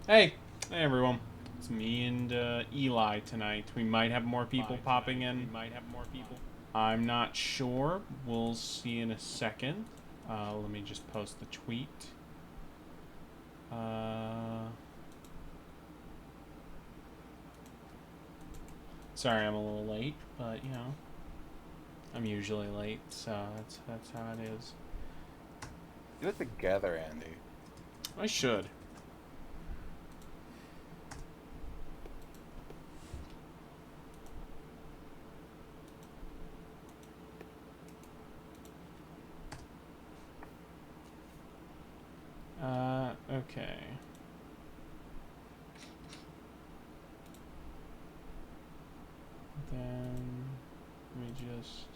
Hey, hey everyone. It's me and Eli tonight. We might have more people popping in. I'm not sure. We'll see in a second. Let me just post the tweet. Sorry I'm a little late, but you know, I'm usually late, so that's how it is. Do it together, Andy. I should. Okay. Then let me just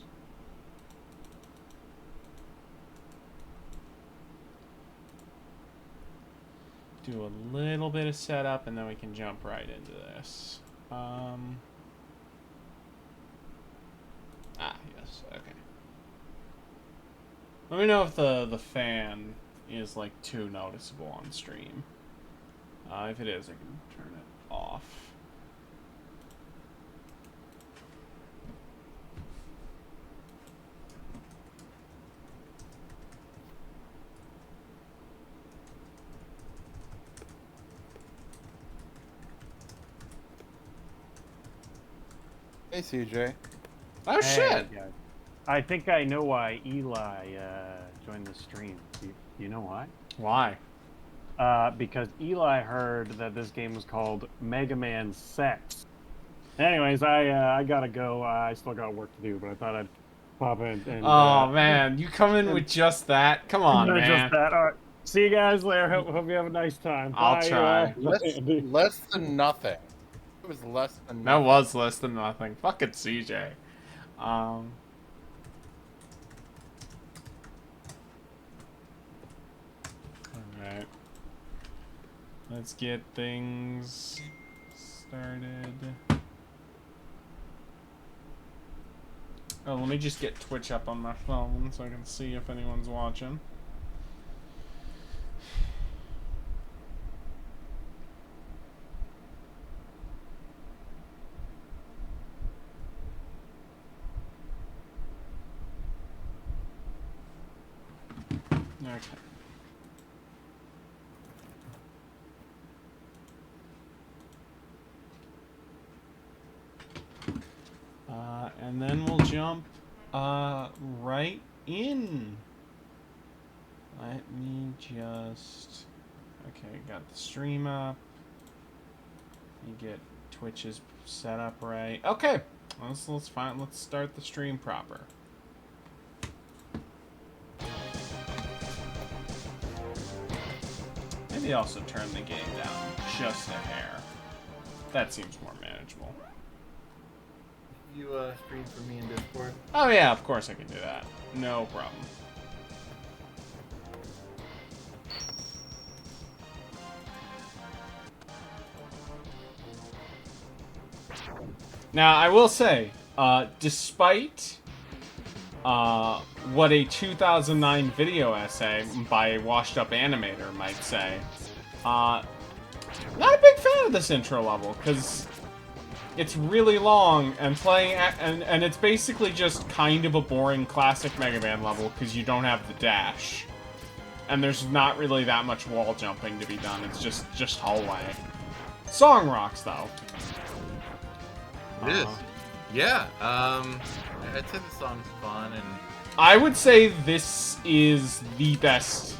do a little bit of setup and then we can jump right into this. Yes, okay. Let me know if the fan is like too noticeable on stream. If it is, I can turn it off. Hey, CJ. Oh shit! Guys. I think I know why Eli joined the stream. Do you know why? Why? Because Eli heard that this game was called Mega Man 6. Anyways, I gotta go. I still got work to do, but I thought I'd pop in. And, Oh man, you come in with just that? Come on, man. Just that. All right. See you guys later. Hope you have a nice time. I'll Bye, try. Less than nothing. It was less than That nothing. was less than nothing. Fucking CJ. Alright. Let's get things started. Oh, let me just get Twitch up on my phone so I can see if anyone's watching. Okay. And then we'll jump right in. Let me just... Okay, got the stream up. You get Twitch's set up right. Okay, let's start the stream proper. Maybe also turn the game down just a hair. That seems more manageable. You stream for me in Discord? Oh yeah, of course I can do that. No problem. Now, I will say, despite what a 2009 video essay by a washed-up animator might say, not a big fan of this intro level, because it's really long, and and it's basically just kind of a boring classic Mega Man level, because you don't have the dash. And there's not really that much wall jumping to be done, it's just hallway. Song rocks, though. It is. Yeah. I'd say the song's fun and. I would say this is the best.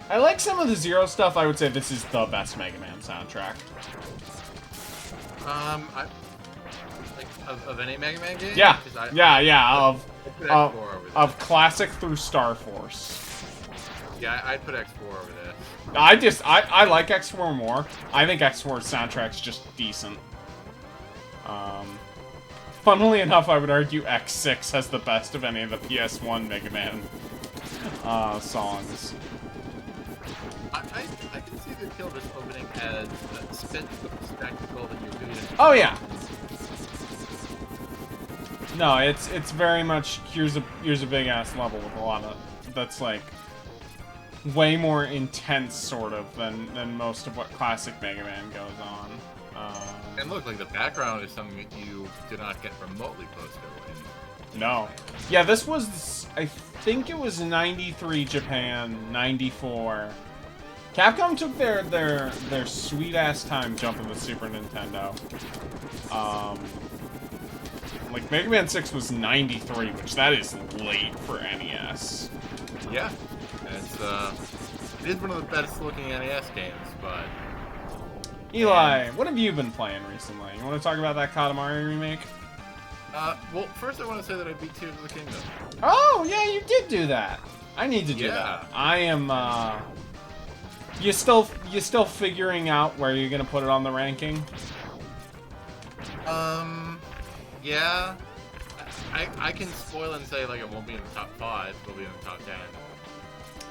I like some of the Zero stuff. I would say this is the best Mega Man soundtrack. Of any Mega Man game? Yeah, I put X4 over this. Of classic through Star Force. Yeah, I'd put X4 over this. I like X4 more. I think X4's soundtrack's just decent. Funnily enough, I would argue X6 has the best of any of the PS1 Mega Man songs. I can see the kill just opening as a spectacle that you're doing. Oh yeah. No, it's very much here's a big ass level with a lot of that's like way more intense, sort of, than most of what classic Mega Man goes on. And look, like the background is something that you did not get remotely close to. No. Yeah, this was, I think it was 93 Japan, 94. Capcom took their sweet-ass time jumping the Super Nintendo. Like, Mega Man 6 was 93, which that is late for NES. Yeah, and it is one of the best looking NES games, but... Eli, what have you been playing recently? You want to talk about that Katamari remake? Well, first I want to say that I beat Tears of the Kingdom. Oh, yeah, you did do that. I need to do Yeah. that. I am, You still figuring out where you're gonna put it on the ranking? Yeah. I can spoil and say, like, it won't be in the top 5, it'll be in the top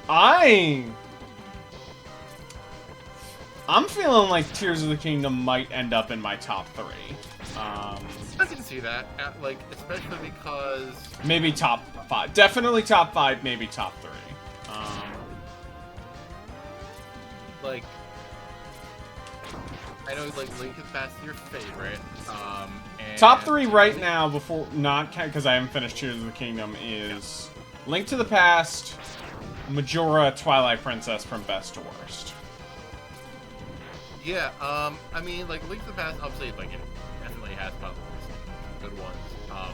10. I'm feeling like Tears of the Kingdom might end up in my top 3. I can see that, like, especially because... Maybe top 5. Definitely top 5, maybe top 3. Like, I know, like, Link is Past your favorite, and... Top 3 right now, before, not because I haven't finished Tears of the Kingdom, is Link to the Past, Majora, Twilight Princess from best to worst. Yeah, I mean, like, Link to the Past, obviously, like, it definitely has puzzles, good ones,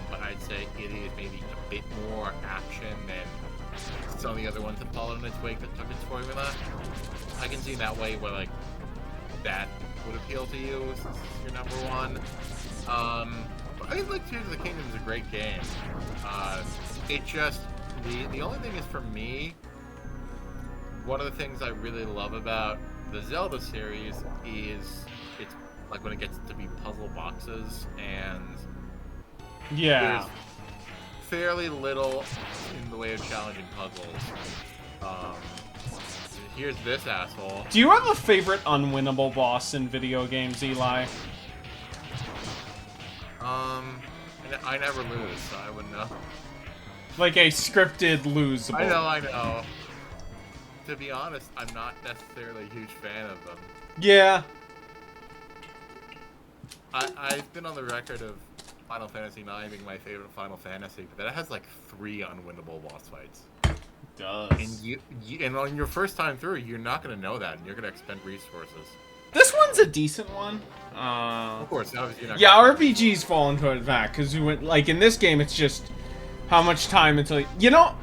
but I'd say it is maybe a bit more action than some of the other ones that followed in its wake that took its formula. I can see that way where, like, that would appeal to you since it's your number one. But I mean, like, Tears of the Kingdom is a great game. It just, the only thing is, for me, one of the things I really love about the Zelda series is it's like when it gets to be puzzle boxes, and Yeah. there's fairly little in the way of challenging puzzles. Here's this asshole. Do you have a favorite unwinnable boss in video games, Eli? I never lose, so I wouldn't know. Like a scripted losable. I know. To be honest, I'm not necessarily a huge fan of them. Yeah. I've been on the record of Final Fantasy IX being my favorite Final Fantasy, but that has like 3 unwinnable boss fights. It does. And and on your first time through, you're not going to know that, and you're going to expend resources. This one's a decent one. Of course, obviously you're not Yeah, gonna- RPGs fall into it back because we went like in this game. It's just how much time until you know.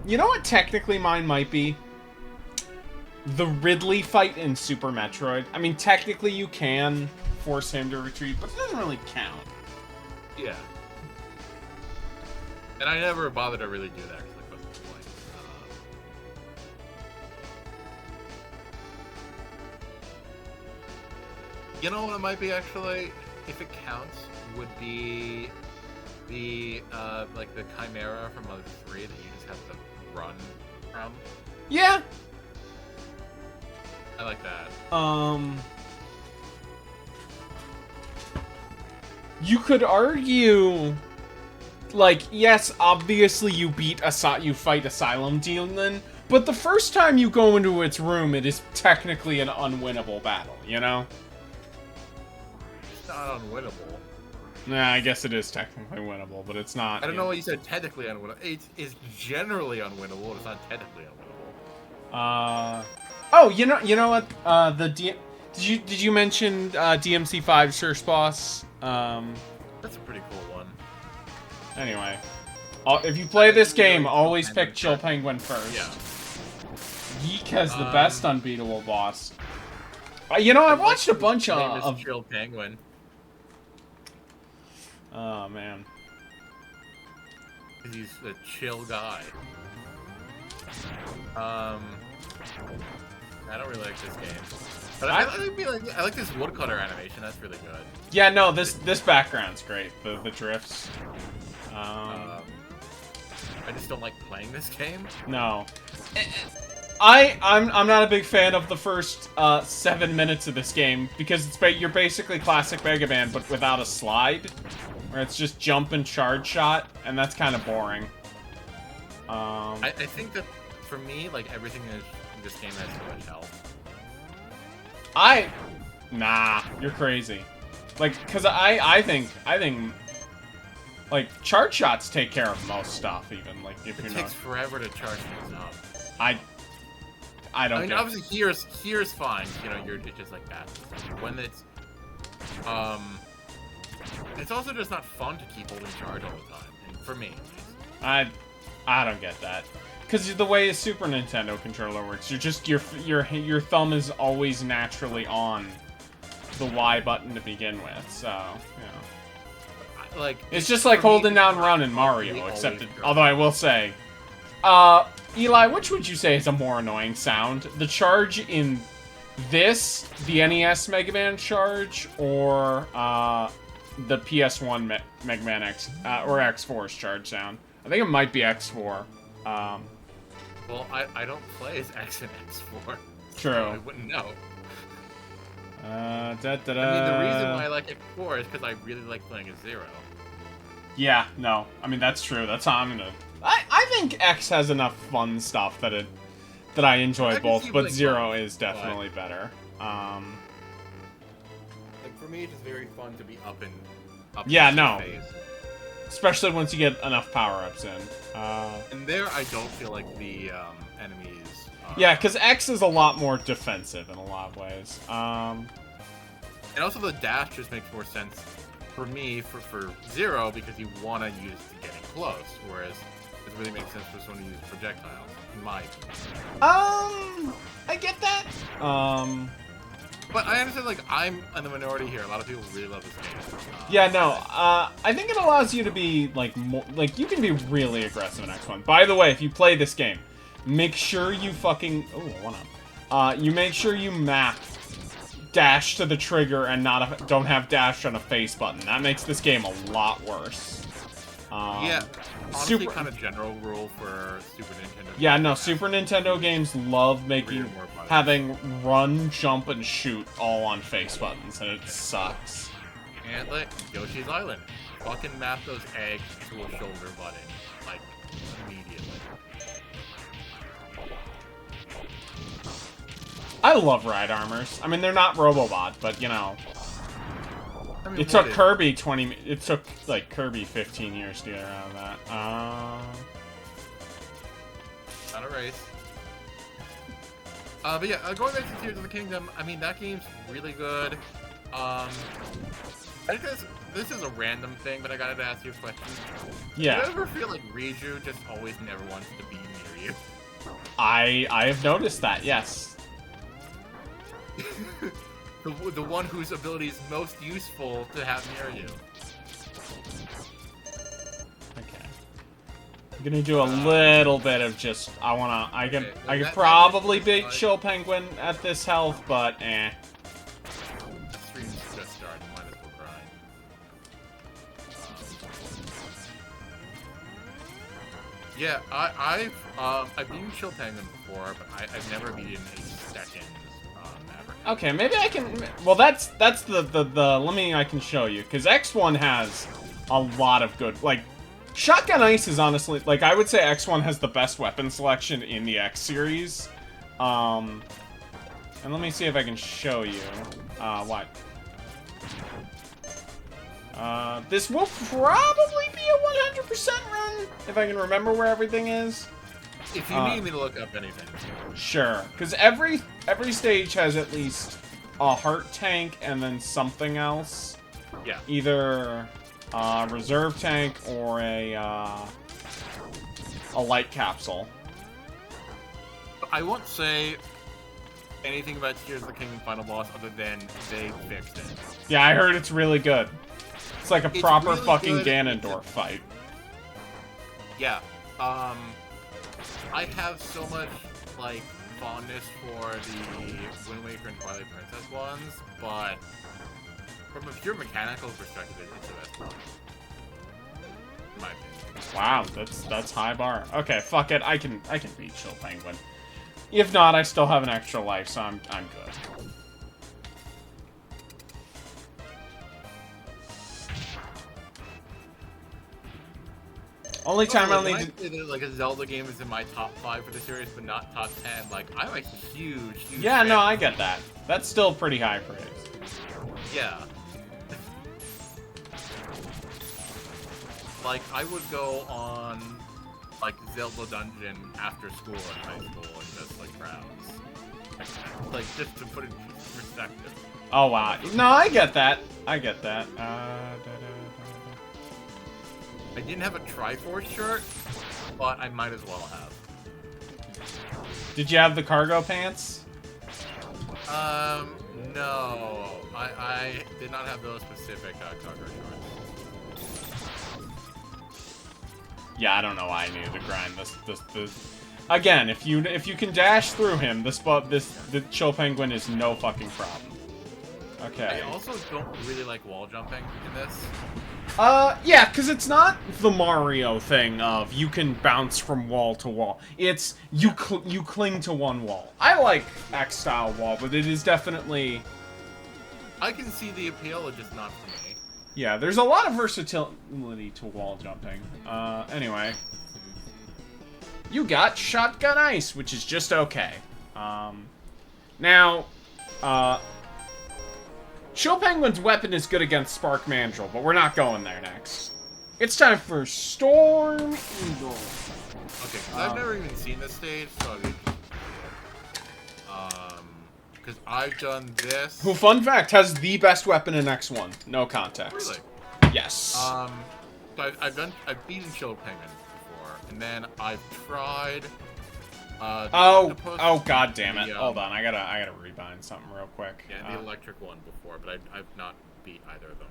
You know what? Technically, mine might be the Ridley fight in Super Metroid. I mean, technically, you can force him to retreat, but it doesn't really count. Yeah. And I never bothered to really do that because like, what's the point? You know what it might be actually, if it counts, would be the like the Chimera from Mother 3 that you just have to run from. Yeah. I like that. You could argue, like, yes, obviously you you fight Asylum Demon, but the first time you go into its room, it is technically an unwinnable battle, you know? It's not unwinnable. Nah, I guess it is technically winnable, but it's not. I don't know why you said technically unwinnable. It's generally unwinnable. It's not technically unwinnable. Oh, you know what? Did you mention DMC5's first boss? That's a pretty cool one. Anyway, if you play this game, always pick Chill Penguin first. Yeah. Yeek has the best unbeatable boss. You know, I've watched a bunch His name is of. Chill Penguin. Oh man. He's a chill guy. I don't really like this game. But I like this woodcutter animation. That's really good. Yeah, no, this background's great. The drifts. I just don't like playing this game. No. I'm not a big fan of the first 7 minutes of this game because you're basically classic Mega Man but without a slide, where it's just jump and charge shot, and that's kind of boring. I think that for me, like everything in this game has so much health. Nah, you're crazy. Like, cause I think, like, charge shots take care of most stuff, even, like, if It you're takes not... forever to charge things up. I don't I mean, get it. obviously here's fine. You know, it's just like that. When it's also just not fun to keep holding charge all the time. And for me, at least. I don't get that. Cause the way a Super Nintendo controller works, you're just your thumb is always naturally on the Y button to begin with. So, you know. Like It's just like for me, holding down run in we Mario, always except go. although I will say, Eli, which would you say is a more annoying sound? The charge in this, the NES Mega Man charge, or the PS1 Mega Man X or X4's charge sound? I think it might be X4. Well, I don't play as X and X4. True. So I wouldn't know. Da, da, da. I mean, the reason why I like X4 is because I really like playing as Zero. Yeah, no. I mean, that's true. That's how I'm gonna... I think X has enough fun stuff that I enjoy I can both, see but like Zero both, is definitely better. Like for me, it's just very fun to be up Yeah, in no. phase. Especially once you get enough power-ups in. And there, I don't feel like the enemies. Yeah, because X is a lot more defensive in a lot of ways. And also the dash just makes more sense for me for Zero because you want to use it to getting close, whereas it really makes sense for someone to use projectiles. In my opinion. I get that. But I understand, like, I'm in the minority here. A lot of people really love this game. Yeah, no, I think it allows you to be, like, more, like, you can be really aggressive in X1. By the way, if you play this game, make sure you fucking, oh, one-up. You make sure you map dash to the trigger and don't have dash on a face button. That makes this game a lot worse. Yeah, honestly, Super- kind of general rule for Super Nintendo. Yeah, no, games. Super Nintendo games love making, Read more about it. having run, jump, and shoot all on face buttons, and it sucks. And like Yoshi's Island, fucking map those eggs to a shoulder button, like immediately. I love ride armors. I mean, they're not Robobot, but you know, I mean, it took what is- Kirby It took like Kirby 15 years to get around that. Not a race. But yeah, going back to Tears of the Kingdom, I mean, that game's really good. I guess this is a random thing, but I gotta ask you a question. Do you Yeah, ever feel like Riju just always never wants to be near you? I have noticed that. Yes. The one whose ability is most useful to have near you. Okay. I'm gonna do a little bit of just. I Okay, could that probably makes beat sense. Chill Penguin at this health, but eh. The stream's just started, might as well grind. Yeah, I've beaten Chill Penguin before, but I've never beaten a second Maverick. Okay, maybe I can. Well, that's the. I can show you because X1 has a lot of good. Like, Shotgun Ice is honestly like I would say X1 has the best weapon selection in the X series. And let me see if I can show you. What? This will probably be a 100% run if I can remember where everything is. If you need me to look up anything, Sure, because every stage has at least a heart tank and then something else. yeah. Either a reserve tank or a light capsule. I won't say anything about Tears of the Kingdom Final Boss other than they fixed it. Yeah, I heard it's really good. It's like a It's proper really fucking good. Ganondorf fight. Yeah. I have so much like fondness for the Wind Waker and Twilight Princess ones, but from a pure mechanical perspective, it's the best one. In my opinion. Wow, that's high bar. Okay, fuck it. I can beat Chill Penguin. If not, I still have an extra life, so I'm good. Only time I Also, only when I did... say that, like, a Zelda game is in my top 5 for the series, but not top 10. Like, I'm a huge Yeah, no, fan. I get that. That's still pretty high praise. Yeah. Like, I would go on, like, Zelda Dungeon after school in high school and just, like, browse. Like, just to put it in perspective. Oh, wow. No, I get that. I get that. I didn't have a Triforce shirt, but I might as well have. Did you have the cargo pants? No. I did not have those specific cargo shorts. Yeah, I don't know why I needed to grind this. Again, if you can dash through him, the Chill Penguin is no fucking problem. Okay. I also don't really like wall jumping in this. Yeah, because it's not the Mario thing of you can bounce from wall to wall. It's you cling to one wall. I like X-style wall, but it is definitely... I can see the appeal, it's just not for me. Yeah, there's a lot of versatility to wall jumping. Anyway. You got Shotgun Ice, which is just okay. Now, Chill Penguin's weapon is good against Spark Mandrill, but we're not going there next. It's time for Storm Eagle. Okay, I've never even seen this stage, so because I've done this. Who, fun fact, has the best weapon in X1. No context. Really? Yes. So I've beaten Chill Penguin before, and then I've tried. Oh god damn it. the, Hold on, I gotta rebind something real quick. Yeah, the electric one before, but I've not beat either of them.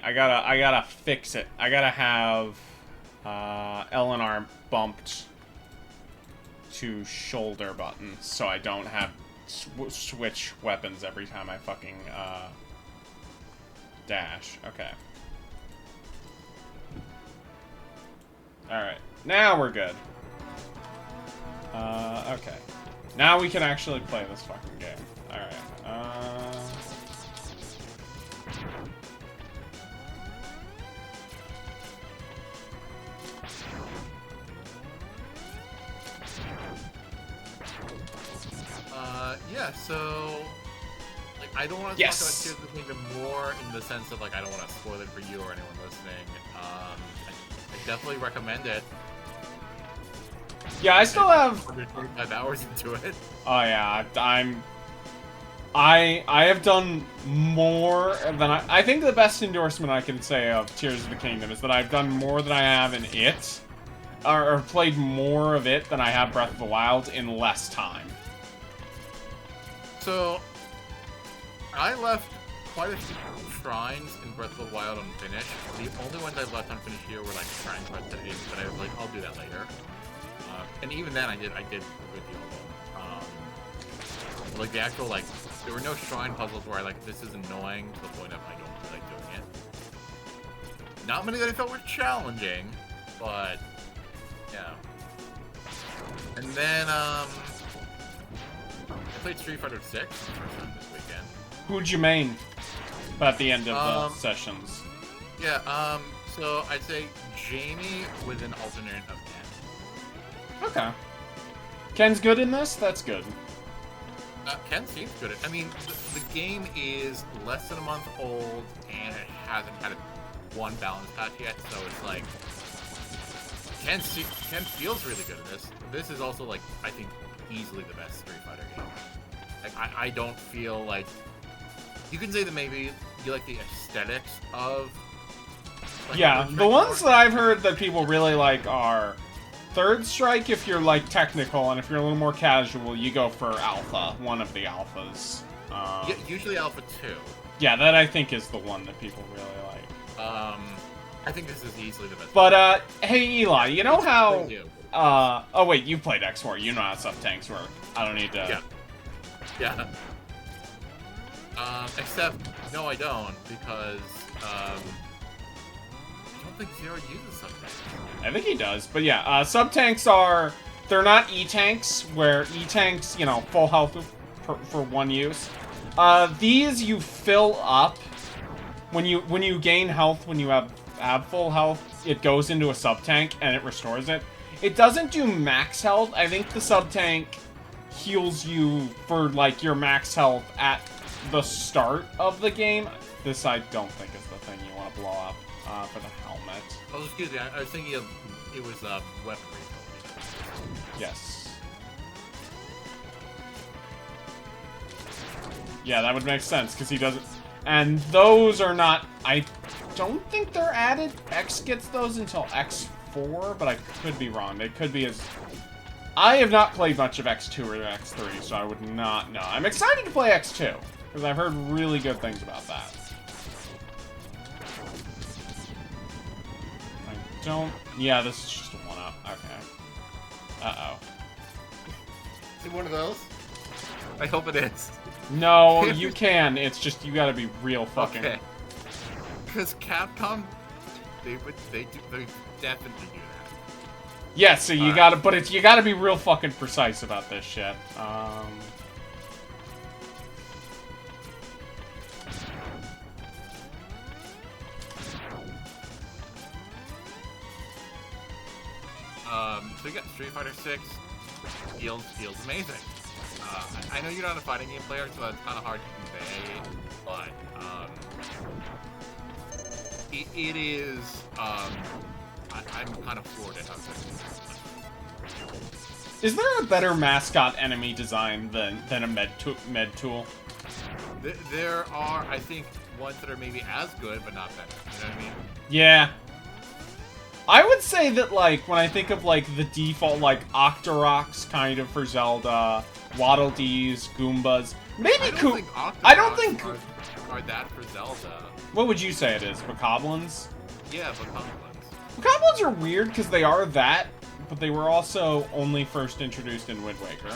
I gotta fix it. I gotta have Eleanor bumped to shoulder buttons so I don't have switch weapons every time I fucking dash. Okay. Alright. Now we're good. Okay. Now we can actually play this fucking game. Alright. Yeah, so like I don't want to Yes. talk about Tears of the Kingdom more in the sense of like I don't want to spoil it for you or anyone listening. I definitely recommend it. Yeah, I still have... 125 hours into it. Oh yeah, I have done more than I think the best endorsement I can say of Tears of the Kingdom is that I've done more than I have in it, or played more of it than I have Breath of the Wild in less time. So I left quite a few shrines in Breath of the Wild unfinished. The only ones I left unfinished here were like shrine quests that I was like, I'll do that later. And even then, I did a good deal of them. Like the actual like, there were no shrine puzzles where I like this is annoying to the point of I don't feel like doing it. Not many that I felt were challenging, but yeah. And then I played Street Fighter 6 for the first time this weekend. Who'd you main at the end of the sessions? Yeah, so I'd say Jamie with an alternate of Ken. Okay. Ken's good in this? That's good. Ken seems good. I mean, the game is less than a month old, and it hasn't had one balance patch yet, so it's like... Ken feels really good at this. This is also, like, I think, easily the best Street Fighter game. Like, I don't feel like... You can say that maybe you like the aesthetics of... Like, Yeah, the ones that I've heard that people really like are... Third Strike if you're, like, technical, and if you're a little more casual, you go for Alpha, one of the Alphas. Yeah, usually Alpha 2. Yeah, that I think is the one that people really like. I think this is easily the best. But, hey, Eli, you know how... You. Oh, wait, you played X4. You know how sub-tanks work. I don't need to... Yeah. Except, no, I don't, because, I don't think Zero uses sub-tanks. I think he does. But yeah, sub-tanks are... They're not E-tanks, where E-tanks, you know, full health for one use. These you fill up when you gain health when you have full health. it goes into a sub-tank and it restores it. It doesn't do max health. I think the sub-tank heals you for, like, your max health at the start of the game. This I don't think is the thing you want to blow up for the helmet. Oh, excuse me. I was thinking of it was weaponry. Yes. Yeah, that would make sense, because he doesn't... And those are not... I don't think they're added. X gets those until X4, but I could be wrong. They could be as... I have not played much of X2 or X3, so I would not know. I'm excited to play X2, because I've heard really good things about that. I don't... Yeah, this is just a 1-up. Okay. Uh-oh. See one of those? I hope it is. No, you can. It's just you gotta be real fucking... Okay. Because Capcom, they definitely do that. Yeah, so you gotta... But it's you gotta be real fucking precise about this shit. So you got Street Fighter 6. Feels amazing. I know you're not a fighting game player, so that's kind of hard to convey, but it is. I'm kind of floored at how good it is. Is there a better mascot enemy design than a med tool? There are, I think, ones that are maybe as good, but not better. You know what I mean? Yeah. I would say that, like, when I think of, like, the default, like, Octoroks kind of for Zelda, Waddle Dees, Goombas, maybe I don't think are that for Zelda. What would you say it is? Bokoblins? Yeah, Bokoblins. Bokoblins are weird because they are that, but they were also only first introduced in Wind Waker.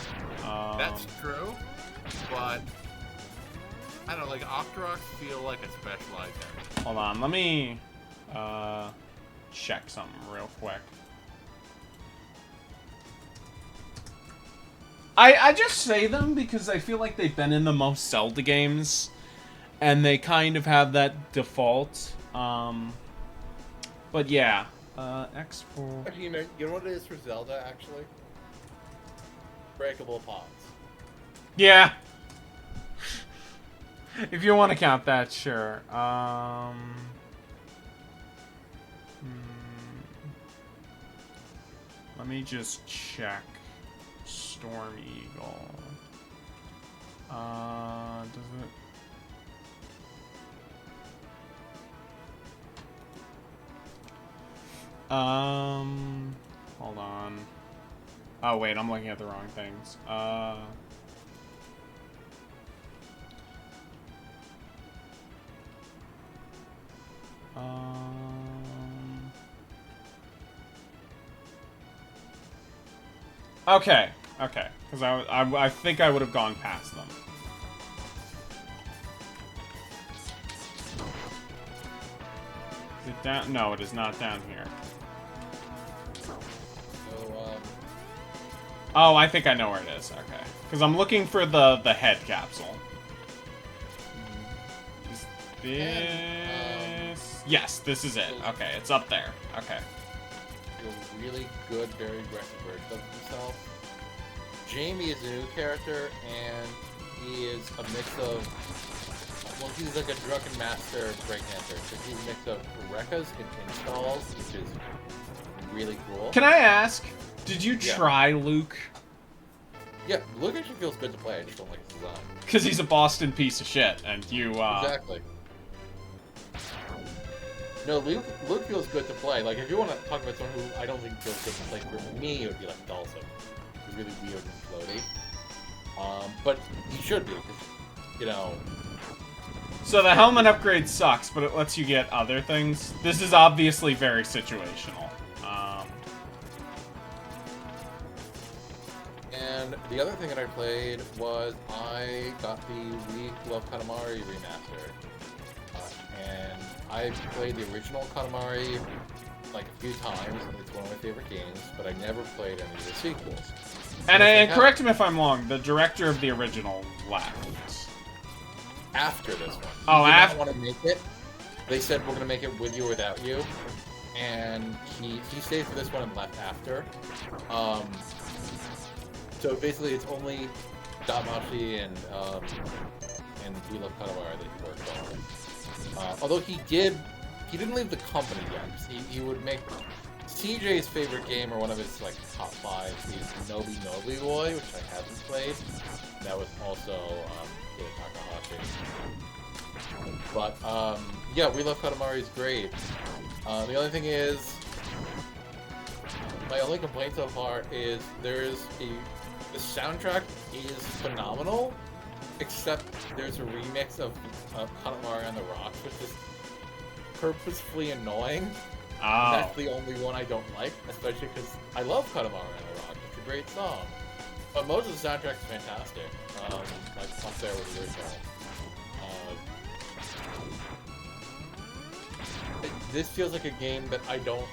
That's true, but I don't know, like, Octoroks feel like a specialized area. Hold on, let me, check something real quick. I just say them because I feel like they've been in the most Zelda games, and they kind of have that default. But yeah, X4. Actually, you know what it is for Zelda, actually? Breakable pods. Yeah. If you want to count that, sure. Let me just check. Storm Eagle. Does it? Hold on. Oh wait, I'm looking at the wrong things. Okay, because I think I would have gone past them. Is it down? No, it is not down here. So, Oh, I think I know where it is. Okay, because I'm looking for the head capsule. Is this? Yes, this is it. Okay, it's up there. Okay. a really good, very aggressive version of himself. Jamie is a new character, and he is a mix of... Well, he's like a drunken master breakdancer. So he's a mix of Rekkas and installs, which is really cool. Can I ask, did you try Luke? Yeah, Luke actually feels good to play. I just don't like his design. Because he's a Boston piece of shit, and you, Exactly. No, Luke feels good to play. Like, if you want to talk about someone who I don't think feels good to play, for me, it would be like Dhalsim. He's really weird and floaty. But he should be, because, you know... So the helmet upgrade sucks, but it lets you get other things. This is obviously very situational. And the other thing that I played was I got the We Love Katamari remaster. And I played the original Katamari like a few times. It's one of my favorite games, but I never played any of the sequels. And correct me if I'm wrong, the director of the original left. After this one. Oh, they after? didn't want to make it. They said, we're going to make it with you or without you. and he stayed for this one and left after. So basically, it's only Damashi and We Love Katamari that he worked on. Although he didn't leave the company yet. He would make CJ's favorite game, or one of his like top 5, is Nobi Nobi Boy, which I haven't played. That was also Hidetaka Hashi. But yeah, We Love Katamari is great. The only thing is, my only complaint so far is the soundtrack is phenomenal, except there's a remix of Katamari on the Rocks, which is purposefully annoying. Oh. That's the only one I don't like, especially because I love Katamari on the Rocks. It's a great song. But most of the soundtrack is fantastic. Like up there with the original. This feels like a game that I don't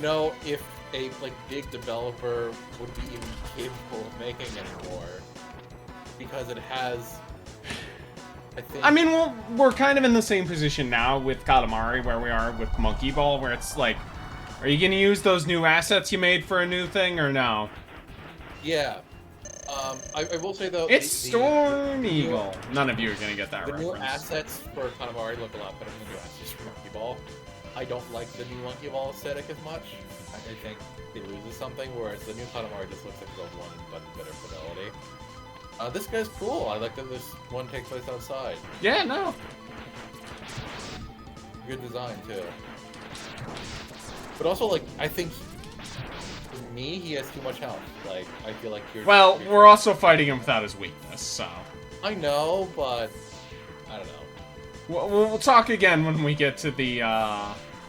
know if a like big developer would be even capable of making anymore, because it has. I mean, we're kind of in the same position now with Katamari where we are with Monkey Ball, where it's like, are you gonna use those new assets you made for a new thing or no? Yeah. I will say though, it's Storm Eagle. None of you are gonna get that the reference. new assets for Katamari look a lot better than the new assets for Monkey Ball. I don't like the new Monkey Ball aesthetic as much. I think it loses something, whereas the new Katamari just looks like it's on one but better fidelity. This guy's cool. I like that this one takes place outside. Yeah, no. Good design too. But also, like, I think for me, he has too much health. Like, I feel like you're. Well, we're also fighting him without his weakness, so. I know, but I don't know. We'll talk again when we get to the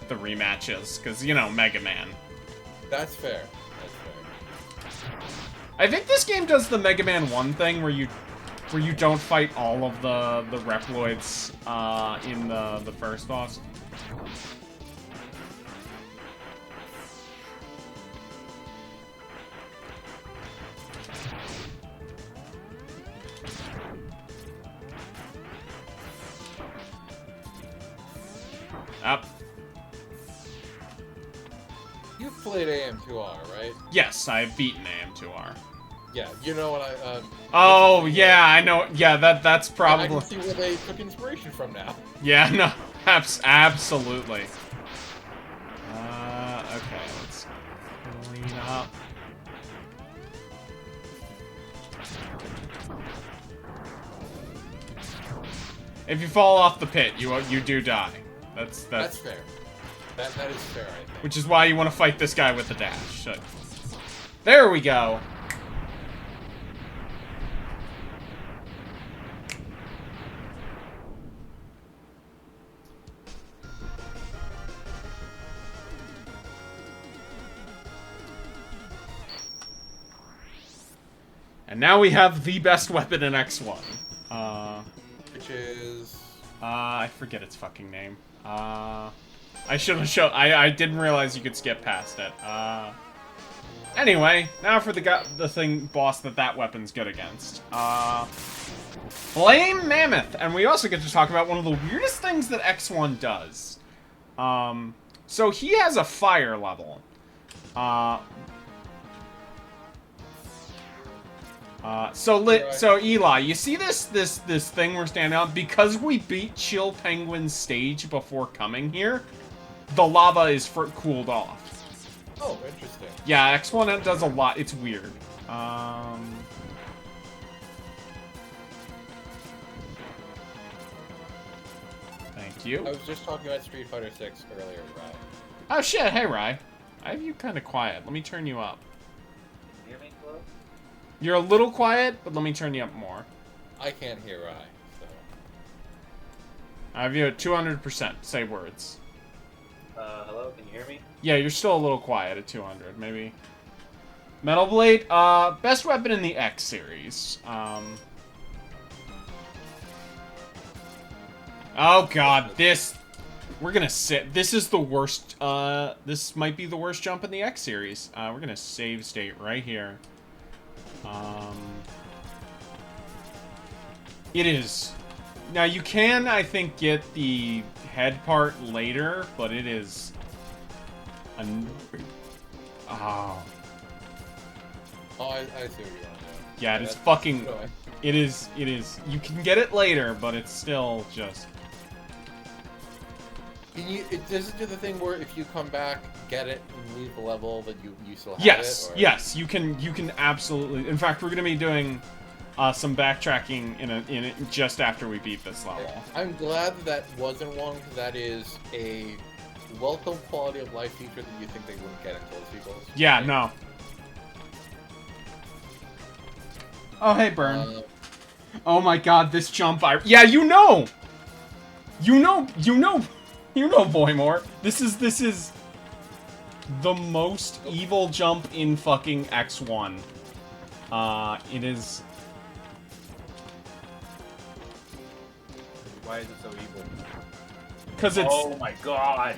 rematches, because you know, Mega Man. That's fair. I think this game does the Mega Man 1 thing where you don't fight all of the Reploids in the first boss. Up. You've played AM2R, right? Yes, I've beaten AM2R. Yeah, you know what I. Oh yeah, I know. Yeah, that's probably. I can see where they took inspiration from now. Yeah, no, absolutely. Okay, let's clean up. If you fall off the pit, you do die. That's fair. That is fair, I think. Which is why you want to fight this guy with the dash. So, there we go. And now we have the best weapon in X1. Which is... I forget its fucking name. I should have shown... I didn't realize you could skip past it. Anyway, now for the boss that weapon's good against. Flame Mammoth! And we also get to talk about one of the weirdest things that X1 does. So he has a fire level. So Eli, you see this thing we're standing on? Because we beat Chill Penguin's stage before coming here, the lava is cooled off. Oh, interesting. Yeah, X1 does a lot. It's weird. Thank you. I was just talking about Street Fighter 6 earlier, Rye. Oh shit, hey Rye. I have you kind of quiet. Let me turn you up. Hear me, hello? You're a little quiet, but let me turn you up more. I can't hear Rye, so... I have you at 200%. Say words. Hello, can you hear me? Yeah, you're still a little quiet at 200, maybe. Metal Blade, best weapon in the X series. Oh god, we're gonna sit. This is the worst, this might be the worst jump in the X series. We're gonna save state right here. It is Now you can, I think, get the head part later, but it is... Oh. Oh, I see what you're doing. Yeah, it is That's fucking... annoying. It is... You can get it later, but it's still just... Can you? Does it do the thing where if you come back, get it, and leave the level, that you still have Yes, it? Or... yes, you can absolutely... In fact, we're gonna be doing some backtracking in it just after we beat this level. I'm glad that wasn't one, because that is a welcome quality of life feature that you think they wouldn't get in those sequels. Yeah, no. Oh, hey, Burn. Oh my god, this jump Yeah, you know! You know, Voymore. This is the most evil jump in fucking X1. It is... Why is it so evil? Because it's... Oh my god!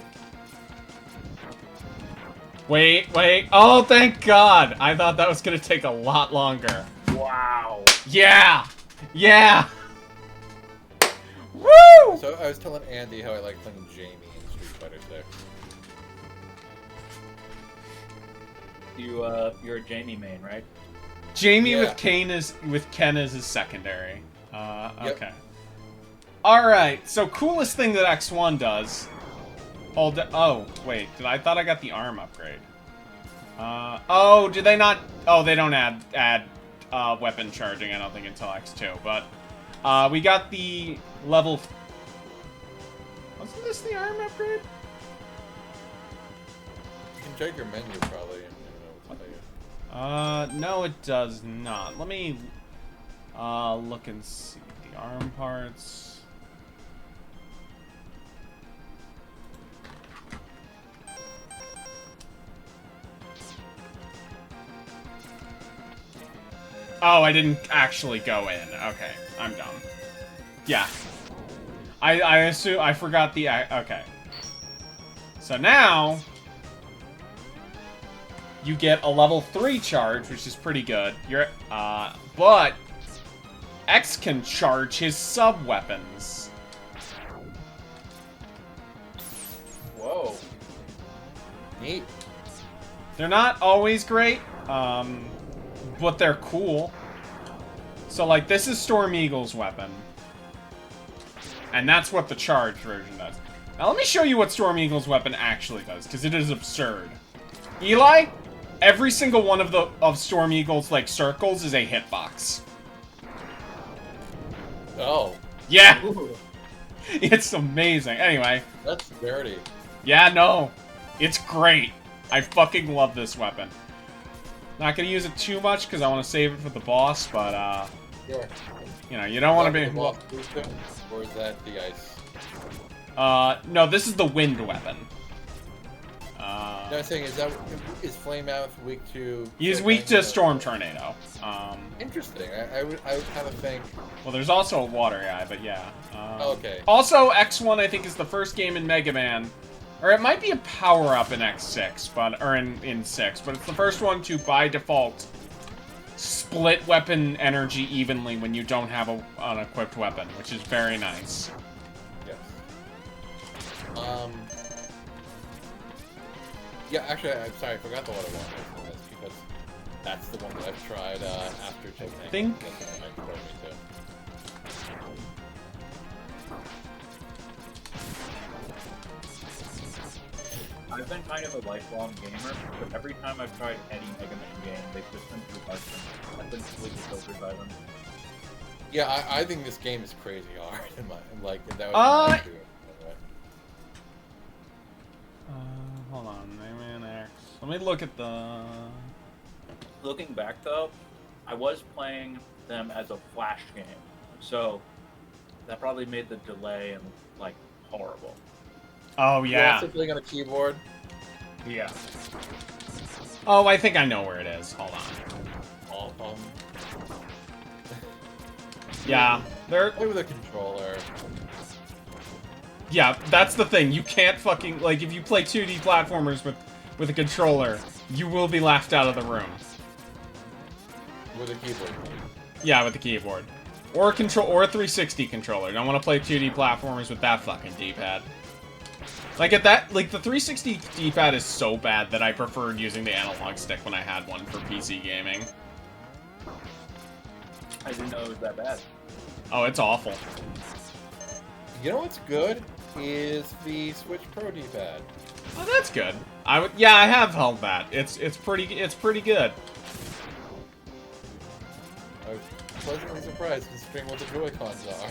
Wait. Oh, thank god! I thought that was gonna take a lot longer. Wow! Yeah! Yeah! Woo! So I was telling Andy how I like playing Jamie in Street Fighter 6. You're a Jamie main, right? Jamie Yeah. with Ken as his secondary. Okay. Yep. Alright, so coolest thing that X1 does... Oh, wait, I thought I got the arm upgrade. Oh, do they not... Oh, they don't add weapon charging, I don't think, until X2, but... we got the level... Wasn't this the arm upgrade? You can check your menu probably and it'll tell you. No it does not. Let me, look and see the arm parts. Oh, I didn't actually go in. Okay, I'm dumb. Yeah. I assume I forgot the okay. So now you get a level 3 charge, which is pretty good. But X can charge his sub-weapons. Whoa! Neat. They're not always great, but they're cool. So, like, this is Storm Eagle's weapon. And that's what the charged version does. Now, let me show you what Storm Eagle's weapon actually does, because it is absurd. Eli, every single one of Storm Eagle's, like, circles is a hitbox. Oh, Yeah! Ooh. It's amazing. Anyway, that's dirty. yeah, no. It's great. I fucking love this weapon. Not gonna use it too much, because I want to save it for the boss, but, Yeah. you know, you don't want to be... Or is that the ice? No, this is the wind weapon. No, I'm saying, is Flamemouth weak to... He's weak to Storm Tornado. Interesting. I would kind of think... Well, there's also a water guy, but yeah. Okay. Also, X1, I think, is the first game in Mega Man, or it might be a power-up in X6, or in 6, but it's the first one to, by default, split weapon energy evenly when you don't have an equipped weapon, which is very nice. Yes. Yeah, actually, I'm sorry, I forgot the water one from this, because that's the one that I've tried after taking it. think- That's the one I prefer me to. I've been kind of a lifelong gamer, but every time I've tried any Mega Man game, they've just been too hard for me. I've been completely filtered by them. Yeah, I think this game is crazy hard. Like, that was my view, anyway. Hold on, Mega Man X. Let me look at the... Looking back though, I was playing them as a Flash game, so that probably made the delay and like horrible. Oh, You're yeah. also playing on a keyboard. Yeah. Oh, I think I know where it is. Hold on. Yeah, there... Play with a controller. Yeah, that's the thing. You can't fucking... Like, if you play 2D platformers with a controller, you will be laughed out of the room. With a keyboard. Yeah, with the keyboard. Or a 360 controller. Don't want to play 2D platformers with that fucking D-pad. Like the 360 D-pad is so bad that I preferred using the analog stick when I had one for PC gaming. I didn't know it was that bad. Oh, it's awful. You know what's good is the Switch Pro D-pad. Oh, that's good. Yeah, I have held that. It's pretty good. I was pleasantly surprised considering what the Joy-Cons are.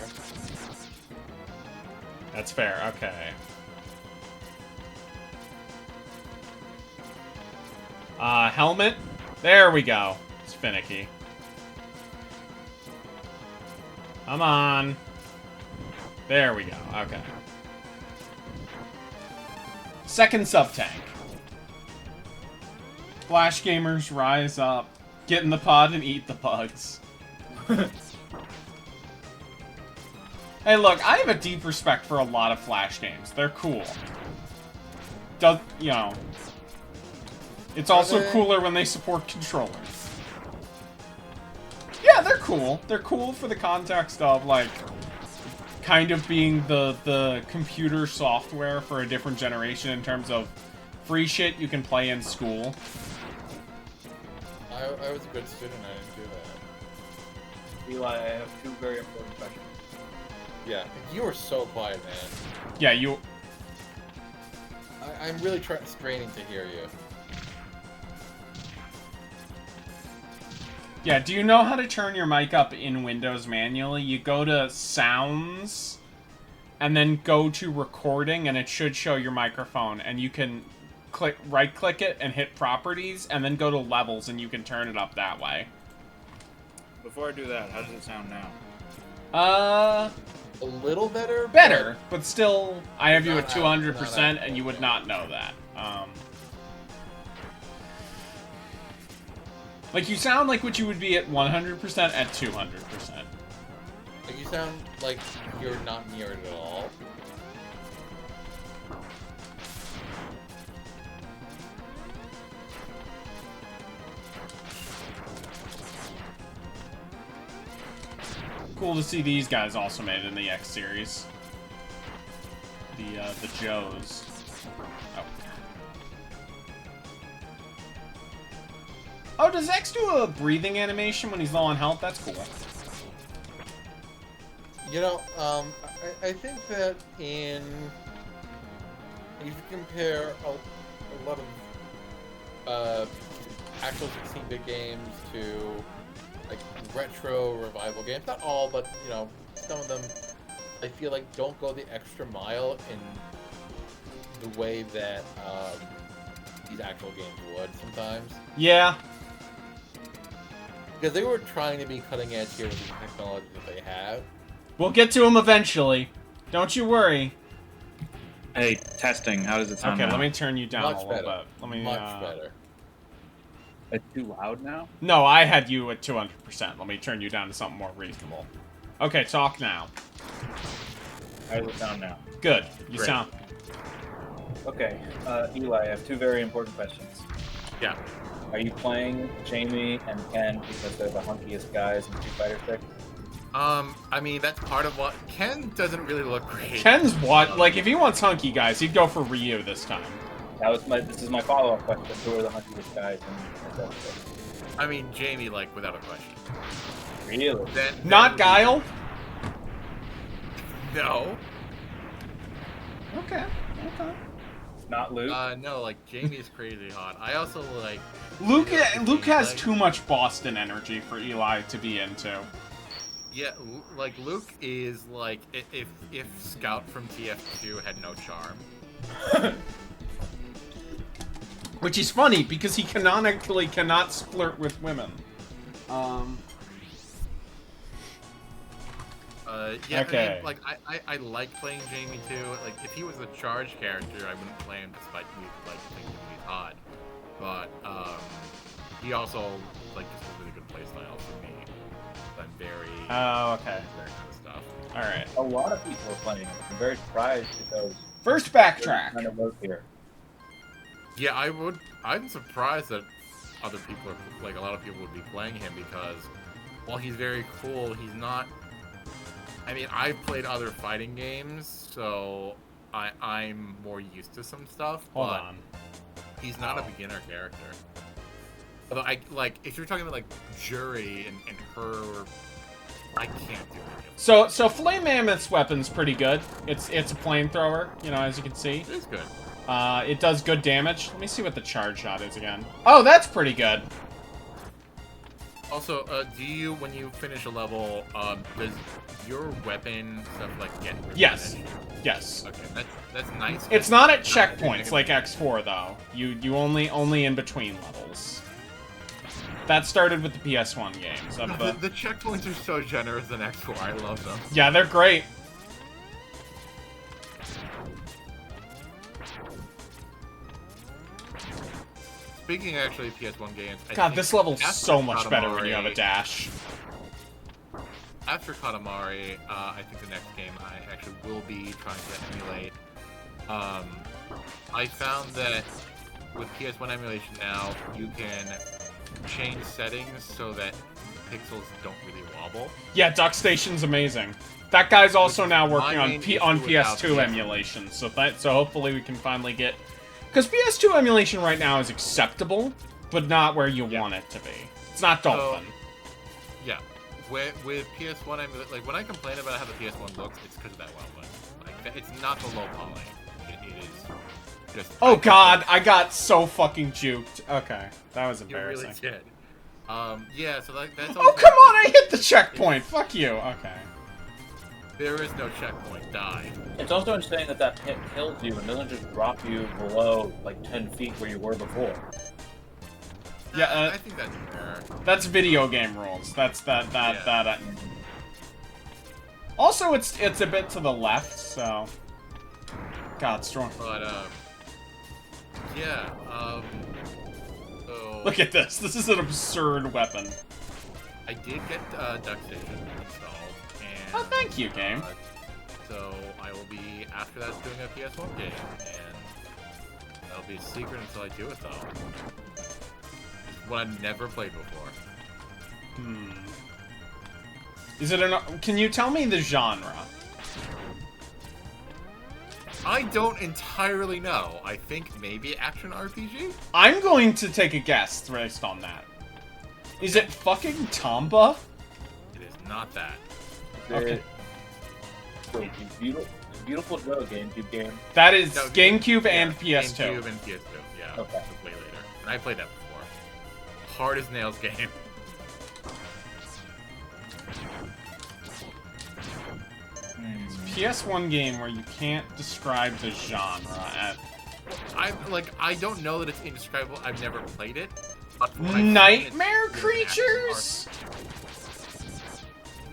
That's fair. Okay. Helmet. There we go. It's finicky. Come on. There we go. Okay. Second sub-tank. Flash gamers, rise up. Get in the pod and eat the bugs. Hey, look, I have a deep respect for a lot of Flash games. They're cool. You know... It's also cooler when they support controllers. Yeah, they're cool. They're cool for the context of, like, kind of being the computer software for a different generation in terms of free shit you can play in school. I was a good student, I didn't do that. Eli, I have two very important questions. Yeah, you were so quiet, man. Yeah, you... I'm really straining to hear you. Yeah, do you know how to turn your mic up in Windows manually? You go to Sounds, and then go to Recording, and it should show your microphone, and you can right-click it and hit Properties, and then go to Levels, and you can turn it up that way. Before I do that, how does it sound now? A little better? Better, but still, I have you at Not 200%, and you would yeah. not know that. Like, you sound like what you would be at 100% at 200%. Like, you sound like you're not near it at all. Cool to see these guys also made it in the X series. The Joes. Oh, does X do a breathing animation when he's low on health? That's cool. You know, I think that if you compare a lot of actual 16-bit games to like retro revival games, not all, but you know, some of them, I feel like don't go the extra mile in the way that these actual games would sometimes. Yeah. Because they were trying to be cutting edge here with the technology that they have. We'll get to him eventually. Don't you worry. Hey, testing. How does it sound? Okay, now? let me turn you down Much a little better. bit. Let me. Much better. It's too loud now. No, I had you at 200%. Let me turn you down to something more reasonable. Okay, talk now. How does it sound now? Good. You Great. sound. Okay, Eli, I have two very important questions. Yeah. Are you playing Jamie and Ken because they're the hunkiest guys in Street Fighter 6? I mean, that's part of what... Ken doesn't really look great. Ken's what? Like, if he wants hunky guys, he'd go for Ryu this time. This is my follow-up question. Who are the hunkiest guys in SF6? I mean, Jamie, like, without a question. Really? Then Not Guile? No. Okay. Okay. Not Luke? No, like, Jamie is crazy hot. I also, like... Luke has like- too much Boston energy for Eli to be into. Yeah, like, Luke is, like, if Scout from TF2 had no charm. Which is funny, because he canonically cannot flirt with women. Yeah, Okay. I mean, like, I like playing Jamie too. Like, if he was a charge character, I wouldn't play him despite me, like, thinking he's hot. But, he also, like, just a really good playstyle for me. I'm very... Oh, okay. That kind of stuff. Alright. A lot of people are playing it. I'm very surprised because First there's backtrack. kind of work here. Yeah, I'm surprised that other people are, like, a lot of people would be playing him because while he's very cool, he's not I mean, I've played other fighting games, so I'm more used to some stuff. Hold but on. he's not a beginner character. Although if you're talking about like Jury and her, I can't do it. So Flame Mammoth's weapon's pretty good. It's a flamethrower, you know, as you can see. It is good. It does good damage. Let me see what the charge shot is again. Oh, that's pretty good. Also, do you, when you finish a level, does your weapon stuff like get replenished? Yes. Yes. Okay, that's nice. It's not at checkpoints like X4 though. You only in between levels. That started with the PS1 games. The checkpoints are so generous in X4. I love them. Yeah, they're great. Speaking actually of PS1 games, I God, think this level's after so much better when you have a Katamari- dash. After Katamari, I think the next game I actually will be trying to emulate. I found that with PS1 emulation now, you can change settings so that pixels don't really wobble. Yeah, Duck Station's amazing. That guy's also now working my on main on issue without PS2 PS2. emulation, so hopefully we can finally get, because PS2 emulation right now is acceptable, but not where you want it to be. It's not Dolphin. Yeah, with PS1, like when I complain about how the PS1 looks, it's because of that wobbling. Like it's not the low poly. It is just. Oh God, I got so fucking juked. Okay, that was You embarrassing. really did. Yeah. So that's. Oh come on, I hit the checkpoint. Fuck you. Okay. There is no checkpoint. Die. It's also insane that that pit kills you and doesn't just drop you below like 10 feet where you were before. Yeah, I think that's fair. That's video game rules. That's that. Also, it's a bit to the left, so. God, strong. But yeah. So Look at this. This is an absurd weapon. I did get Duck Station installed, and Oh, thank you, game. So I will be after that doing a PS1 game, and that'll be a secret until I do it though. It's what I've never played before. Is it an? Can you tell me the genre? I don't entirely know. I think maybe action RPG? I'm going to take a guess based on that. Is it fucking Tomba? It is not that. Okay. Wait, beautiful Joe GameCube game. That is No, GameCube yeah, and PS2. GameCube and PS2, yeah. Okay. Way later. And I played that before. Hard as nails game. PS1 game where you can't describe the genre. I don't know that it's indescribable. I've never played it. But from what I've seen, Nightmare it's creatures?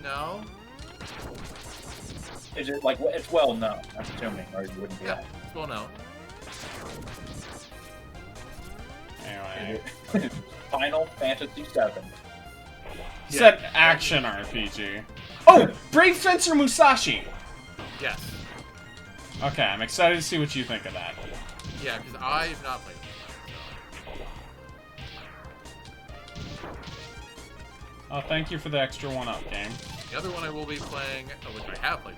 No. Is it like it's well known? I'm assuming, or you wouldn't be Yeah, that. it's well known. Anyway. Final Fantasy VII. Said action RPG. Oh! Brave Fencer Musashi! Yes. Okay, I'm excited to see what you think of that. Yeah, because I've not played it. Oh, thank you for the extra one-up game. The other one I will be playing, which I have played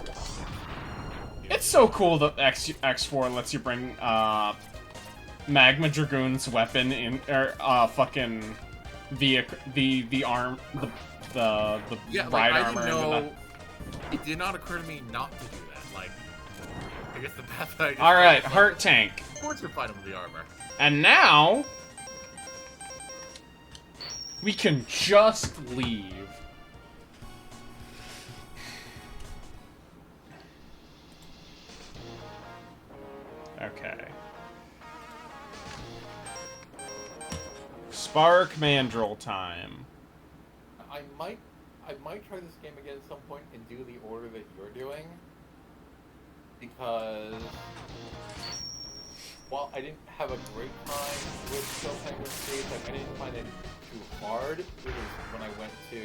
before, It's so cool that X4 lets you bring, Magma Dragoon's weapon in, fucking the arm, the yeah, like, ride I armor didn't into know. that. It did not occur to me not to do that. Like, I guess the path that I just Alright, took was Heart Tank. Of course you're fighting with the armor. And now... we can just leave. Okay. Spark Mandrill time. I might try this game again at some point and do the order that you're doing. Because while I didn't have a great time with Stone Penguin Stage, like I didn't find it too hard. It was when I went to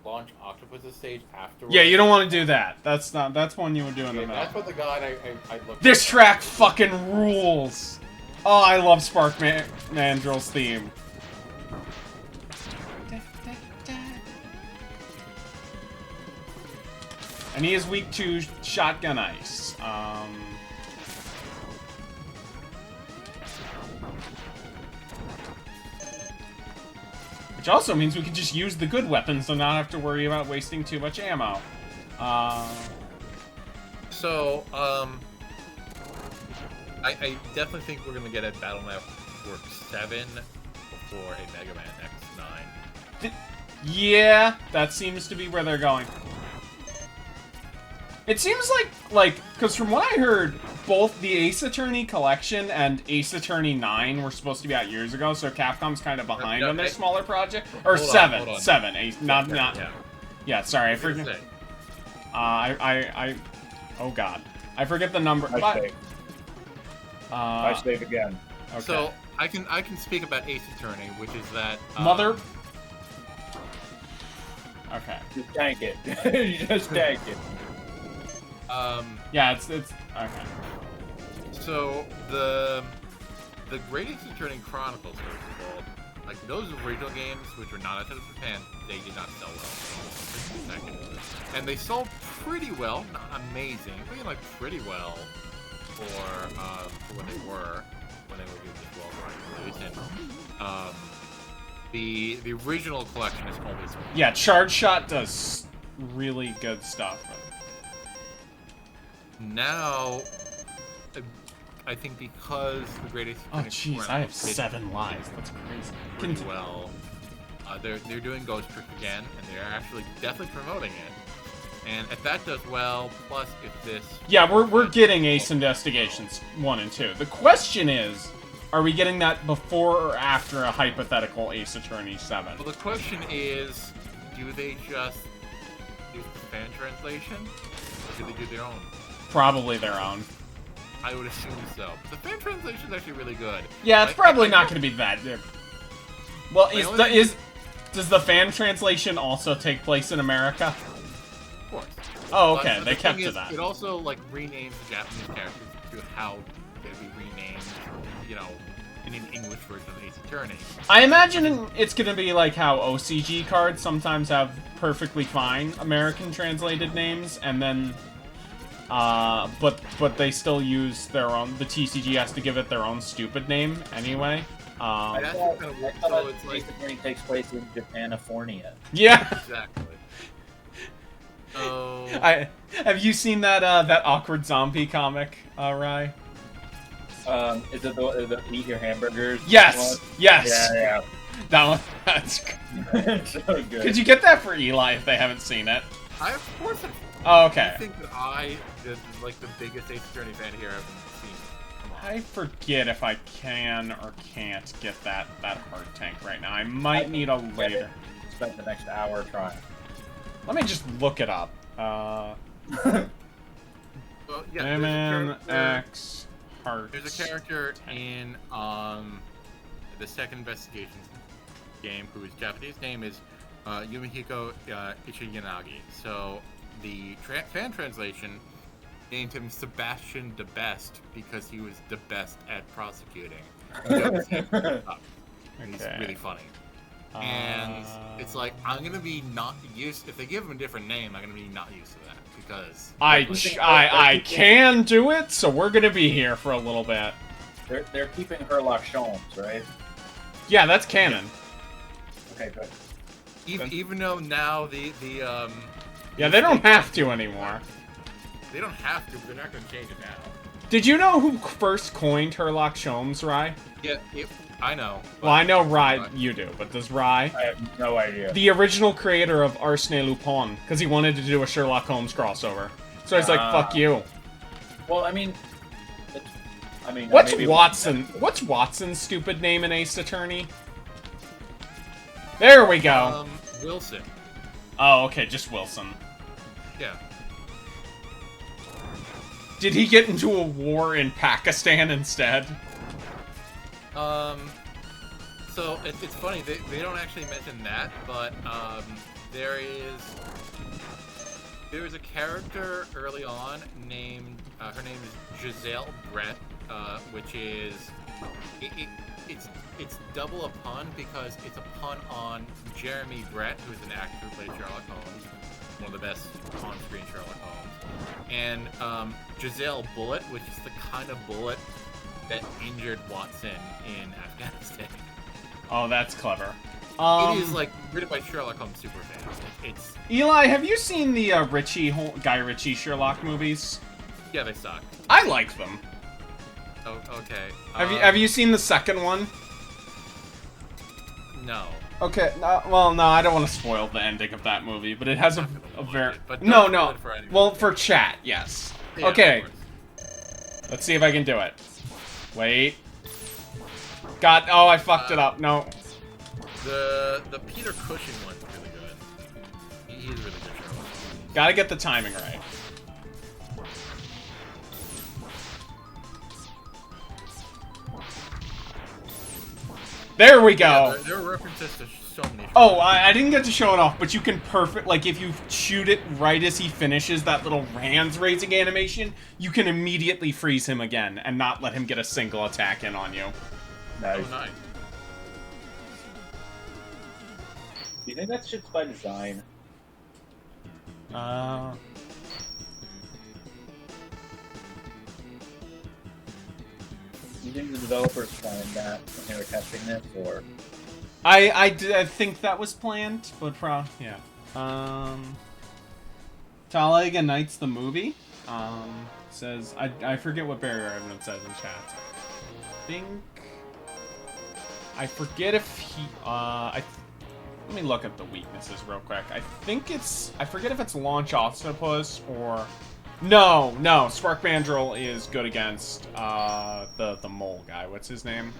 launch Octopus's stage afterwards. Yeah, you don't want to do that. That's one you would do in the Okay, middle. that's what the guide I looked This at. track fucking rules! Oh, I love Spark Mandrill's theme. And he is weak to shotgun ice. Which also means we can just use the good weapons and not have to worry about wasting too much ammo. So, I definitely think we're gonna get a Battle Network 7 before a Mega Man X9. Yeah, that seems to be where they're going. It seems like, because from what I heard, both the Ace Attorney Collection and Ace Attorney 9 were supposed to be out years ago, so Capcom's kind of behind on their smaller project. Or Hold on, 7, hold on. 7, Ace, not, Yeah. yeah, sorry, I forget. Oh god. I forget the number. I save. I Uh, save again. okay. So I can speak about Ace Attorney, which is that Mother... Okay. Just tank it. You just tank it. Yeah, it's, okay. So the Great Ace Attorney Chronicles, those are called, like those original games, which were not outside of Japan, they did not sell well. Just a second. And they sold pretty well, not amazing, but like pretty well for what they were when they were given this worldwide release. And the original collection is always Yeah, Charge Shot does really good stuff. now. I think because the Great Ace Oh Attorney jeez, I have Chronicles did 7 lives. That's crazy. pretty well. They're doing Ghost Trick again, and they're actually definitely promoting it. And if that does well, plus if this... Yeah, we're getting Ace Investigations 1 and 2. The question is, are we getting that before or after a hypothetical Ace Attorney 7? Well, the question is, do they just do the fan translation, or do they do their own? Probably their own. I would assume so. The fan translation is actually really good. Yeah, it's Like, probably I not know- going to be that. Well, My only- does the fan translation also take place in America? Of course. Oh, But okay, the they thing kept is, to that. It also like renames the Japanese characters to how they be renamed, you know, in an English version of Ace Attorney. I imagine it's going to be like how OCG cards sometimes have perfectly fine American translated names, and then, but they still use their own. The TCG has to give it their own stupid name anyway. That's kind of weird. So it's like Ace Attorney takes place in Japanifornia. Yeah. exactly. So Have you seen that that awkward zombie comic, Rai? Is it the Eat Your Hamburgers? Yes. Yes. Yeah, That one. That's. yeah. So good. Could you get that for Eli if they haven't seen it? I of course am. Oh, I okay. think that I is like the biggest Ace Attorney fan here I've seen. Come on. I forget if I can or can't get that heart tank right now. I might need a later. Spent the next hour trying. Let me just look it up. Well, yeah, Rayman there's a character- X heart. There's a character in the second investigation game whose Japanese name is Yumihiko Ichiyanagi. So the fan translation named him Sebastian the Best because he was the best at prosecuting. He's Okay. really funny. And it's like, I'm gonna be not used. If they give him a different name, I'm gonna be not used to that because I can do it, so we're gonna be here for a little bit. They're keeping Herlock Sholmes, right? Yeah, that's canon. Okay, good. even though now Yeah, they don't have to anymore. they don't have to, but they're not gonna change it now. Did you know who first coined Herlock Sholmes, Rai? Yeah, I know. Well, I know Rai, but- you do, but does Rai? I have no idea. The original creator of Arsène Lupin, because he wanted to do a Sherlock Holmes crossover. So he's like, fuck you. Well, I mean, What's maybe- Watson? What's Watson's stupid name in Ace Attorney? There we go. Wilson. Oh, okay, just Wilson. Yeah. Did he get into a war in Pakistan instead? So it's funny, they don't actually mention that, but there is a character early on named, her name is Giselle Brett, which is, it's double a pun because it's a pun on Jeremy Brett, who's an actor who played Sherlock Holmes, one of the best on-screen Sherlock Holmes. And Giselle Bullet, which is the kind of bullet that injured Watson in Afghanistan. Oh, that's clever. It is like written by Sherlock Holmes super fans. It's Eli, have you seen the Guy Ritchie Sherlock movies? yeah, they suck. I like them. Oh, okay. Have you seen the second one? No. Okay, well, no, I don't want to spoil the ending of that movie, but it has a very... But No, don't no. spoil it for anyone. Well, for chat, yes. Yeah, of Okay, course. let's see if I can do it. Wait. God, oh, I fucked it up. No. The Peter Cushing one's really good. He's really good Sherlock Holmes. Gotta get the timing right. There we go. Yeah, there are references to so many. Oh, I didn't get to show it off, but you can like, if you shoot it right as he finishes that little hands-raising animation, you can immediately freeze him again and not let him get a single attack in on you. Nice. Oh, nice. Do you think that shit's by design? Do you think the developers planned that when they were testing this, or? I think that was planned, but yeah. Talladega Nights the movie, says, I forget what barrier everyone says in chat. I forget if he, let me look at the weaknesses real quick. I forget if it's Launch Octopus or... No, Spark Mandrill is good against, the mole guy. What's his name?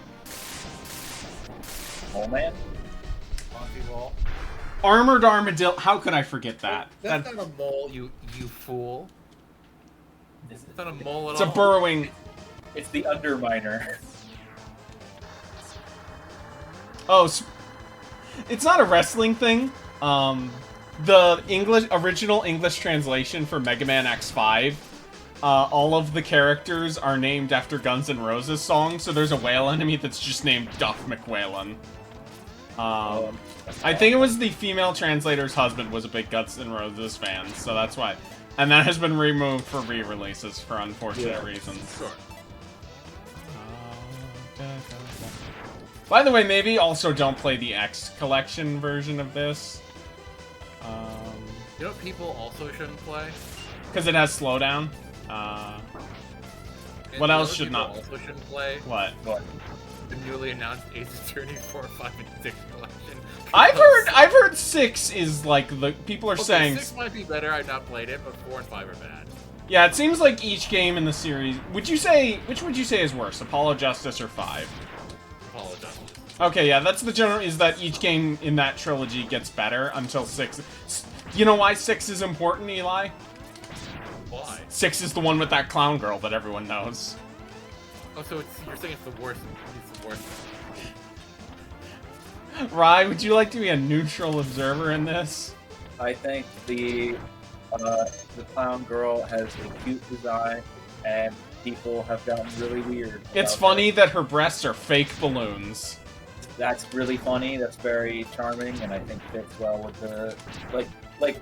Mole Man? Monty Wall. Armored Armadillo. How could I forget that? That's not a mole, you fool. It's not a mole at It's all. a burrowing... It's the Underminer. Oh, it's not a wrestling thing. The original English translation for Mega Man X5, all of the characters are named after Guns N' Roses songs, so there's a whale enemy that's just named Duff McWhalen. I think it was the female translator's husband was a big Guns N' Roses fan, so that's why. And that has been removed for re-releases for unfortunate reasons. Sure. By the way, maybe also don't play the X collection version of this. You know what people also shouldn't play? Because it has slowdown. And What the else other should people not- also shouldn't play? What? What? The newly announced Ace Attorney 4, 5, and 6 collection. I've heard 6 is like the people are Okay, saying. 6 might be better. I've not played it, but 4 and 5 are bad. Yeah, it seems like each game in the series. Which would you say is worse, Apollo Justice or 5? Apologize. Okay, yeah, that's the general. Is that each game in that trilogy gets better until 6. You know why 6 is important, Eli? Why? 6 is the one with that clown girl that everyone knows. Oh, so you're saying it's the worst? It's the worst. Rai, would you like to be a neutral observer in this? I think the clown girl has a cute design, and people have gotten really weird. It's about funny that her breasts are fake balloons. That's really funny. That's very charming, and I think fits well with the like.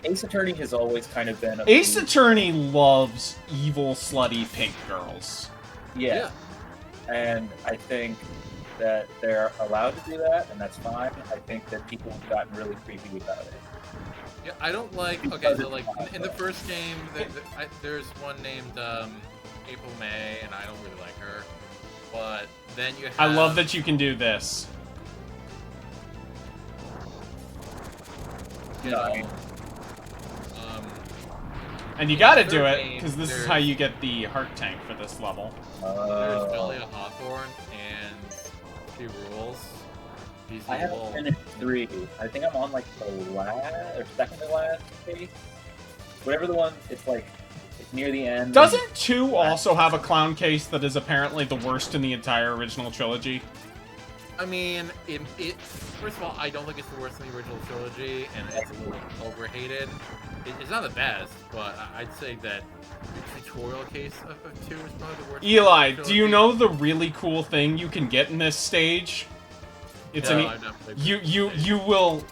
Ace Attorney has always kind of been a Ace Attorney loves evil, slutty pink girls. yeah. And I think that they're allowed to do that, and that's fine. I think that people have gotten really creepy about it. Yeah, I don't like. Okay, so like in the first game, there's one named April May, and I don't really like her. But then you have. I love that you can do this. You know, Nice. And you gotta third do it, game, because this is there's- how you get the heart tank for this level. there's Melia Hawthorne and she rules. She's I haven't evil. finished 3. I think I'm on like the last or second to last case. Whatever the one, it's like it's near the end. Doesn't 2 also have a clown case that is apparently the worst in the entire original trilogy? I mean, it. First of all, I don't think it's the worst in the original trilogy, and it's a little overhated. It's not the best, but I'd say that the tutorial case of 2 is probably the worst. Eli, in the do you trilogy. know the really cool thing you can get in this stage? It's No, an I've not played you this you stage. you will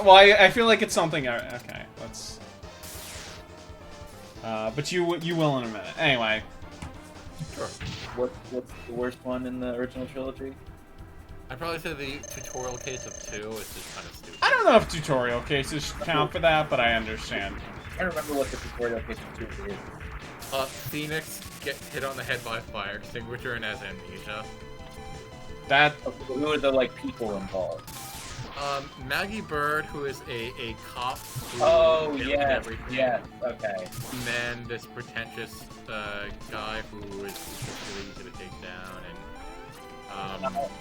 Well, I feel like it's something. Okay, let's. But you will in a minute. Anyway. Sure. What's the worst one in the original trilogy? I'd probably say the tutorial case of 2 is just kind of stupid. I don't know if tutorial cases count for that, but I understand. I don't remember what the tutorial case of 2 is. Phoenix gets hit on the head by a fire extinguisher and has amnesia. That. Okay, who are the like people involved? Maggie Bird, who is a cop. Who Oh deals with yes, everything. yes, okay. And then this pretentious guy who is just really easy to take down. And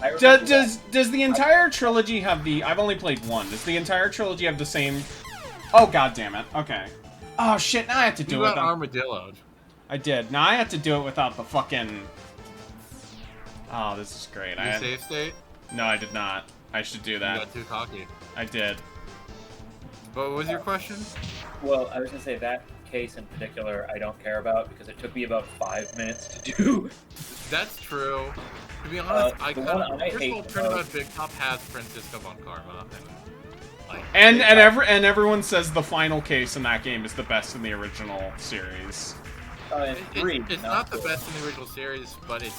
I remember Does the entire trilogy have the? I've only played one. Does the entire trilogy have the same? Oh god damn it! Okay. Oh shit! Now I have to do you it. got armadilloed. I did. Now I have to do it without the fucking. Oh, this is great. Your save state? No, I did not. I should do You that. got too cocky. I did. What was your question? Well, I was gonna say that case in particular I don't care about because it took me about 5 minutes to do. That's true. To be honest, I the kind one of I first of hate all, the Turnabout most- Big Top has Francisco von Karma, and like And everyone says the final case in that game is the best in the original series. In 3, it's not the best in the original series, but it's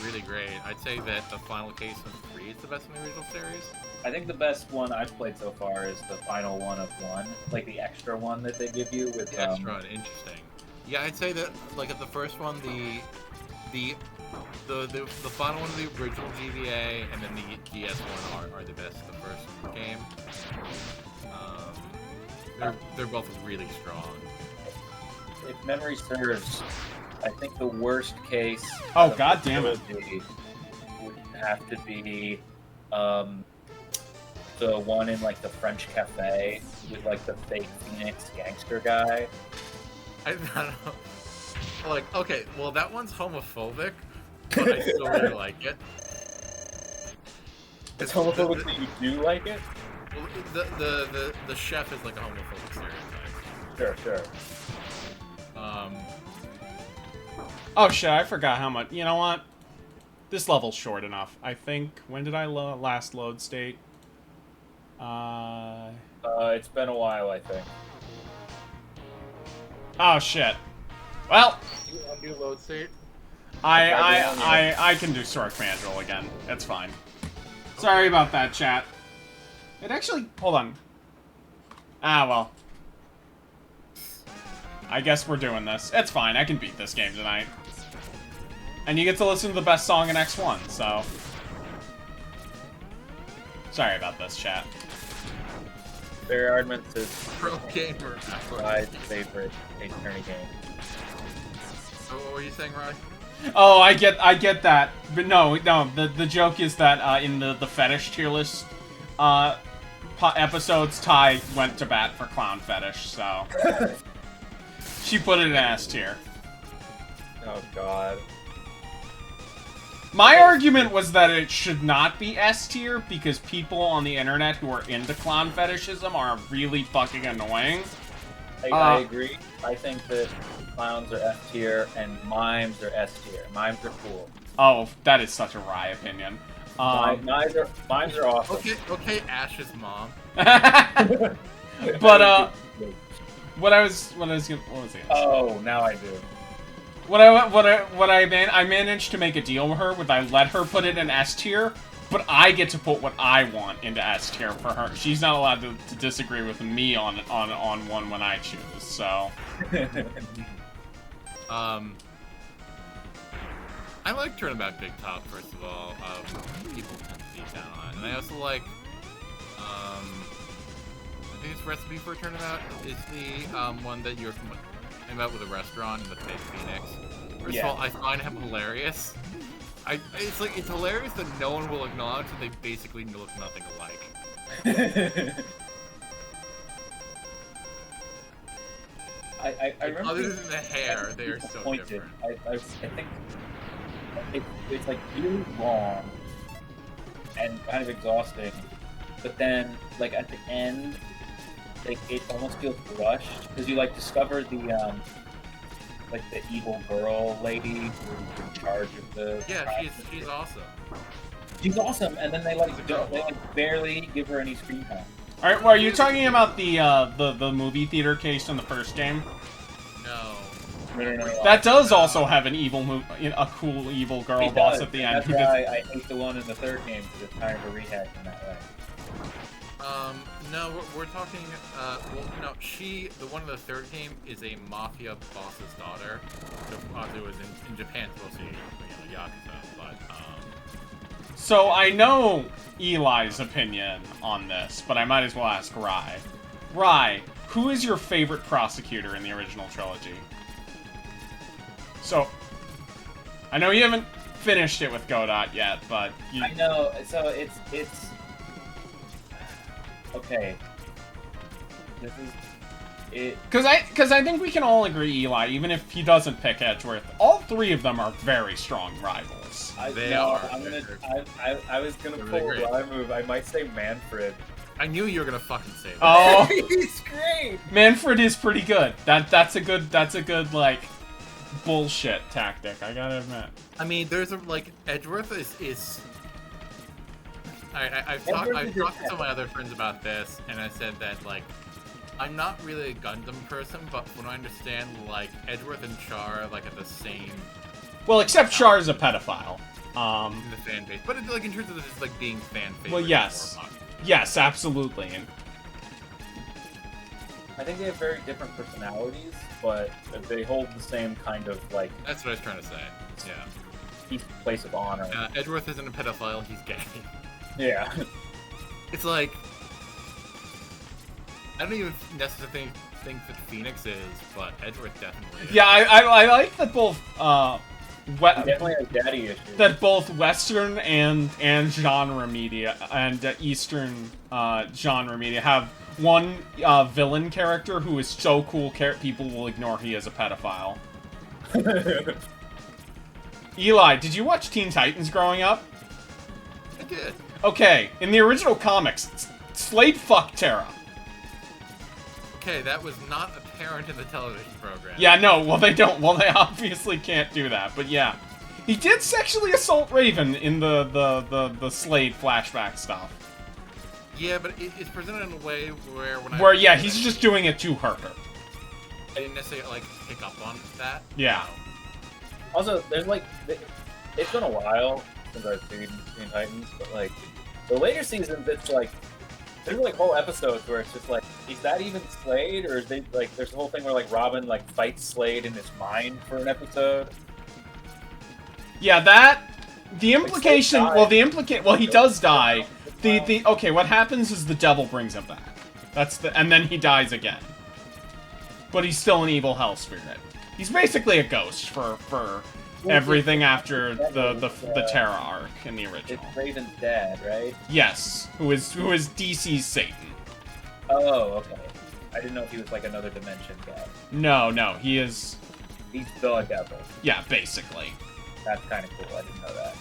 really great. I'd say that the final case of 3 is the best in the original series. I think the best one I've played so far is the final one of 1, like the extra one that they give you with. The extra one, interesting. Yeah, I'd say that like at the first one, the final one of the original GBA and then the DS one are the best. The first game. They're both really strong. If memory serves, I think the worst case. Oh, out of God the damn it. trilogy would have to be the one in like the French cafe with like the fake Phoenix gangster guy. I don't know. Like, okay, well that one's homophobic, but I still really like it. It's homophobic, but you do like it. Well, the chef is like a homophobic stereotype. Sure. Oh shit! I forgot how much. You know what? This level's short enough. I think. When did I last load state? It's been a while, I think. Oh shit. Well, You want to do load state? I can do Sork Mandrill again. It's fine. Sorry about that, chat. It actually. Hold on. Ah well. I guess we're doing this. It's fine. I can beat this game tonight. And you get to listen to the best song in X1, so. Sorry about this, chat. Barry Arments is Pro gamer. my favorite Ace Attorney game. So what were you saying, Rod? Oh, I get that. But no, the joke is that in the fetish tier list episodes, Ty went to bat for Clown Fetish, so. She put it in S tier. Oh god. My argument was that it should not be S tier because people on the internet who are into clown fetishism are really fucking annoying. I agree. I think that clowns are F tier and mimes are S tier. Mimes are cool. Oh, that is such a wry opinion. Mimes are awesome. Okay, Ash's mom. But what was it? Oh, now I do. I managed to make a deal with her with I let her put it in S tier, but I get to put what I want into S tier for her. She's not allowed to disagree with me on one when I choose. So I like Turnabout Big Top, first of all. People tend to be down on it. And I also like, I think it's Recipe for a Turnabout is the one that you're talking about with a restaurant and the fake Phoenix. First of all, I find him hilarious. It's hilarious that no one will acknowledge that they basically look nothing alike. I remember Other than the hair, they are so disappointed. different. I think it's like really long and kind of exhausting, but then like at the end, like it almost feels rushed because you like discover the like the evil girl lady who's in charge of the. Yeah, she's awesome. She's awesome, and then they like barely give her any screen time. Alright, well, are you talking about the movie theater case in the first game? No. No. That does also have an a cool evil girl It boss does, at the and end. That's why I hate the one in the third game, because it's kind of a rehash in that way. No, we're talking, well, no, the one in the third game is a mafia boss's daughter. So, it was in Japan, it's supposed to be, Yakuza, but, So I know Eli's opinion on this, but I might as well ask Rai. Rai, who is your favorite prosecutor in the original trilogy? So, I know you haven't finished it with Godot yet, but you... I know, so it's okay. This is it. Because I think we can all agree, Eli, even if he doesn't pick Edgeworth, all three of them are very strong rivals. They are. I was gonna They're pull really a great. Rai move. I might say Manfred. I knew you were gonna fucking say that. Oh, He's great. Manfred is pretty good. That's a good like bullshit tactic. I gotta admit. I mean, there's a, like, Edgeworth is I've Edgeworth talked is to your some of my other friends about this, and I said that, like, I'm not really a Gundam person, but when I understand, like, Edgeworth and Char, like, at the same Well, except Char is a pedophile. in the fan base, but like in terms of just like being fan favorite. Well, yes. Yes, absolutely. And I think they have very different personalities, but they hold the same kind of like That's what I was trying to say. Yeah. place of honor. Edgeworth isn't a pedophile; he's gay. Yeah. It's like I don't even necessarily think that Phoenix is, but Edgeworth definitely is. yeah, I like that both Definitely has daddy issues. that both Western and genre media and Eastern genre media have one villain character who is so cool people will ignore he is a pedophile. Eli, did you watch Teen Titans growing up? I did. Okay, in the original comics, Slade fucked Terra. Okay, that was not apparent in the television program. Yeah, no, well they don't. Well, they obviously can't do that, but yeah. He did sexually assault Raven in the Slade flashback stuff. Yeah, but it's presented in a way where Where, yeah, he's just doing it to her. I didn't necessarily like pick up on that. Yeah. Also, there's like, it's been a while since I've seen Teen Titans, but like, the later seasons, it's like, there's like whole episodes where it's just like, is that even Slade, or is they like, there's the whole thing where like Robin like fights Slade in his mind for an episode. Yeah, the implication, died. well, he does die. Okay, what happens is the devil brings him back. And then he dies again. But he's still an evil hell spirit. He's basically a ghost for everything after the Terra arc in the original. It's Raven's dad, right? Yes, who is DC's Satan. Oh, okay. I didn't know if he was like another dimension guy. No, he is. He's the devil. Yeah, basically. That's kind of cool. I didn't know that.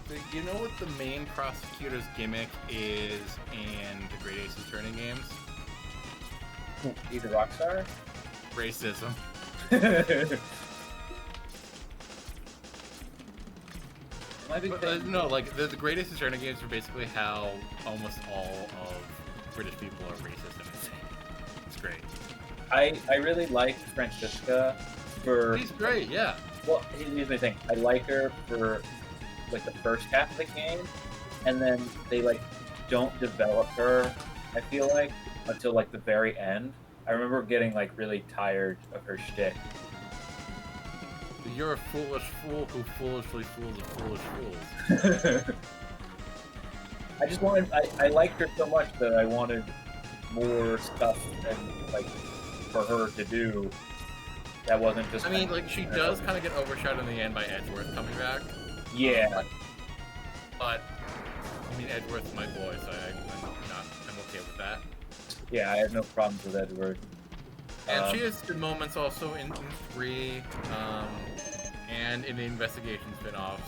So you know what the main prosecutor's gimmick is in the Great Ace Attorney games? He's a rock star? Racism. My big But, thing. no, like the Great Ace Attorney games are basically how almost all of British people are racist and insane. It's great. I really like Francisca for. He's great, yeah. Well, here's my thing. I like her for like the first half of the game, and then they like don't develop her. I feel like until like the very end. I remember getting like really tired of her shtick. You're a foolish fool who foolishly fools of foolish fools. I just wanted. I liked her so much that I wanted more stuff and like for her to do. That wasn't just. I mean, like, she does kind of get overshadowed in the end by Edgeworth coming back. Yeah. But, I mean, Edgeworth's my boy, so I'm okay with that. Yeah, I have no problems with Edward. And she has good moments also in 3, and in the investigation spin-offs.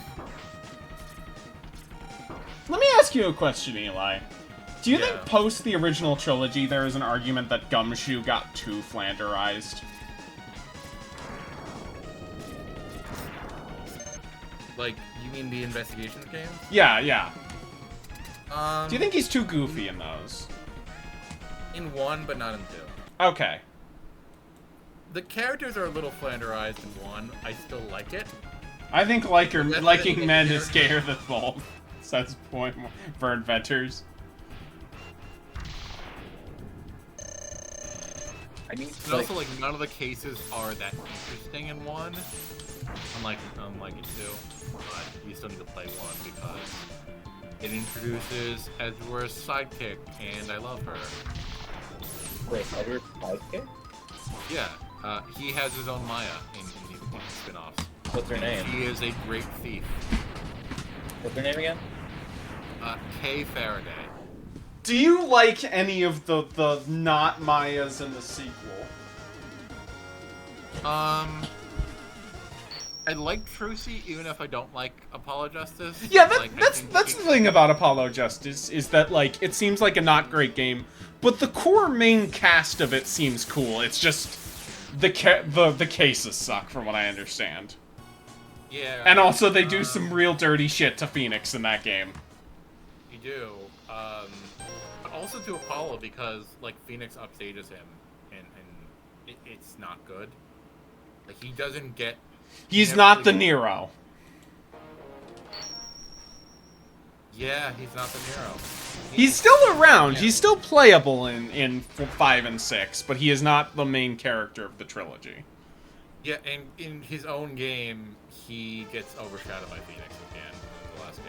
Let me ask you a question, Eli. Do you think Yeah. post the original trilogy there is an argument that Gumshoe got too Flanderized? Like, you mean the investigations games? Yeah. Do you think he's too goofy in those? In 1, but not in 2. Okay. The characters are a little flanderized in 1. I still like it. I think liking men is gayer than both. Says point for inventors. I mean, And also, like, none of the cases are that interesting in 1. Unlike in 2. But you still need to play 1 because it introduces Edgeworth's sidekick, and I love her. wait, Edward sidekick? Yeah, he has his own Maya in these spin-offs. What's her name? He is a great thief. What's her name again? Kay Faraday. Do you like any of the not Mayas in the sequel? I like Trucy, even if I don't like Apollo Justice. Yeah, Like, that's the thing about Apollo Justice, is that, like, it seems like a not great game, but the core main cast of it seems cool. It's just the cases suck, from what I understand. Yeah. And also, they do some real dirty shit to Phoenix in that game. You do. But also to Apollo, because, like, Phoenix upstages him, and it's not good. Like, he doesn't get... He's never not really the get- Nero. Yeah, he's not the Nero. He's still around. Yeah. He's still playable in 5 and 6, but he is not the main character of the trilogy. Yeah, and in his own game, he gets overshadowed by Phoenix again in the last game.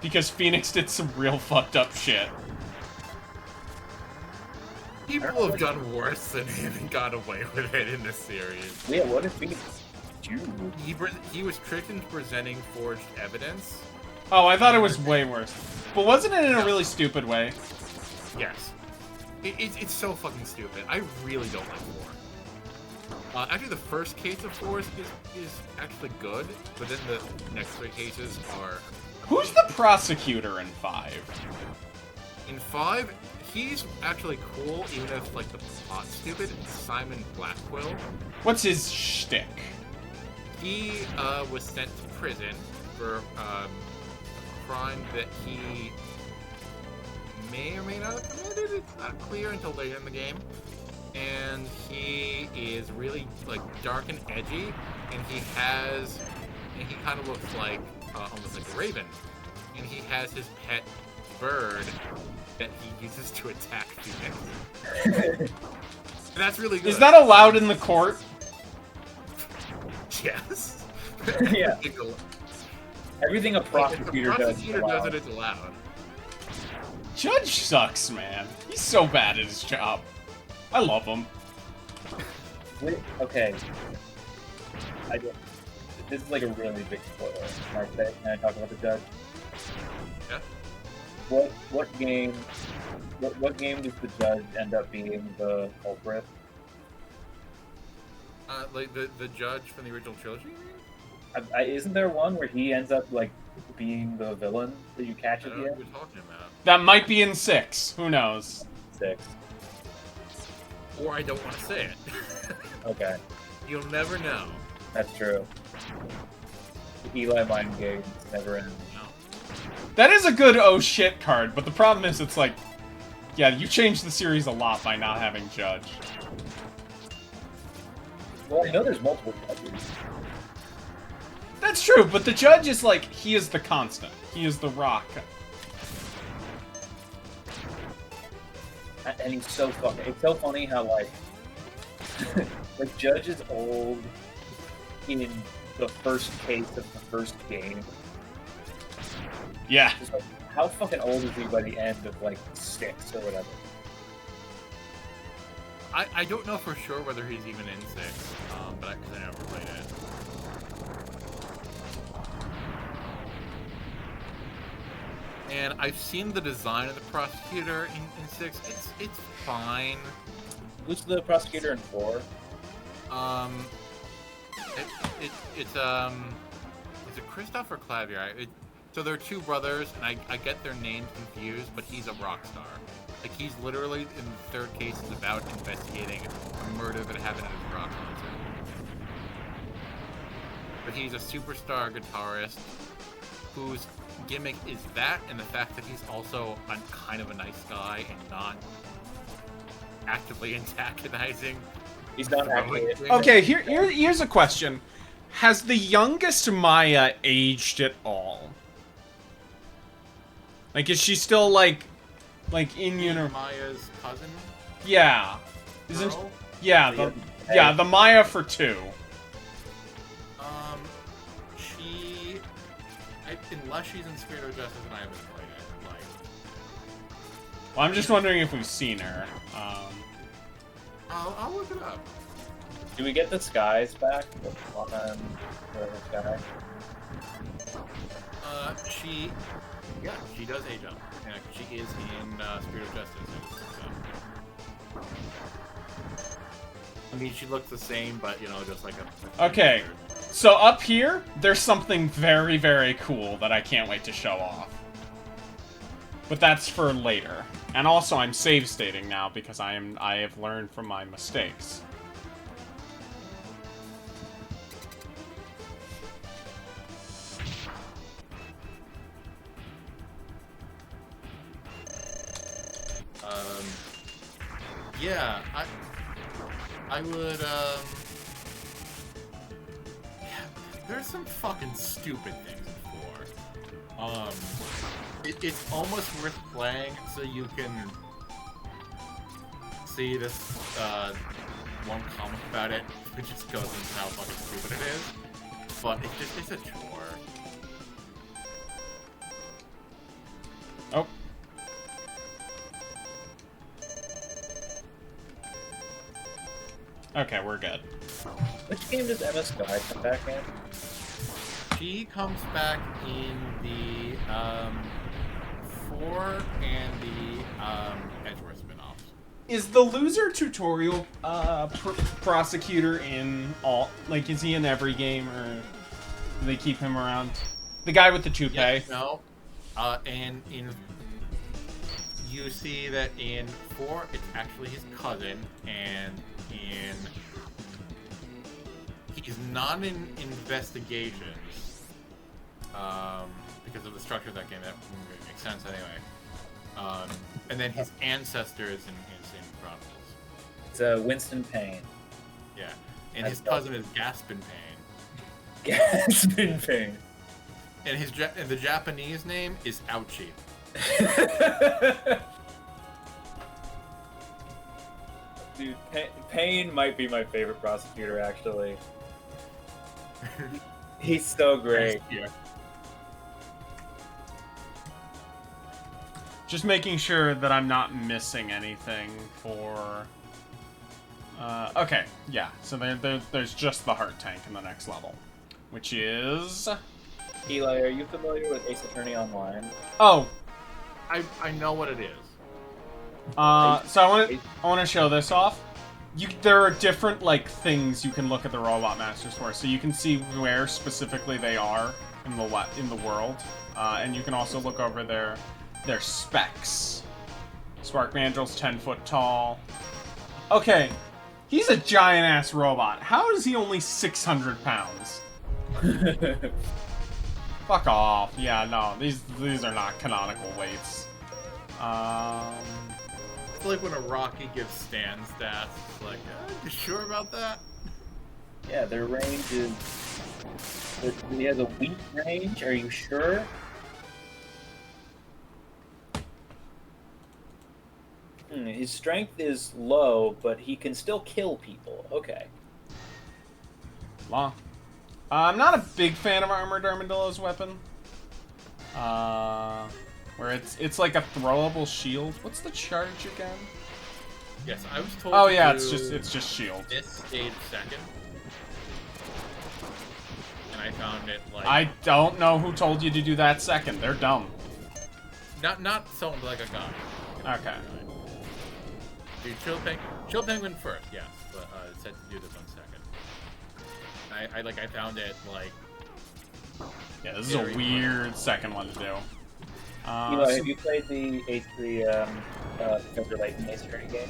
Because Phoenix did some real fucked up shit. People have done worse than him and got away with it in this series. Yeah, what if we do? He was tricked into presenting forged evidence. Oh, I thought it was way worse. But wasn't it in a really stupid way? Yes. It's so fucking stupid. I really don't like 4. Actually, the first case of 4 is actually good, but then the next 3 cases are... Who's the prosecutor in 5? In 5, he's actually cool, even if, like, the plot's stupid. It's Simon Blackwell. What's his shtick? He was sent to prison for a crime that he may or may not have committed. It's not clear until later in the game. And he is really, like, dark and edgy, and he kind of looks like almost like a raven. And he has his pet bird that he uses to attack Phoenix. And that's really good. Is that allowed in the court? Yes. Yeah. Everything a If the prosecutor does. prosecutor does it, it's allowed. Judge sucks, man. He's so bad at his job. I love him. Wait, okay. This is like a really big spoiler. Can I talk about the judge? Yeah. What game does the judge end up being the culprit? Like the judge from the original trilogy? Isn't there one where he ends up like being the villain that you catch I at don't the know what end? you're talking about. That might be in 6. Who knows? 6. Or I don't want to say it. Okay, You'll never know. that's true. The Eli mind games never end. No. That is a good oh shit card, but the problem is it's like, yeah, you changed the series a lot by not having Judge. Well, I know there's multiple judges. That's true, but the Judge is like, he is the constant. He is the rock. And he's so fucking. It's so funny how like the judge is old in the first case of the first game. Yeah. Just like, how fucking old is he by the end of like 6 or whatever? I don't know for sure whether he's even in 6, but because I never played it. And I've seen the design of the prosecutor in 6. It's fine. Who's the prosecutor in 4? It's is it Christoph or Clavier? So there are 2 brothers, and I get their names confused, but he's a rock star. Like, he's literally, in the 3rd case, is about investigating a murder that happened at his rock concert. But he's a superstar guitarist. whose gimmick is that, and the fact that he's also kind of a nice guy and not actively antagonizing. He's not actually. Okay, here's a question. Has the youngest Maya aged at all? Like, is she still, like in Maya's cousin? Yeah. Isn't... Girl? Yeah, the Maya for 2. She... unless she's in Spirit of Justice and I haven't played it, like... Well, I'm just wondering if we've seen her. I'll look it up. Do we get the skies back? The Lana and the sky? She... Yeah, she does age up. Yeah, she is in Spirit of Justice. So. I mean, she looks the same, but, you know, just like a... Okay, so up here, there's something very, very cool that I can't wait to show off. But that's for later. And also, I'm save stating now because I have learned from my mistakes. Yeah, I would, yeah, there's some fucking stupid things before. It's almost worth playing so you can see this, one comment about it, which just goes into how fucking stupid it is. But it's a chore. Oh. Okay, we're good. Which game does Emma Sky come back in? She comes back in the 4 and the Edgeworth spin-offs. Is the loser tutorial prosecutor in all? Like, is he in every game, or do they keep him around? The guy with the toupee. Yes, no. And you see that in 4, it's actually his cousin, and he's not in investigations, because of the structure of that game. That makes sense anyway. And then his ancestor is in Chronicles. It's Winston Payne. Yeah, and his cousin is Gaspin Payne. Gaspin Payne. And the Japanese name is Ouchie. Dude, Payne might be my favorite prosecutor, actually. He's so great. Yeah. Just making sure that I'm not missing anything for... okay, yeah. So there's just the heart tank in the next level, which is... Eli, are you familiar with Ace Attorney Online? Oh, I know what it is. so I want to show this off. There are different like things you can look at the Robot Masters for, so you can see where specifically they are in the world, and you can also look over their specs. Spark Mandrill's 10 foot tall. Okay, he's a giant ass robot. How is he only 600 pounds? Fuck off. Yeah, no, these are not canonical weights. It's like when a Rocky gives Stan stats. It's like, you sure about that? Yeah, their range is... He has a weak range, are you sure? His strength is low, but he can still kill people. Okay. Law. I'm not a big fan of Armored Armadillo's weapon. Where it's like a throwable shield. What's the charge again? Yes, I was told. Oh to yeah, do it's just shield. This stage second, and I found it like I don't know who told you to do that second. They're dumb. not someone like a guy. Okay. Dude, Chill Penguin first, yes, but it said to do this one second. I found it like. Yeah, this is a weird second one to do. Eli, have you played the H3 Professor Layton Ace Attorney game?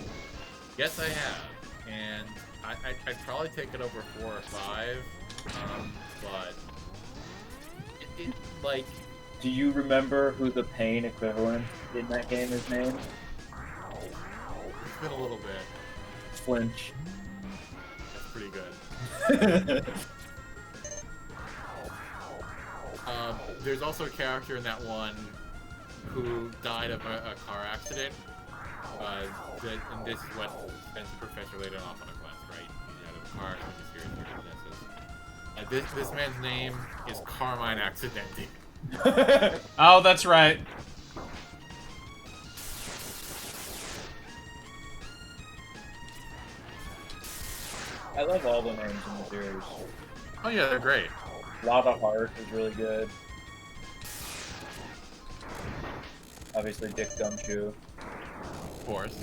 Yes, I have, and I'd probably take it over 4 or 5, but it like Do you remember who the Pain equivalent in that game is named? It's been a little bit. Flinch. That's pretty good. There's also a character in that one who died of a car accident. And this is what sends the professor later off on a quest, right? He had a car accident, serious circumstances. This man's name is Carmine Accidenti. Oh, that's right. I love all the names in the series. Oh yeah, they're great. Lava Heart is really good. Obviously, Dick Gumshoe. Of course.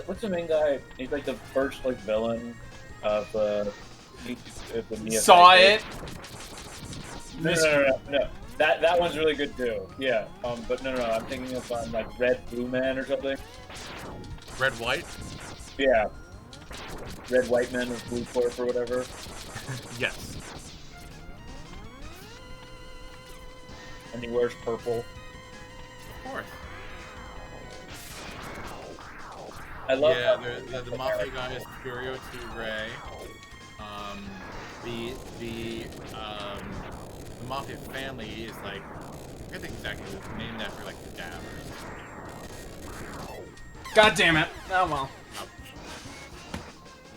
What's the main guy? He's like the first like villain of the Mia Saw Psycho. it. No. That one's really good too. Yeah. But no. I'm thinking of like Red Blue Man or something. Red White? Yeah. Red White Man with Blue Corp or whatever. Yes. And he wears purple. Of course. I love Yeah, that. the mafia guy is Furio T. Ray. The mafia family is like, I think exactly, it's named after like the Dabbers. God damn it. Oh well. Ouch.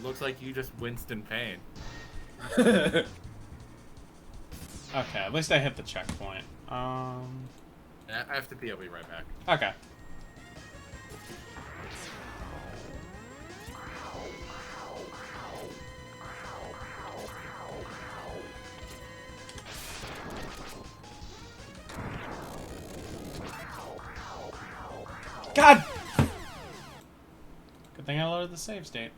Looks like you just winced in pain. Okay, at least I hit the checkpoint. I have to pee, I'll be right back. Okay. God! Good thing I loaded the save state.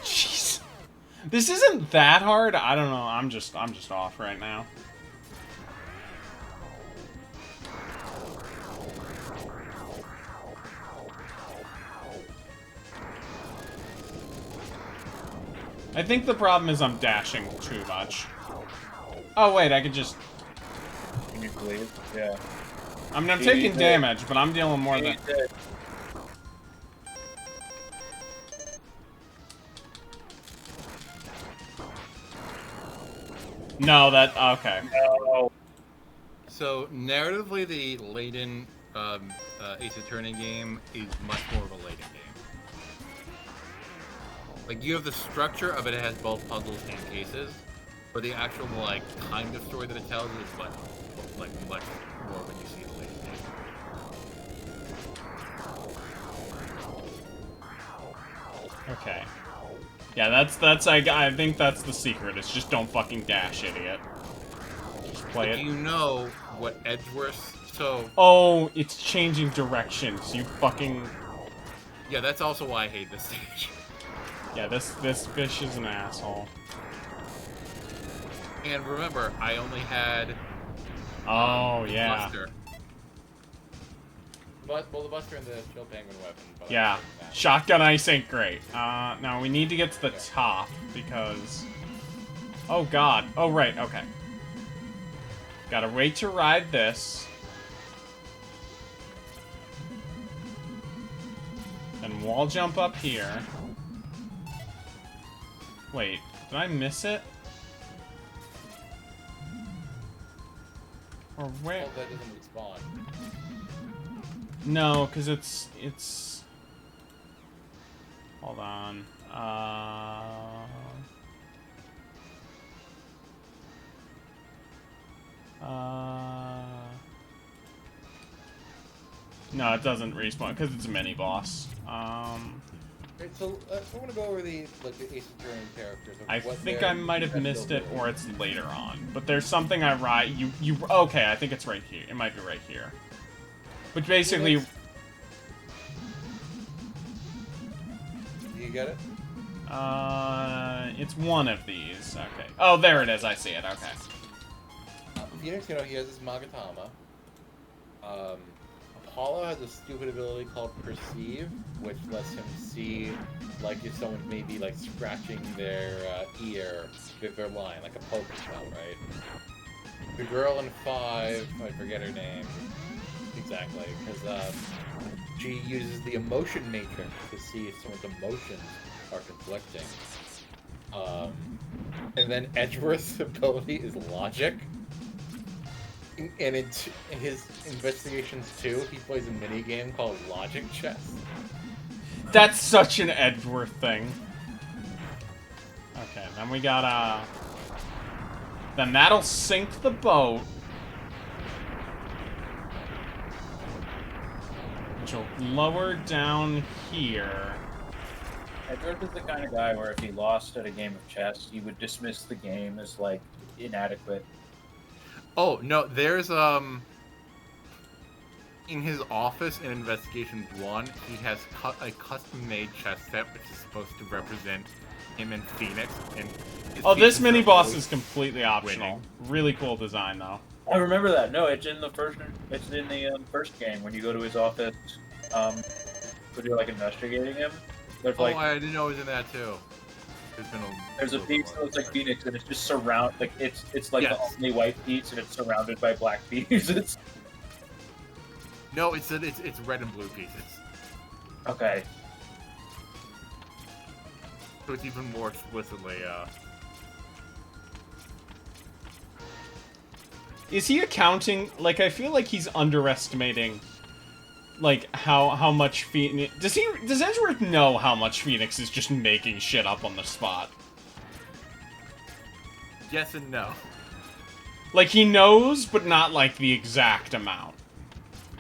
Jeez. This isn't that hard. I don't know. I'm just off right now. I think the problem is I'm dashing too much. Oh wait, I could just... Can you believe? Yeah. I'm He taking did. damage, but I'm dealing more than... No, that... Okay. No. So, narratively, the Layton Ace Attorney game is much more of a Layton game. Like, you have the structure of it, it has both puzzles and cases, but the actual, like, kind of story that it tells is much more when you see the Layton game. Okay. Yeah, that's I think that's the secret. It's just don't fucking dash, idiot. Just play Do it. you know what Edgeworth... So, Oh, it's changing directions. You fucking... yeah, that's also why I hate this stage. Yeah, this fish is an asshole. And remember, I only had Oh, the yeah. Buster. But, well, the Buster and the Chill Penguin weapon. But I'm Yeah. taking that. Shotgun ice ain't great. Now we need to get to the top, because... Oh, God. Oh, right, okay. Gotta wait to ride this. Then wall jump up here. Wait, did I miss it? Or where? Well, that doesn't respawn. No, because it's... Hold on. No, it doesn't respawn, because it's a mini-boss. Okay, so I want to go over the Ace Attorney characters. Of I what think their I might have potential missed it, abilities. or it's later on. But there's something I write. Okay, I think it's right here. It might be right here. But basically, get it? It's one of these. Okay. Oh, there it is. I see it. Okay. Phoenix, you know, he has his Magatama. Apollo has a stupid ability called Perceive, which lets him see, like, if someone's maybe, like, scratching their ear with their line, like a poker spell, right? The girl in 5, I forget her name exactly, because she uses the emotion matrix to see if someone's emotions are conflicting. And then Edgeworth's ability is logic. And in his Investigations 2, he plays a mini game called Logic Chess. That's such an Edgeworth thing. Okay, then we got, then that'll sink the boat. Which will lower down here. Edward is the kind of guy where if he lost at a game of chess, he would dismiss the game as, like, inadequate. Oh, no, there's, in his office in Investigations 1, he has a custom-made chess set which is supposed to represent him and Phoenix. And Oh, this mini-boss is completely optional. Really cool design, though. I remember that. No, it's in the first. It's in the first game when you go to his office. When you're like investigating him. There's like I didn't know it was in that too. there's a piece that looks like Phoenix, and it's just like it's like Yes. the only white piece, and it's surrounded by black pieces. No, it's red and blue pieces. Okay. So it's even more explicitly, Is he accounting? Like, I feel like he's underestimating, like, how much Phoenix... Does Edgeworth know how much Phoenix is just making shit up on the spot? yes and no. Like, he knows, but not, like, the exact amount.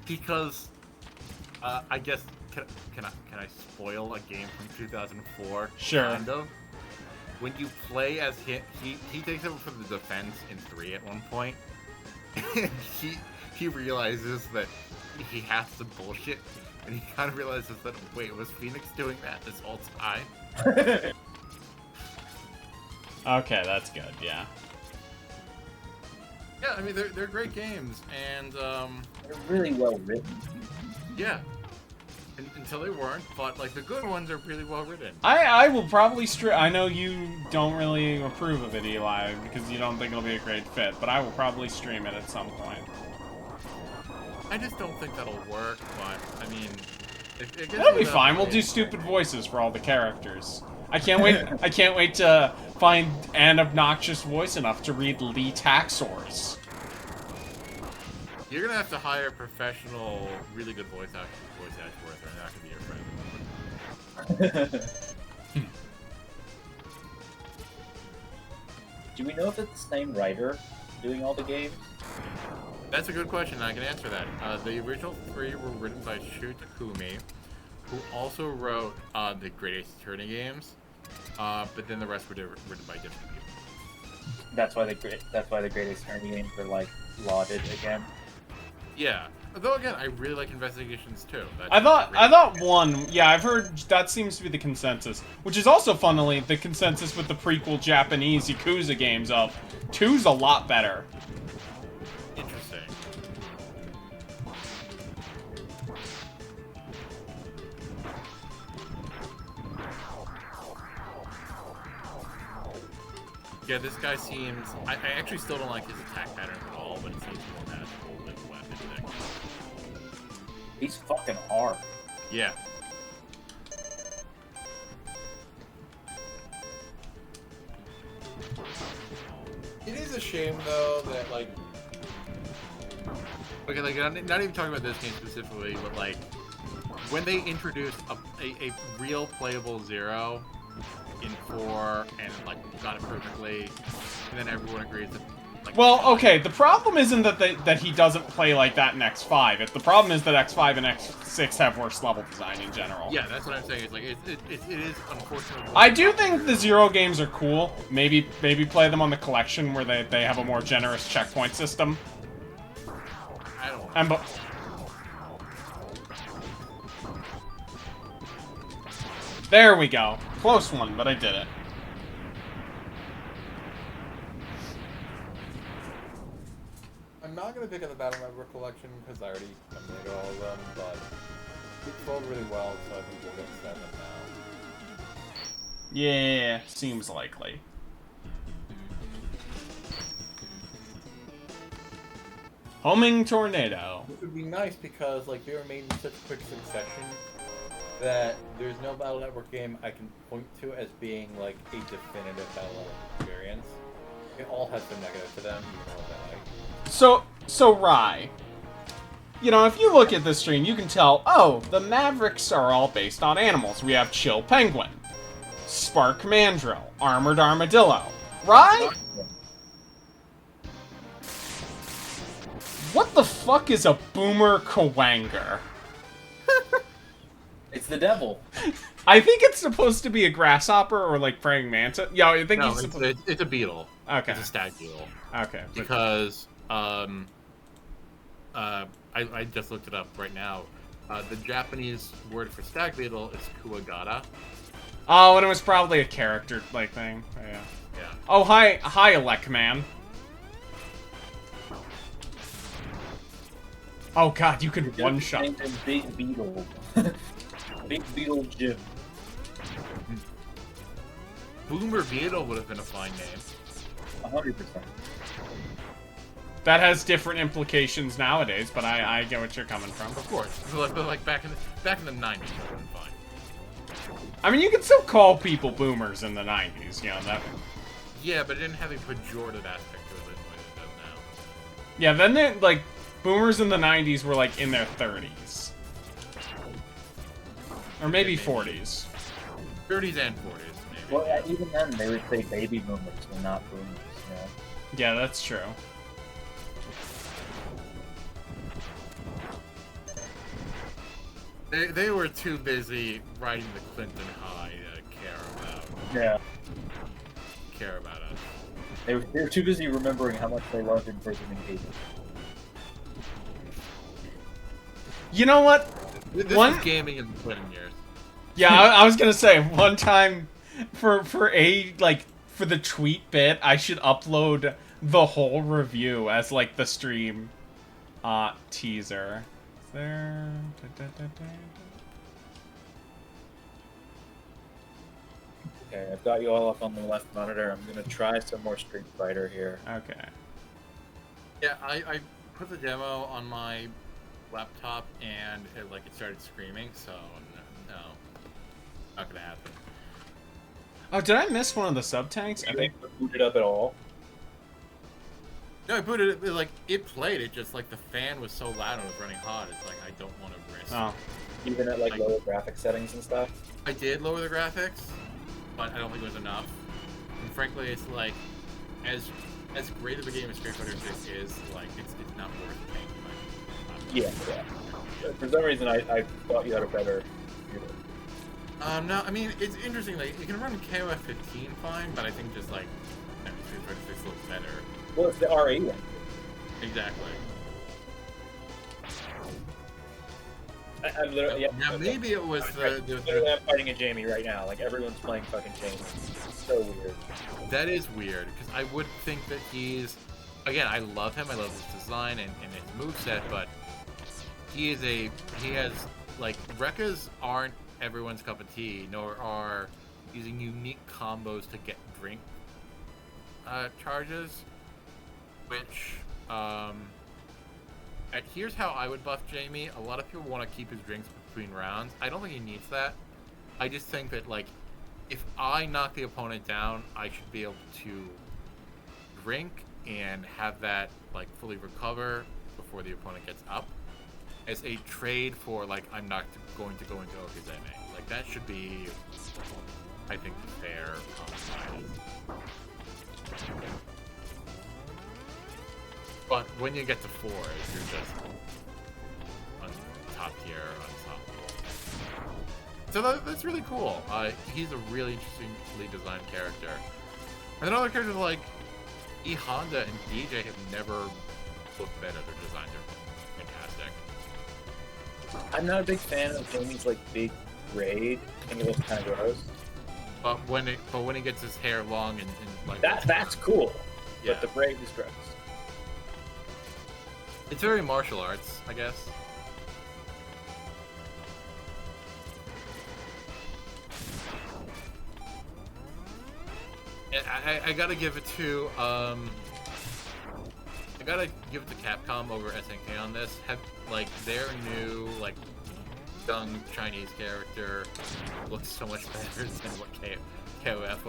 Because, I guess, can I spoil a game from 2004? Sure. Kind of. When you play as him, he takes over from the defense in 3 at one point. And he realizes that he has to bullshit, and he kind of realizes that, wait, was Phoenix doing that this whole time? Okay, that's good, yeah. Yeah, I mean, they're great games, and, They're really well written. yeah. Until they weren't, but, like, the good ones are really well written. I will probably I know you don't really approve of it, Eli, because you don't think it'll be a great fit, but I will probably stream it at some point. I just don't think that'll work, but, I mean... That'll be fine, we'll do stupid voices for all the characters. I can't wait to find an obnoxious voice enough to read Lee Taxors. You're gonna have to hire a professional, really good voice actor for it, or they're not gonna be your friend. Do we know if it's the same writer doing all the games? That's a good question, and I can answer that. The original 3 were written by Shu Takumi, who also wrote the Great Ace Attorney games, but then the rest were written by different people. That's why the Great Ace Attorney games are like lauded again. Yeah. Though again, I really like Investigations too. I thought 1, yeah, I've heard that seems to be the consensus, which is also funnily the consensus with the prequel Japanese Yakuza games of 2's a lot better. Interesting. Yeah, this guy seems... I actually still don't like his attack pattern at all, but it seems more magical than weapon deck. He's fucking hard. Yeah. It is a shame, though, that, like... Okay, like, not even talking about this game specifically, but, like, when they introduced a real playable Zero in 4 and, like, got it perfectly, and then everyone agrees that... Like, Well, okay, the problem isn't that he doesn't play like that in X5. The problem is that X5 and X6 have worse level design in general. Yeah, that's what I'm saying. It's like it is unfortunate. I do think the Zero games are cool. Maybe play them on the collection where they have a more generous checkpoint system. I don't. And There we go. Close one, but I did it. I'm not gonna pick up the Battle Network collection because I already made all of them, but it sold really well, so I think we'll get 7 now. Yeah, seems likely. Homing Tornado. Which would be nice because like they were made in such quick succession that there's no Battle Network game I can point to as being like a definitive Battle Network experience. It all has been negative to them, even though they like. So Rye, you know, if you look at this stream, you can tell, oh, the Mavericks are all based on animals. We have Chill Penguin, Spark Mandrill, Armored Armadillo. Rye? What the fuck is a Boomer Kawanger? It's the devil. I think it's supposed to be a grasshopper or like praying mantis. Yeah, I think No, he's supposed. it's a beetle. Okay. It's a stag beetle. Okay. but- Because I just looked it up right now. The Japanese word for stag beetle is kuwagata. Oh, and it was probably a character like thing. Yeah. Yeah. Oh, hi, Elec Man. Oh god, you could one shot. Named him Big Beetle. Big Beetle Jim. Boomer Beetle would have been a fine name. 100%. That has different implications nowadays, but I get what you're coming from. Of course, but like back in the 90s, that would have been fine. I mean, you can still call people boomers in the 90s, you know, that... Yeah, but it didn't have a pejorative aspect to it the way it does now. Yeah, then they, like, boomers in the 90s were, like, in their 30s. Or maybe 40s. 30s and 40s, maybe. Well, even then, they would say baby boomers and not boomers, you know? Yeah, that's true. They were too busy riding the Clinton high to care about us. They were too busy remembering how much they loved imprisoning people. You know what? This One- is gaming in the Clinton years. Yeah, I was gonna say, one time, for the tweet bit, I should upload the whole review as, like, the stream, teaser. There... Okay, I've got you all up on the left monitor. I'm gonna try some more Street Fighter here. Okay. Yeah, I put the demo on my laptop and it started screaming, so no, not gonna happen. Oh, did I miss one of the sub-tanks? I You think... ain't boot it up at all. No, I put it it played. It just like the fan was so loud and it was running hot. It's like I don't want to risk. Oh. Even at like lower graphic settings and stuff. I did lower the graphics, but I don't think it was enough. And frankly, it's like as great of a game as Street Fighter 6 is, like it's not worth paying too much. Yeah. For some reason, I thought you had a better computer. No, I mean it's interesting. Like you can run KOF 15 fine, but I think just like Street Fighter 6 looks better. Well, it's the R8 one. Exactly. I'm literally, yeah. Now maybe it was Literally, I'm fighting a Jamie right now. Like everyone's playing fucking Jamie. It's so weird. that is weird because I would think that he's again. I love him. I love his design and his moveset, but he has like Rekkas aren't everyone's cup of tea, nor are using unique combos to get drink charges, which here's how I would buff Jamie. A lot of people want to keep his drinks between rounds. I don't think he needs that. I just think that like if I knock the opponent down, I should be able to drink and have that like fully recover before the opponent gets up as a trade for like I'm not going to go into Okizeme. Like that should be, I think, fair compromise. But when you get to 4, you're just on top tier, unstoppable. So that's really cool. He's a really interestingly designed character. And then other characters like E Honda and DJ have never looked better. Their designs are fantastic. I'm not a big fan of Jamie's like big braid. I think it looks kind of gross. But when it gets his hair long and like That's cool, Yeah. but the braid is gross. it's very martial arts, I guess. And I gotta give it to I gotta give it to Capcom over SNK on this. Have like their new like young Chinese character looks so much better than what KOF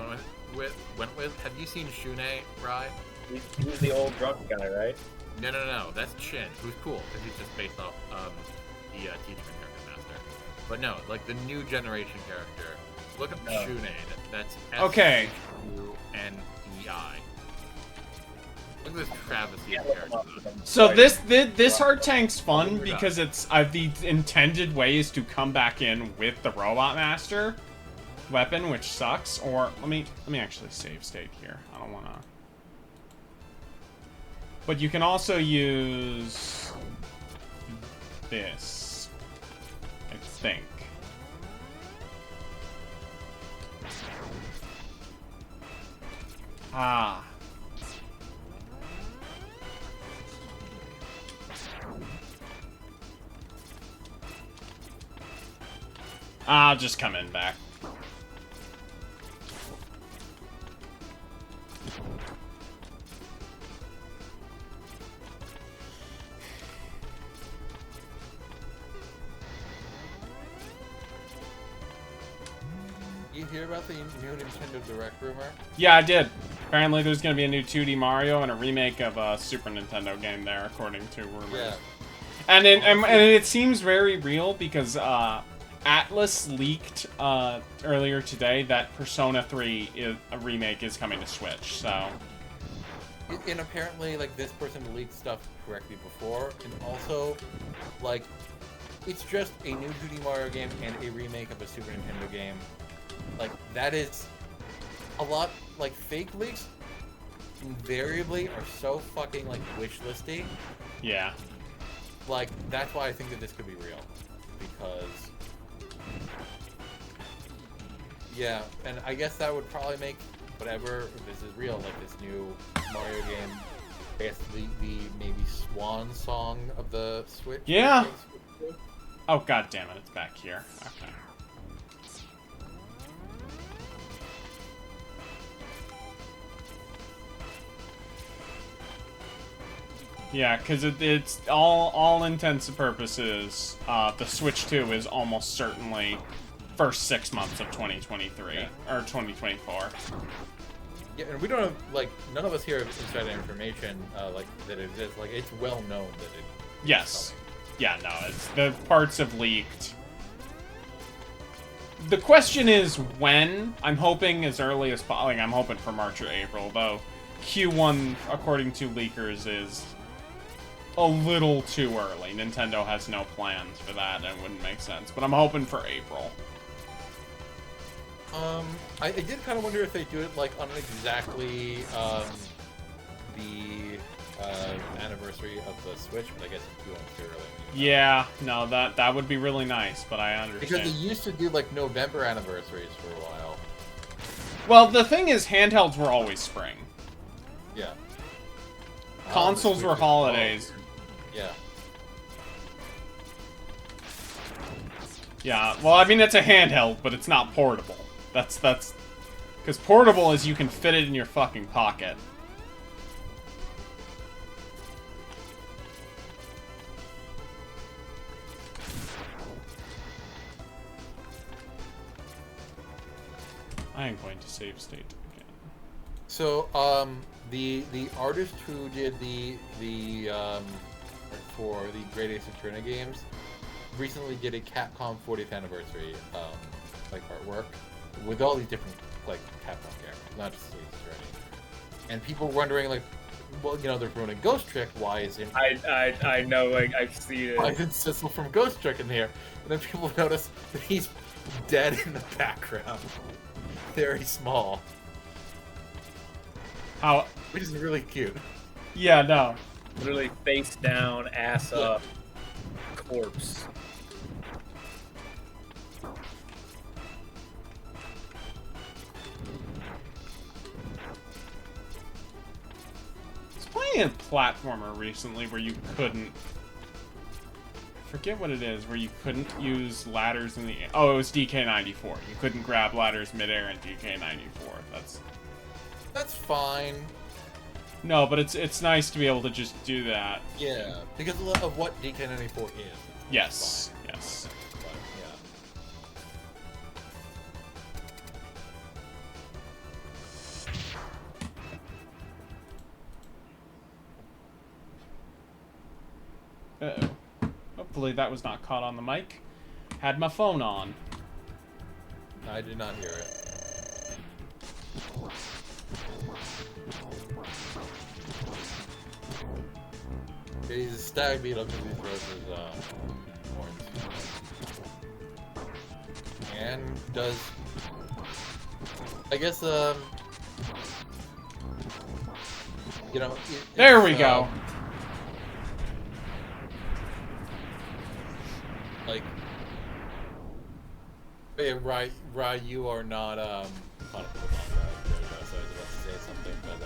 went with. Have you seen Shune, Rai? He was the old drunk guy, right? No. That's Chin, who's cool because he's just based off the teacher and character master. But no, like the new generation character. Look up No. Shune. That's Okay. SHUNEI. Look at this travesty of Can't look him up, character. but So I'm this heart tank's fun We're because it's the intended way is to come back in with the Robot Master weapon, which sucks. Or let me actually save state here. I don't wanna. But you can also use this, I think. Ah. I'll just come in back. You hear about the new Nintendo Direct rumor? Yeah, I did. Apparently there's going to be a new 2D Mario and a remake of a Super Nintendo game there, according to rumors. Yeah. And it seems very real because Atlas leaked earlier today that Persona 3 a remake is coming to Switch. So And apparently, like, this person leaked stuff correctly before, and also, like, it's just a new 2D Mario game and a remake of a Super Nintendo game. Like, that is a lot, like, fake leaks invariably are so fucking, like, wish listy. yeah, Like, that's why I think that this could be real. Because, yeah, and I guess that would probably make whatever, if this is real, like this new Mario game, I guess the maybe swan song of the Switch. Yeah. Oh god damn it, it's back here. Okay. Yeah, because it's all intents and purposes, the Switch 2 is almost certainly first 6 months of 2023 or 2024. Yeah, and we don't have, like, none of us here have insider information, like, that exists. Like, it's well known that it. Yes. Yeah, no, it's the parts have leaked. The question is when. I'm hoping as early as possible. Like, I'm hoping for March or April, though. Q1, according to leakers, is a little too early. Nintendo has no plans for that, and it wouldn't make sense. But I'm hoping for April. I did kind of wonder if they do it, like, on exactly, the, anniversary of the Switch, but I guess it's too early. Yeah, no, that would be really nice, but I understand. Because they used to do, like, November anniversaries for a while. Well, the thing is, handhelds were always spring. Yeah. Consoles The were Switch is holidays. fall. Yeah. Yeah, well, I mean, it's a handheld, but it's not portable. That's... Because portable is you can fit it in your fucking pocket. I am going to save state again. So, the artist who did the for the Great Ace Attorney games recently did a Capcom 40th anniversary like artwork with all these different like Capcom characters, not just Ace Attorney. And people were wondering like, well, you know, they're doing a Ghost Trick. Why isn't I know, like, I've seen why it. isn't Sissel from Ghost Trick in here? And then people notice that he's dead in the background, very small, How... which is really cute. Yeah, no. Literally face down, ass up, corpse. playing a platformer recently where you couldn't... Forget what it is, where you couldn't use ladders in the... Oh, it was DK94. You couldn't grab ladders midair in DK94. That's fine. No, but it's nice to be able to just do that. Yeah, because of what DK94 is. Yes, yes. But, yeah. Uh-oh. Hopefully that was not caught on the mic. Had my phone on. I did not hear it. He's a stag beetle because he throws his horns. And does... I guess, you know... There we go. Like... Hey, Rai, you are not, so I was about to say something, but,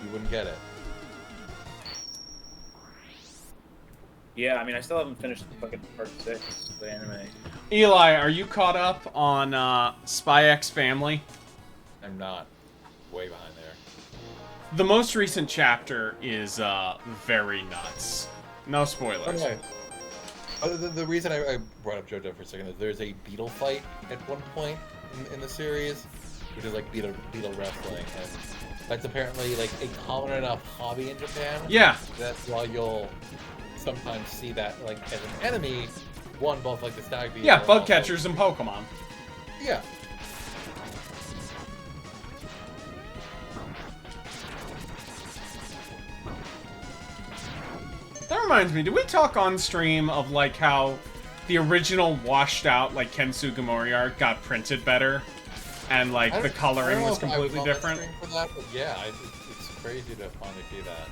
you wouldn't get it. Yeah, I mean, I still haven't finished the fucking part 6 of the anime. Eli, are you caught up on Spy X Family? I'm not. Way behind there. The most recent chapter is very nuts. No spoilers. Okay. The reason I brought up JoJo for a second is there's a beetle fight at one point in the series, which is like beetle wrestling, and that's apparently like a common enough hobby in Japan. Yeah. That's why you'll sometimes see that like as an enemy, both like the stag beetle. Yeah, and bug also- catchers and Pokemon. Yeah. That reminds me, did we talk on stream of like how the original washed out like Ken Sugimori art got printed better and like the coloring was completely different? For that, but yeah, it's crazy to finally see that.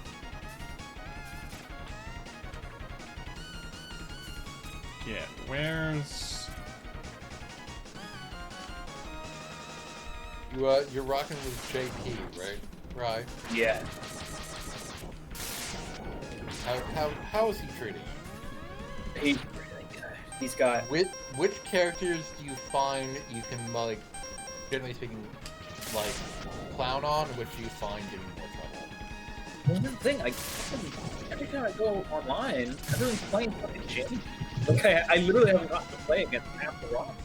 Yeah, where's... You're rocking with JP, right? Right. Yeah. How is he treating you? He's got... Which characters do you find you can, like, generally speaking, like, clown on, and which do you find getting more trouble? Well, here's the thing, every time I go online, everyone's playing fucking Jamie. Like, I literally haven't gotten to play against half the roster.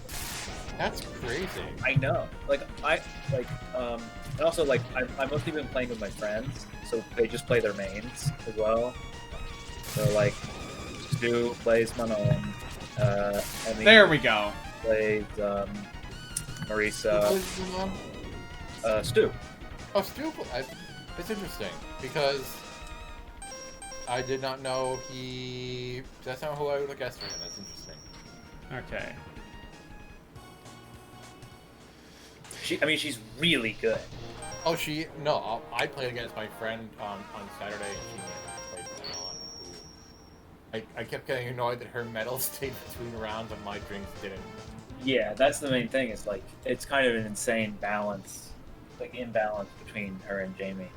That's crazy. I know. And also, like, I've mostly been playing with my friends, so they just play their mains as well. So, like, Stu plays Manon, Emmy There we go. plays, Marisa, Who plays Mulan? Stu. Oh, Stu. It's interesting because I did not know he. That's not who I would have guessed for him. That's interesting. Okay. She's really good. Oh, no. I played against my friend on Saturday, and she played Manon. I kept getting annoyed that her medals stayed between rounds and my drinks didn't. Yeah, that's the main thing. It's like it's kind of an insane balance, like imbalance between her and Jamie.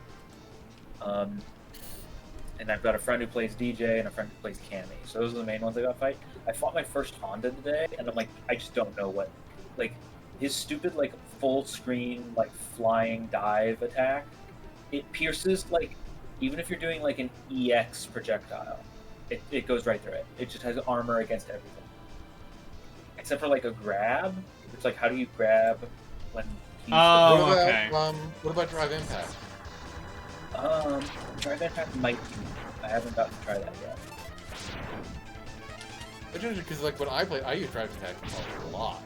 And I've got a friend who plays DJ and a friend who plays Cammy. So those are the main ones I got to fight. I fought my first Honda today, and I'm like, I just don't know what, like, his stupid like full screen like flying dive attack. It pierces like, even if you're doing like an EX projectile, it goes right through it. It just has armor against everything. Except for like a grab. It's like, how do you grab when he's Oh, what about, okay. What about Drive Impact? Drive Impact might be. I haven't got to try that yet. It's interesting because like when I play, I use Drive Impact a lot.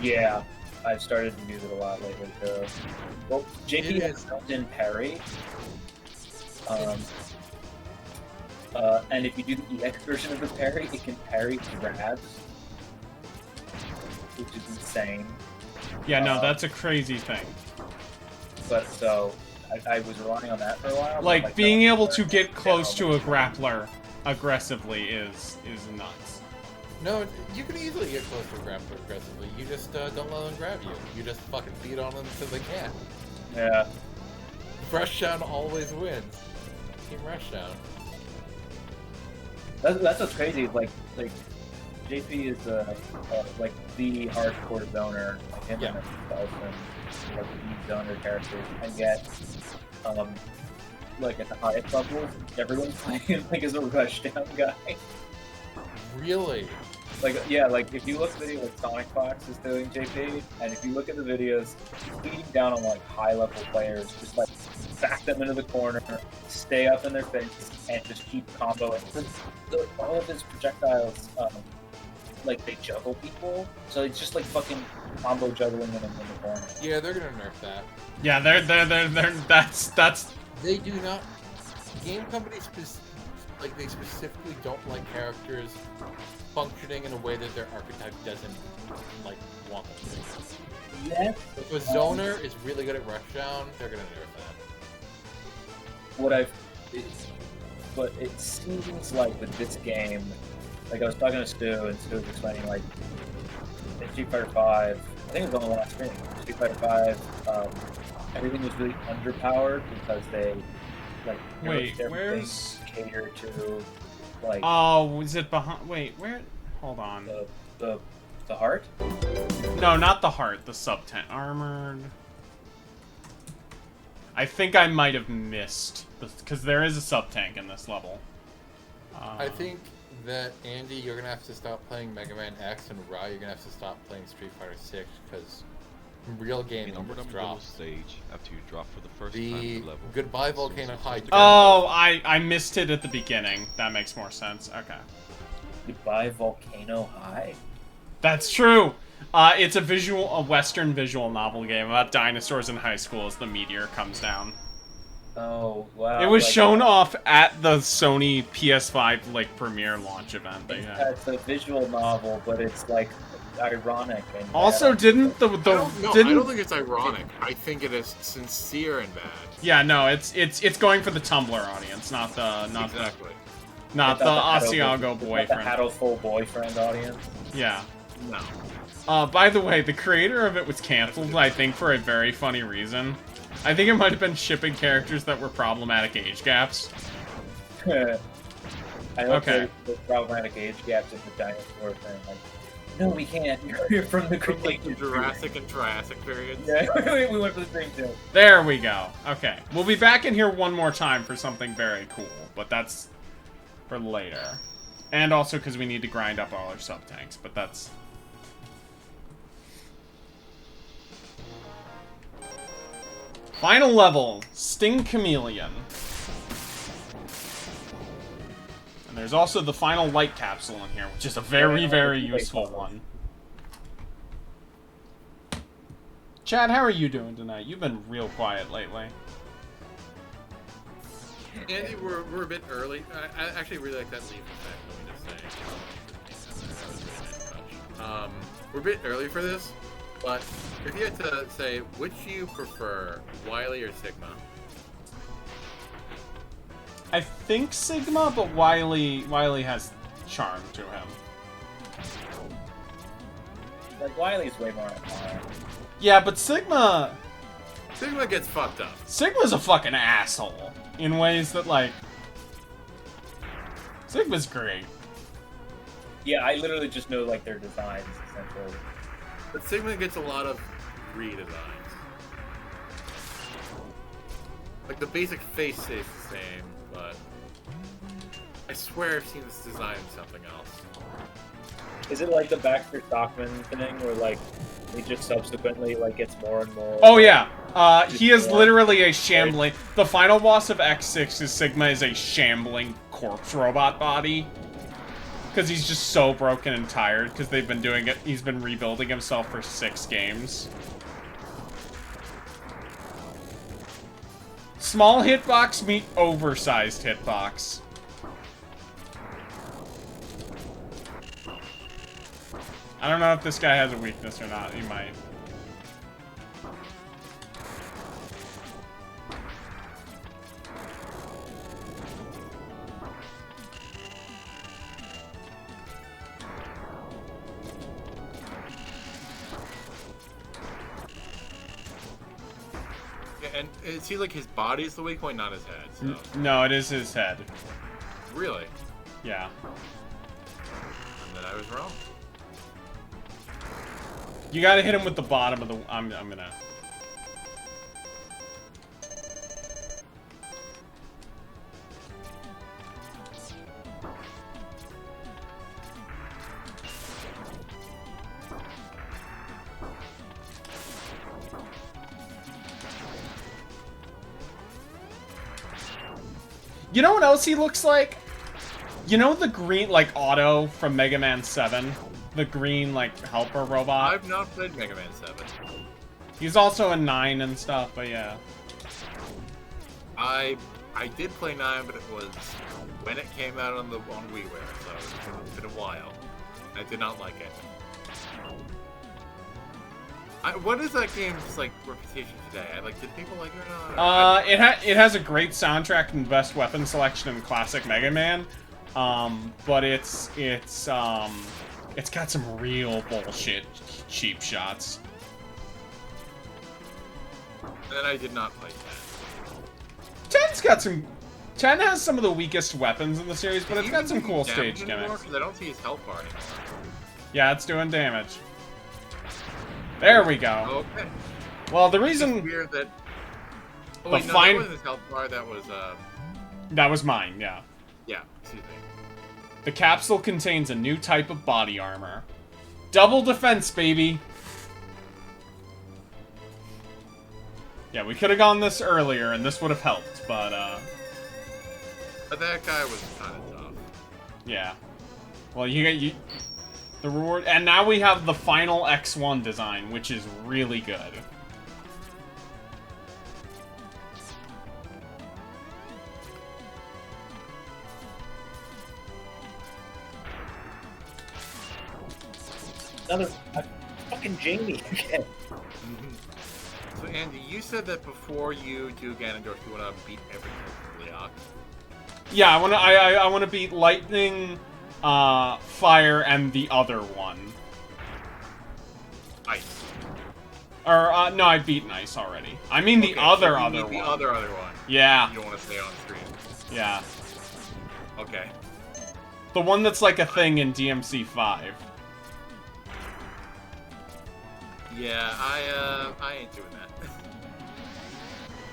Yeah, I've started to use it a lot lately too. Well, JP It has is. built-in parry. And if you do the EX version of the parry, it can parry grabs, which is insane. Yeah, no, that's a crazy thing. But so I was relying on that for a while. but Like, I'm being no, able to get close yeah, to a grappler aggressively is nuts. No, you can easily get close to a grappler aggressively. You just don't let them grab you. You just fucking beat on them until they can. Yeah. Fresh Sound always wins. Team Rushdown. That's what's crazy. Like JP is like the hardcore zoner. Like him Yeah. and Dawson, like the zoner characters, and yet, like at the highest levels, everyone's playing like as a Rushdown guy. Really? Like, yeah, like if you look at the video like Sonic Fox is doing JP, and if you look at the videos, he's beating down on like high level players, just like back them into the corner, stay up in their face, and just keep comboing. All of his projectiles, like they juggle people, so it's just like fucking combo juggling them in the corner. Yeah, they're gonna nerf that. Yeah, they're that's They do not. Game companies they specifically don't like characters functioning in a way that their archetype doesn't like want them to. Yes. If a zoner is really good at Rushdown, they're gonna nerf that. But it seems like with this game, like I was talking to Stu, and Stu was explaining like in Street Fighter 5, I think it was on the last stream. Street Fighter 5, everything was really underpowered because they like wait, everything where's cater to like oh, is it behind? Wait, where? Hold on. the heart. No, not the heart. The sub-10 armored. I think I might have missed because there is a sub-tank in this level. I think that Andy, you're gonna have to stop playing Mega Man X, and Ra, you're gonna have to stop playing Street Fighter 6 because real game number numbers level drop. stage after you drop for the first time The in the level. Goodbye Volcano High. Oh, I missed it at the beginning. That makes more sense. Okay. Goodbye Volcano High. That's true. It's a Western visual novel game about dinosaurs in high school as the meteor comes down. Oh wow! It was like, shown off at the Sony PS5 like premiere launch event. They had. It's a visual novel, but it's like ironic and Also, didn't the I don't didn't think it's ironic. I think it is sincere and bad. yeah no it's going for the Tumblr audience, not Exactly. the Asiago the boyfriend. Hattleful boyfriend audience. Yeah. No. By the way, the creator of it was canceled, I think, for a very funny reason. I think it might have been shipping characters that were problematic age gaps. I hope Okay. there's problematic age gaps in the dinosaur thing. Like, no, we can't. You're from the From like the Cretaceous. Jurassic and Triassic periods. Yeah, we went for the same too. There we go. Okay. We'll be back in here one more time for something very cool, but that's for later. And also because we need to grind up all our sub-tanks, but that's... Final level, Sting Chameleon. And there's also the final light capsule in here, which is a very, very useful one. Chad, how are you doing tonight? You've been real quiet lately. Andy, we're a bit early. I actually really like that leaf effect. Let me just say. That was really nice touch. We're a bit early for this, but if you had to say which do you prefer, Wily or Sigma? I think Sigma, but Wily has charm to him. Like Wily's way more fun. Yeah, but Sigma... Sigma gets fucked up. Sigma's a fucking asshole. In ways that, like... Sigma's great. Yeah, I literally just know like their designs essentially. But Sigma gets a lot of redesigns. Like the basic face stays the same, but I swear I've seen this design in something else. Is it like the Baxter Stockman thing where like he just subsequently like gets more and more? Oh yeah, he is literally a shambling... The final boss of X6 is Sigma is a shambling corpse robot body. Because he's just so broken and tired, because they've been doing it... He's been rebuilding himself for 6 games. Small hitbox meet oversized hitbox. I don't know if this guy has a weakness or not. He might. And it seems like his body's the weak point, not his head. So. No, it is his head. Really? Yeah. And then I was wrong. You gotta hit him with the bottom of the... I'm gonna... You know what else he looks like? You know the green, like, Otto from Mega Man 7? The green, like, helper robot? I've not played Mega Man 7. He's also in 9 and stuff, but yeah. I did play 9, but it was when it came out on WiiWare, so it's been a while. I did not like it. What is that game's like reputation today? Did people like it or not? It has a great soundtrack and best weapon selection in classic Mega Man, but it's got some real bullshit cheap shots. And then I did not play 10 has some of the weakest weapons in the series, but it's got some cool stage gimmicks. Because I don't see his health bar anymore. Yeah, it's doing damage. There we go. Okay. Well, the It's reason weird that. Oh, The wait, no, fine- that wasn't his health bar. That was that was mine, yeah. yeah. Excuse me. The capsule contains a new type of body armor. Double defense, baby! Yeah, we could have gone this earlier, and this would have helped, but, But that guy was kind of tough. yeah. Well, you the reward, and now we have the final X1 design, which is really good. Another fucking Jamie again. So Andy, you said that before you do Ganondorf, you want to beat everything from Leok. Yeah, I wanna beat Lightning, Fire, and the other one. Ice. Or, no, I've beaten Ice already. I mean the Okay, other so you one. need the other one. Yeah, You don't want to stay on screen. yeah. Okay. The one that's like a thing in DMC 5. Yeah, I ain't doing that.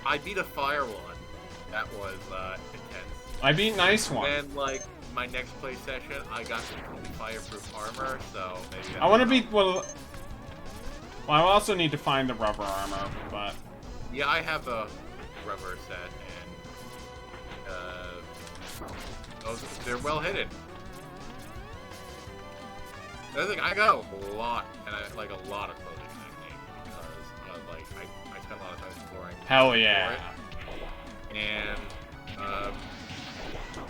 I beat a fire one. That was intense. I beat Nice one. And like my next play session, I got completely fireproof armor, so maybe I want to beat one of the... Well, I also need to find the rubber armor, but... Yeah, I have the rubber set, and they're well hidden. The other thing, I got a lot, and I like a lot of clothing in that game because I spent a lot of time exploring. Hell yeah. for it, and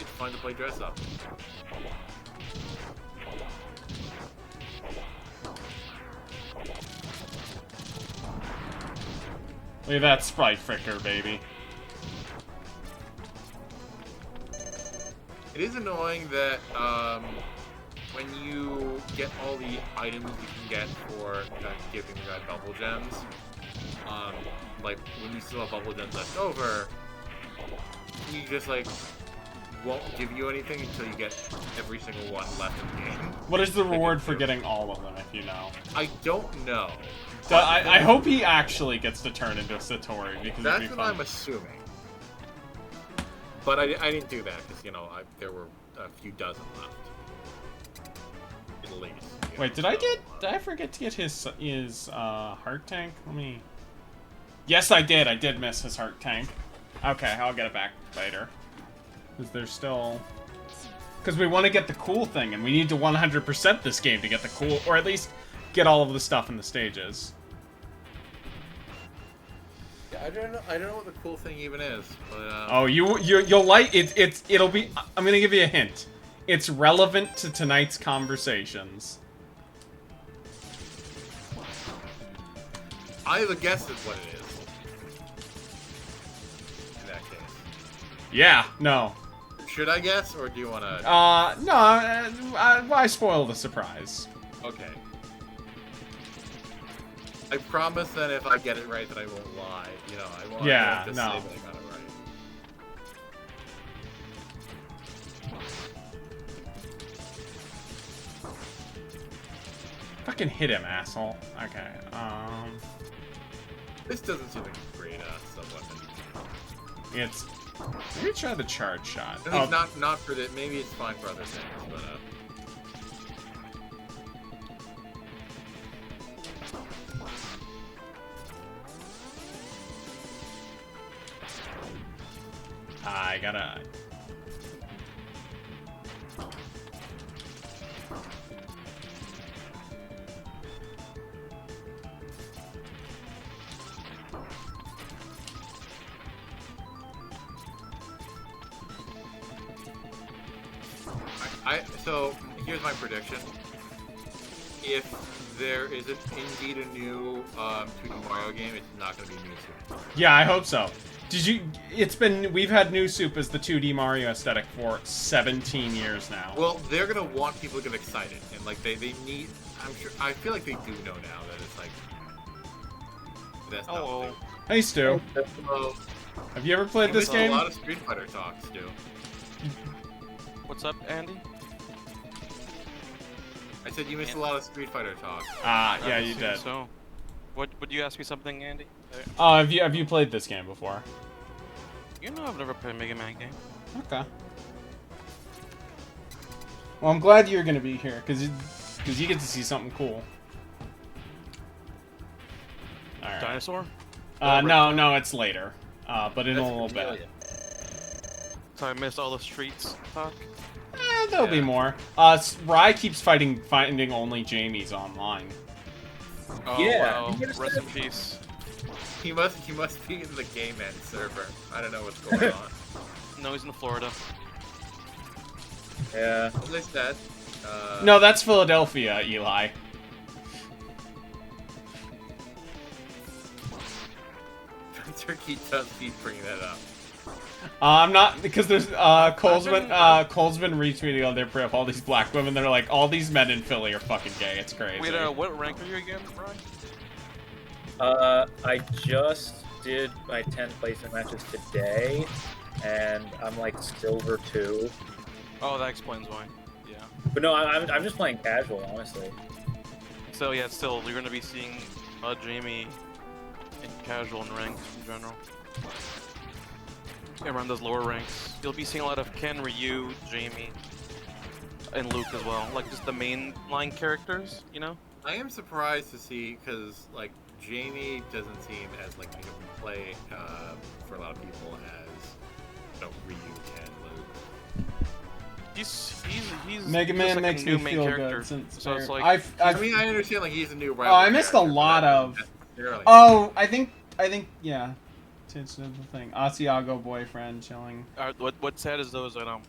it's fun to play dress up. Look at that sprite fricker, baby. It is annoying that when you get all the items you can get for giving that bubble gems, like when you still have bubble gems left over, you just like won't give you anything until you get every single one left in the game. What is the reward for getting all of them, if you know? I don't know. So I hope he actually gets to turn into Satori, because That's it'd be what fun. I'm assuming. But I didn't do that because, you know, there were a few dozen left. At least. You Wait, know, did I forget to get his heart tank? Let me... Yes, I did. I did miss his heart tank. Okay, I'll get it back later. Because there's still... Because we want to get the cool thing, and we need to 100% this game to get the cool... Or at least get all of the stuff in the stages. Yeah, I don't know what the cool thing even is. But, Oh, you'll like it. It'll be... I'm gonna give you a hint. It's relevant to tonight's conversations. I have a guess at what it is. In that case. Yeah, no. Should I guess, or do you want to... No, I spoiled the surprise. Okay. I promise that if I get it right, that I won't lie. You know, I won't. Yeah, I won't just no. say that I got it right. Fucking hit him, asshole. Okay. This doesn't seem like a great sub-weapon. It's. Maybe try the charge shot. I mean, not for that. Maybe it's fine for other things, but I gotta. So here's my prediction. If there is indeed a new 2D Mario game, it's not going to be New Super. Yeah, I hope so. Did you? It's been. We've had New Soup as the 2D Mario aesthetic for 17 years now. Well, they're going to want people to get excited, and like they need. I'm sure. I feel like they do know now that it's like. That's not Hello. what Hey, Stu. Hello. Have you ever played You this missed game? A lot of Street Fighter talks, Stu. What's up, Andy? I said you missed a lot of Street Fighter talks. Ah, yeah, I you assume did. So, would you ask me something, Andy? Have you played this game before? You know I've never played a Mega Man game. Okay. Well, I'm glad you're gonna be here because you get to see something cool. All right. Dinosaur? No, it's later. But in a little bit. Chameleon. So I missed all the streets talk. There'll be more. Rye keeps finding only Jamie's online. Oh, Yeah. wow. Rest in peace. He must be in the Game End server. I don't know what's going on. No, he's in Florida. Yeah. At least that. No, that's Philadelphia, Eli. Turkey does keep bringing that up. I'm not because there's Cole's been retweeting on their prep all these black women. They're like, all these men in Philly are fucking gay. It's crazy. Wait, what rank are you again, Brian? I just did my 10 placement matches today, and I'm like silver 2. Oh, that explains why. Yeah. But no, I'm just playing casual, honestly. So yeah, still, you're gonna be seeing Jamie in casual and ranked in general. Around those lower ranks, you'll be seeing a lot of Ken, Ryu, Jamie, and Luke as well. Like just the main line characters, you know. I am surprised to see because like Jamie doesn't seem as like a play for a lot of people as Ryu, Ken, Luke. He's Mega just Man like makes a me new main feel character. good since So it's like I mean, I understand like he's a new rival. Oh, I missed a character, lot but of. not necessarily. Oh, I think yeah. It's the thing. Asiago boyfriend chilling. what's sad is those that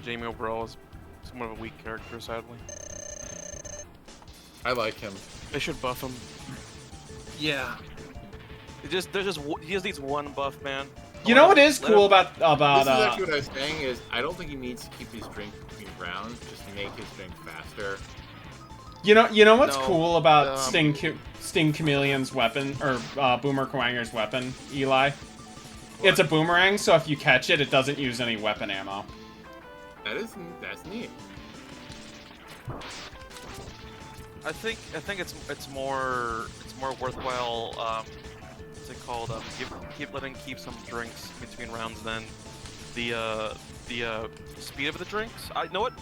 Jamie overall is somewhat of a weak character, sadly. I like him. They should buff him. Yeah. He just needs one buff, man. You know what is Let cool him- about This is actually what I was saying is I don't think he needs to keep his drink between rounds just to make his drink faster. you know what's No, cool about um, Sting Chameleon's weapon or Boomer Kwanger's weapon, Eli? It's a boomerang, so if you catch it, it doesn't use any weapon ammo. That's neat. I think it's more worthwhile. What's it called? Keep some drinks between rounds than the speed of the drinks. I know what.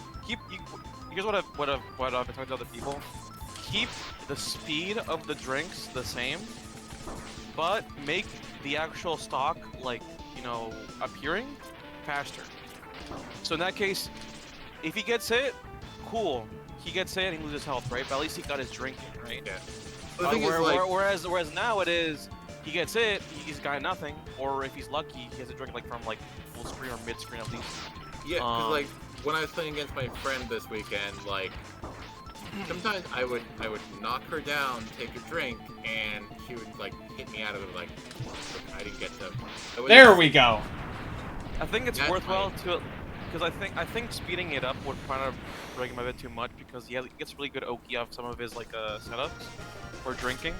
Here's what I've been talking to other people. Keep the speed of the drinks the same, but make the actual stock appearing faster. So in that case, if he gets hit, cool. He gets hit and he loses health, right? But at least he got his drink in, right? Yeah. The thing is, like, Whereas now it is, he gets hit, he's got nothing, or if he's lucky, he has a drink from full screen or mid screen at least. yeah, because like when I was playing against my friend this weekend, like sometimes I would knock her down, take a drink, and she would like hit me out of it like I didn't get to. There we go. I think it's That's worthwhile fine. to because I think speeding it up would kind of break him a bit too much because he gets really good Oki off some of his like setups for drinking.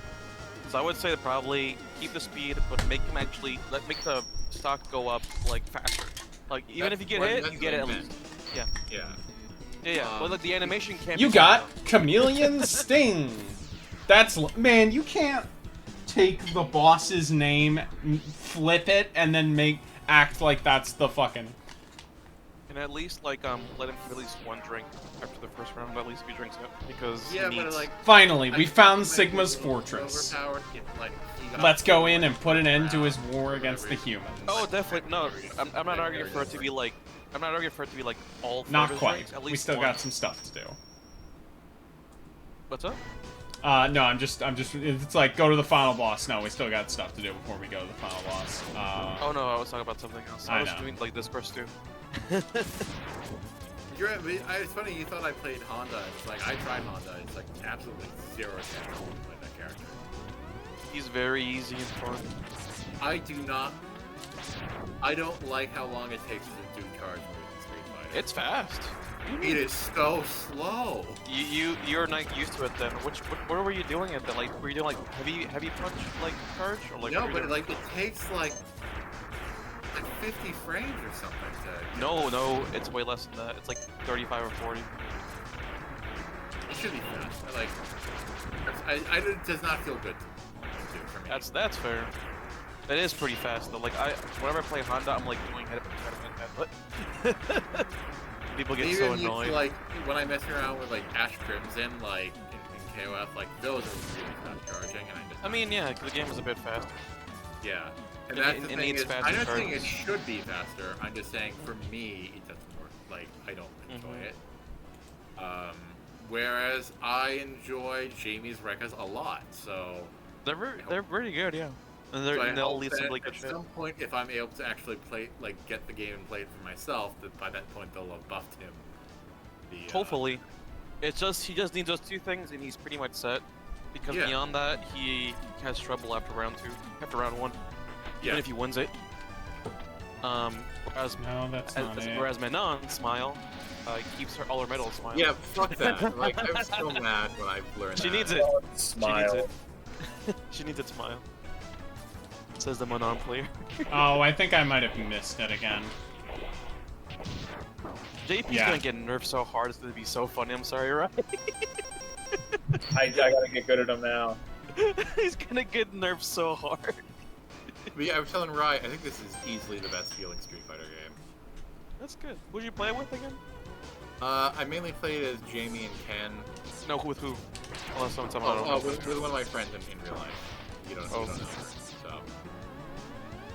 So I would say that probably keep the speed, but make him actually make the stock go up like faster. Like even if you get hit, you get it at least. Yeah. Yeah. Yeah. But like the animation can't. You be got Chameleon Sting. Man, you can't take the boss's name, flip it, and then act like that's the fucking. And at least like let him release one drink after the first round. At least if he drinks it, because Yeah, he but needs... like. Finally, we found Like, Sigma's it's fortress. overpowered, like, he got Let's go in and put an end to round, his war against the whatever. humans. Oh, definitely. No, I'm not arguing for it to be like. I'm not arguing for it to be like all. four Not of his quite. drinks, at least We still one. got some stuff to do. What's up? No, I'm just, it's like, go to the final boss. No, we still got stuff to do before we go to the final boss. Oh no, I was talking about something else. I I was know. doing like discourse too. You're right, but it's funny, you thought I played Honda. It's like, I tried Honda. It's like absolutely zero chance to play that character. He's very easy and fun. I don't like how long it takes to do charge moves in Street Fighter. It's fast. It is so slow. You're not used to it then. What were you doing at that? Like, were you doing like heavy punch like charge or like? No, what were you but doing? like it takes like 50 frames or something to. No, it's way less than that. It's like 35 or 40. It should be fast. It does not feel good to do for me. That's fair. That is pretty fast though. Like whenever I play Honda, I'm like doing head but people get so Even annoyed. like when I mess around with like Ash Crimson, like in KOF, like those are really fast charging, and I mean, yeah, 'cause the game was a bit faster. yeah. And It- that's it the thing needs is, faster I'm not saying it charges. should be faster. I'm just saying for me, it doesn't work. Like I don't enjoy Mhm. it. Whereas I enjoy Jamie's Rekkas a lot, so. They're pretty good, yeah. And So I they'll hope lead some that really good at shit. some point, if I'm able to actually play, like, get the game and play it for myself, that by that point they'll have buffed him. Hopefully. He just needs those two things and he's pretty much set. Because Yeah. beyond that, he has trouble after round 2, after round 1. Yeah. Even if he wins it. Whereas No, that's not it. whereas Manon Smile keeps all her medals Smile. Yeah, fuck that. Like, I'm so mad when I learned She that. needs it. Smile. She needs it. She needs it Smile. Says the Manon player. Oh, I think I might have missed it again. JP's Yeah. gonna get nerfed so hard, it's gonna be so funny. I'm sorry, right? I gotta get good at them now. He's gonna get nerfed so hard. But yeah, I was telling Rye, I think this is easily the best feeling Street Fighter game. That's good. Who'd you play with again? I mainly played as Jamie and Ken. No, with who? Unless someone I don't know. With one of my friends in real life. You don't know her, so.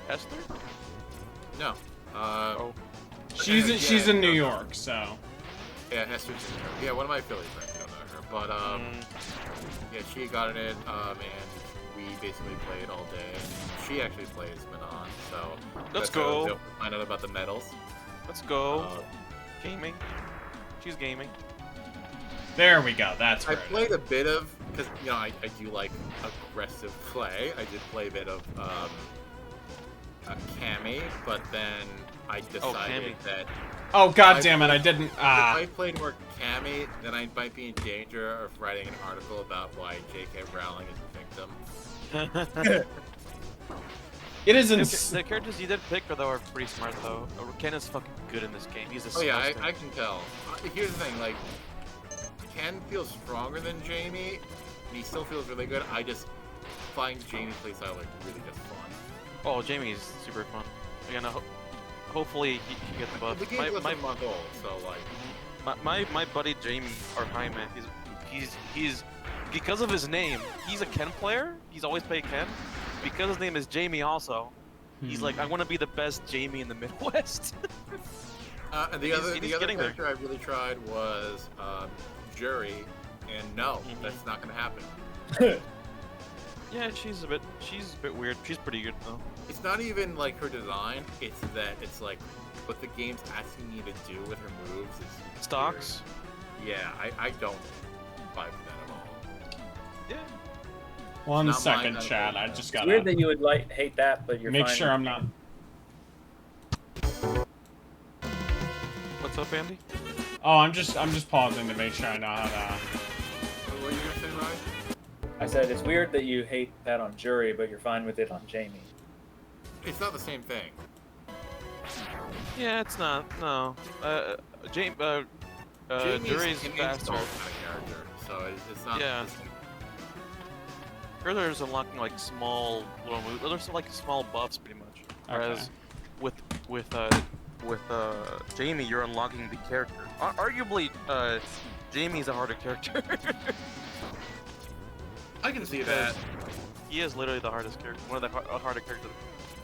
Esther? No. Oh. She's in New York, so. Yeah, Esther's in New York. Yeah, one of my Philly friends, you don't know her. But, yeah, she got in it, and we basically played all day. And she actually plays Manon, so. Let's that's how I was go. able to find out about the medals. Let's go. Uh, Gaming. She's gaming. There we go. That's I right. played a bit of, because, you know, I do like aggressive play. I did play a bit of, Cammy, but then I decided that Oh, god damn it! I didn't. if I played more Cammy, then I might be in danger of writing an article about why J.K. Rowling is a victim. It is The characters you did pick, though, are pretty smart, though. Ken is fucking good in this game. He's a Oh yeah, disgusting. I can tell. Here's the thing, like, Ken feels stronger than Jamie, and he still feels really good. I just find Jamie's playstyle like really just fun. Oh, Jamie's super fun. Again, hopefully he gets buffed. The game's less than a month old, so like. My buddy Jamie, or Jaime, he's because of his name, he's a Ken player. He's always played Ken. Because his name is Jamie also, he's like, I want to be the best Jamie in the Midwest. And the He's other getting there. character I really tried was Jury, and no, Mhm. that's not gonna happen. Yeah, she's a bit weird. She's pretty good though. It's not even like her design, it's that it's like what the game's asking you to do with her moves is Stocks. weird. Yeah, I don't vibe with that at all. Yeah. 1 Not second, mine, chat. I it's just It's weird gotta that you would hate that, but you're make fine sure with I'm it. not. What's up, Andy? Oh, I'm just pausing to make sure I know how to. What are you gonna say, Ryan? I said it's weird that you hate that on Jury, but you're fine with it on Jamie. It's not the same thing. Yeah, it's not. No. Jamie's Jury's an faster. insult kind of character, so it's not. Yeah. There's unlocking like small little moves. There's like small buffs pretty much. Whereas with Jamie, you're unlocking the character. Arguably, Jamie's a harder character. I can see that. He is literally the hardest character, one of the harder characters.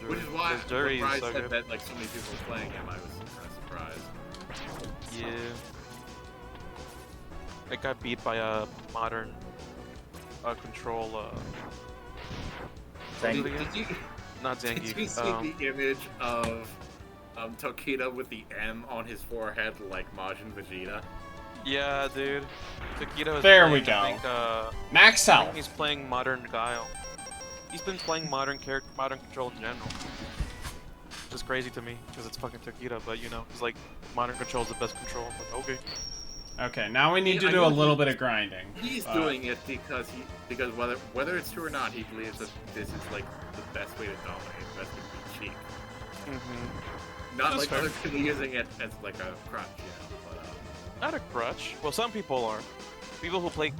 Which is why Because Jury when is Bryce so said good. that like so many people were playing him, I was kind of surprised. Yeah. I got beat by a modern control. Thank What was it again? Did you, Not did you Zangief. see the image of Tokita with the M on his forehead like Majin Vegeta? Yeah, dude. Tokita is There we playing, I go. think, Max I think health. he's playing modern Guile. He's been playing modern control in general. Which is crazy to me because it's fucking Tokita, but you know, he's like modern control is the best control. I'm like, okay. Okay, now we need Yeah, to I do a know little he- bit of grinding. He's Uh, doing it because whether it's true or not, he believes that this is like the best way to dominate, the best way to be cheap. Mm-hmm. Not That's like fair. other people using it as like a crutch, you know. But, Not a crutch. Well, some people are. People who play,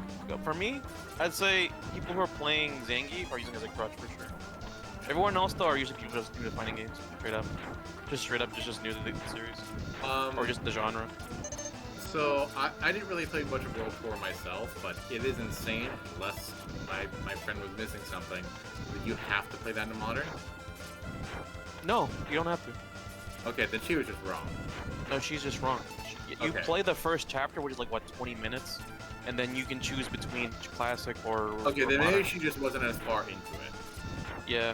for me, I'd say people who are playing Zangief are using it as a crutch for sure. Everyone else though are using it just new to fighting games, straight up, just new to the series, or just the genre. So I didn't really play much of World War myself, but it is insane. Unless my friend was missing something, that you have to play that in modern. No, you don't have to. Okay, then she was just wrong. No, she's just wrong. You Okay. play the first chapter, which is like what 20 minutes, and then you can choose between classic or. Okay, or then modern. maybe she just wasn't as far into it. Yeah.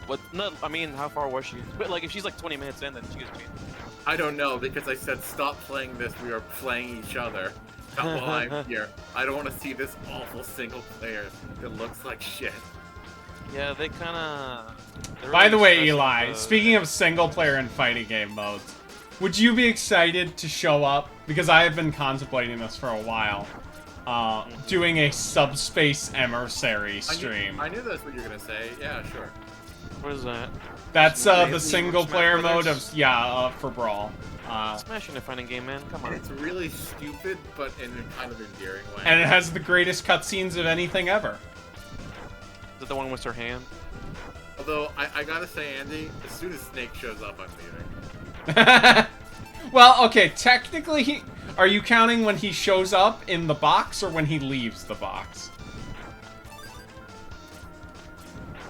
What? No, I mean, how far was she? But like, if she's like 20 minutes in, then she was. I don't know because I said stop playing this. We are playing each other. Not while I'm here. I don't want to see this awful single player that looks like shit. Yeah, they kind of. By the way, Eli, speaking of single player and fighting game modes, would you be excited to show up? Because I have been contemplating this for a while. Doing a Subspace Emissary stream. I knew that's what you were gonna say. Yeah, sure. What is that? That's Maybe the single player Smash mode of Brothers? for Brawl. Smashing a fighting game, man. Come on. It's really stupid, but in a kind of endearing way. And it has the greatest cutscenes of anything ever. Is it the one with her hand? Although I gotta say, Andy, as soon as Snake shows up, I'm leaving. Well, okay, technically, are you counting when he shows up in the box or when he leaves the box?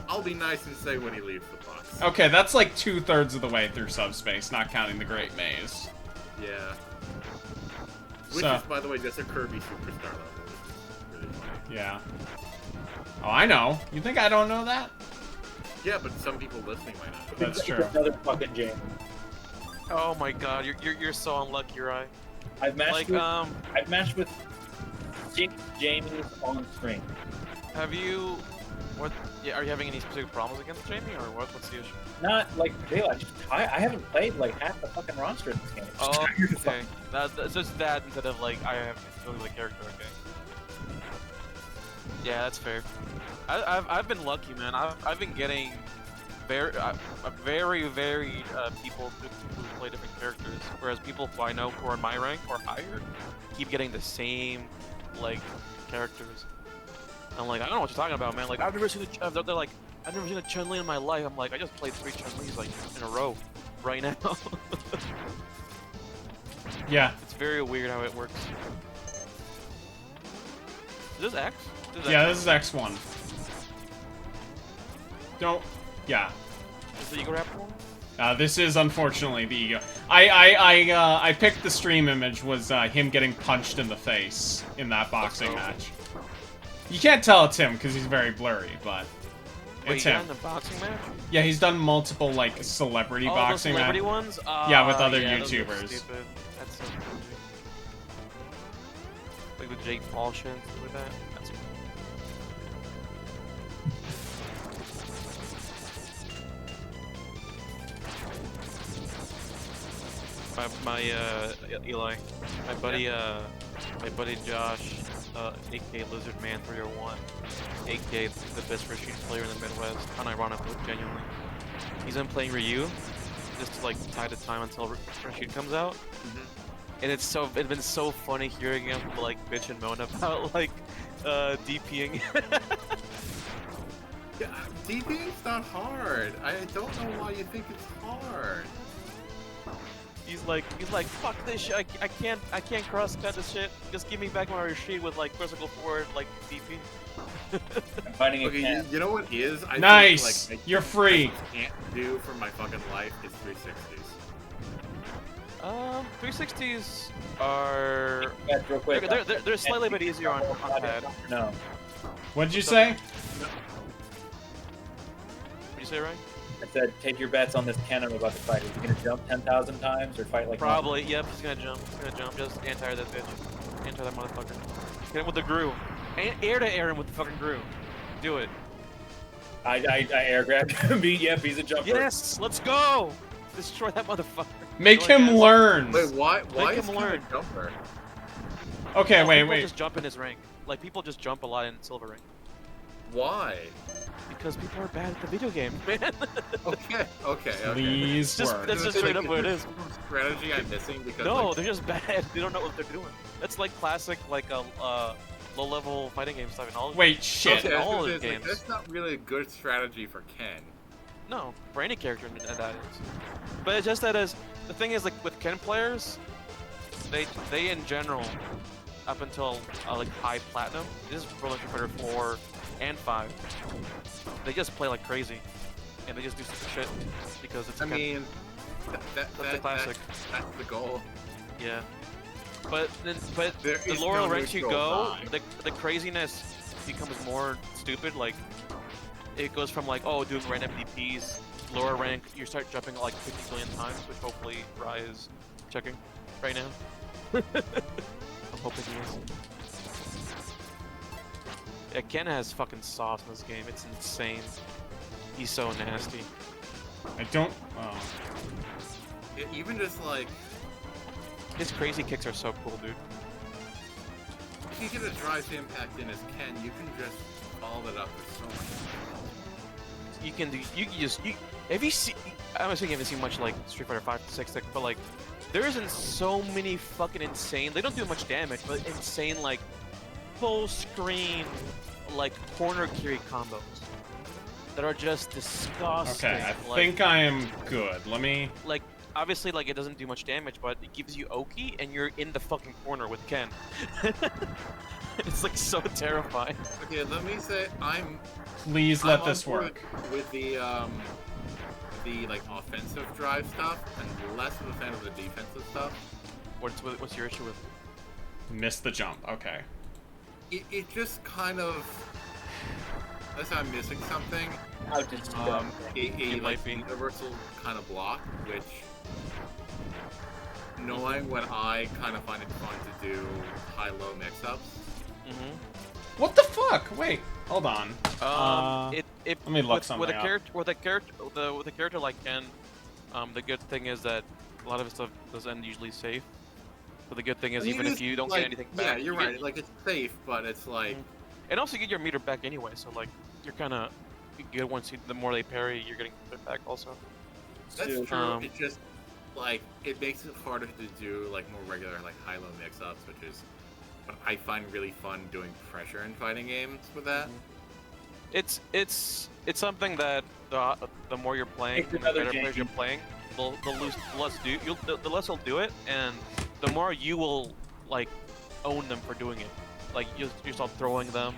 I'll be nice and say when he leaves the box. Okay, that's like 2/3 of the way through Subspace, not counting the Great Maze. Yeah. Which So- is, by the way, just a Kirby Superstar level. Which is really funny. Yeah. Oh, I know. You think I don't know that? Yeah, but some people listening might not. That's It's true. another fucking Jamie. Oh my god, you're so unlucky, right? I've matched Like, with I've matched with 6 Jamies on stream. have you... What? Yeah, are you having any specific problems against Jamie, or what? What's the issue? Not like particular. I haven't played like half the fucking roster in this game. It's Oh, tired of okay. That's just that instead of like I have to know the character. Okay. Yeah, that's fair. I've been lucky, man. I've been getting very people who play different characters, whereas people who I know who are in my rank or higher keep getting the same like characters. I'm like, I don't know what you're talking about, man. Like, I've never seen they're like, I've never seen a Chun-Li in my life. I'm like, I just played 3 Chun-Li's like in a row right now. Yeah. It's very weird how it works. Is this X? Yeah, this is X1. Don't... Yeah. Is the Ego Raptor one? This is unfortunately the ego. I picked the stream image was him getting punched in the face in that boxing match. You can't tell it's him because he's very blurry, but Wait, it's you him. got in the boxing match? Yeah, he's done multiple like celebrity Oh, those boxing celebrity matches. ones? Yeah, with other yeah, those look YouTubers. stupid. That's so crazy. Like the Jake Paul shit and stuff like that. That's Eli, my buddy Josh, aka Lizard Man 301, aka the best Rashid player in the Midwest, unironically, genuinely. He's been playing Ryu, just to like tie the time until Rashid comes out. And it's been so funny hearing him like bitch and moan about like DPing. Yeah, DPing's not hard. I don't know why you think it's hard. He's like, fuck this shit. I can't cross cut this shit. Just give me back my Rashid with like physical forward like DP. I'm fighting a Okay, cat. you know what is? I Nice! think, like, You're free. I can't do for my fucking life is 360s. 360s are Guys, real quick. they're slightly bit easier on pad. No. What'd you say? What'd you say, Ryan? I said, take your bets on this Ken I'm about to fight. Is he gonna jump 10,000 times or fight like Probably. Yep. He's gonna jump. Just anti that bitch. Anti that motherfucker. Hit him with the Gru. Air to air him with the fucking Gru. Do it. I air grabbed him. Yep, he's a jumper. Yes. Let's go. Destroy that motherfucker. Make Go him ahead. learn. Wait, why Make is him Ken a learn. jumper? Okay, People wait. just jump in his rank. Like people just jump a lot in Silver Ring Why? because people are bad at the video game, man. Okay. Please Just- work. that's just straight up what it is. Strategy I'm missing because No, like, they're just bad. They don't know what they're doing. That's like classic, like low-level fighting game stuff in all. Wait, shit. okay, I was all gonna the say, it's like, games. that's not really a good strategy for Ken. No, for any character that is. But it's just that as the thing is, like with Ken players, they in general, up until like high platinum, this is Pro Street Fighter 4 and 5. They just play like crazy, and they just do stupid shit because it's. I Ken. mean, That's the classic. That's the goal. Yeah. But There the is lower no ranks you neutral go, die. the craziness becomes more stupid. Like it goes from like doing random DPs, lower rank, you start jumping like 50 billion times, which hopefully Rai is checking right now. I'm hoping he is. Yeah, Ken has fucking sauce in this game. It's insane. He's so nasty. I don't. Oh. Yeah, even just like His crazy kicks are so cool, dude. if you get a drive impact in as Ken, you can just follow it up with so much. You can have you seen, I'm assuming you haven't seen much like Street Fighter 5 to 6, but like there isn't so many fucking insane, they don't do much damage, but insane like full screen like corner Kiri combos that are just disgusting. Okay, I like, think I am good. Let me. like obviously like it doesn't do much damage, but it gives you Oki and you're in the fucking corner with Ken. It's like so terrifying. Okay, let me say I'm Please let I'm this on board work. with the like offensive drive stuff and less of a fan of the defensive stuff. What's your issue with? Miss the jump. Okay. It just kind of, unless I'm missing something, How did you a It like might be. universal kind of block, which knowing when I kind of find it fun to do high-low mix-ups. Mm-hmm. What the fuck? Wait, hold on. Let me look something with a up. character with a character like Ken, the good thing is that a lot of his stuff does end usually safe. But the good thing is I mean, even it's if you don't like, get anything yeah, back, you're you get- right. Like it's safe, but it's like and also you get your meter back anyway. So like you're kind of good once the more they parry, you're getting it back also. that's Dude, true. It just like it makes it harder to do like more regular like high-low mix-ups, which is what I find really fun doing pressure in fighting games with that. It's something that the more you're playing, It's the another better players janky. you're playing, the less he'll do it, and the more you will like own them for doing it. Like you start throwing them,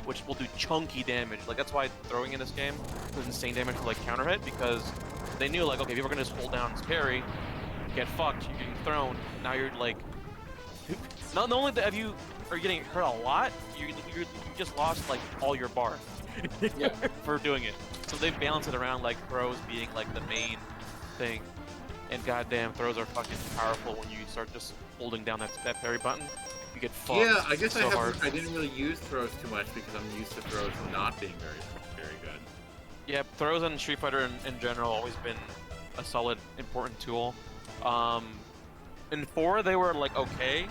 which will do chunky damage. Like that's why throwing in this game does insane damage for like counter hit, because they knew like okay, if you're gonna just hold down his parry, get fucked, you're getting thrown. Now you're like, not only that you are getting hurt a lot, you just lost like all your bar. Yeah. For doing it. So they balance it around like throws being like the main thing. And goddamn, throws are fucking powerful when you start just holding down that parry button. You get fucked Yeah, I guess so hard. I didn't really use throws too much because I'm used to throws not being very good. Yeah, throws in Street Fighter in general always been a solid, important tool. In 4, they were like okay.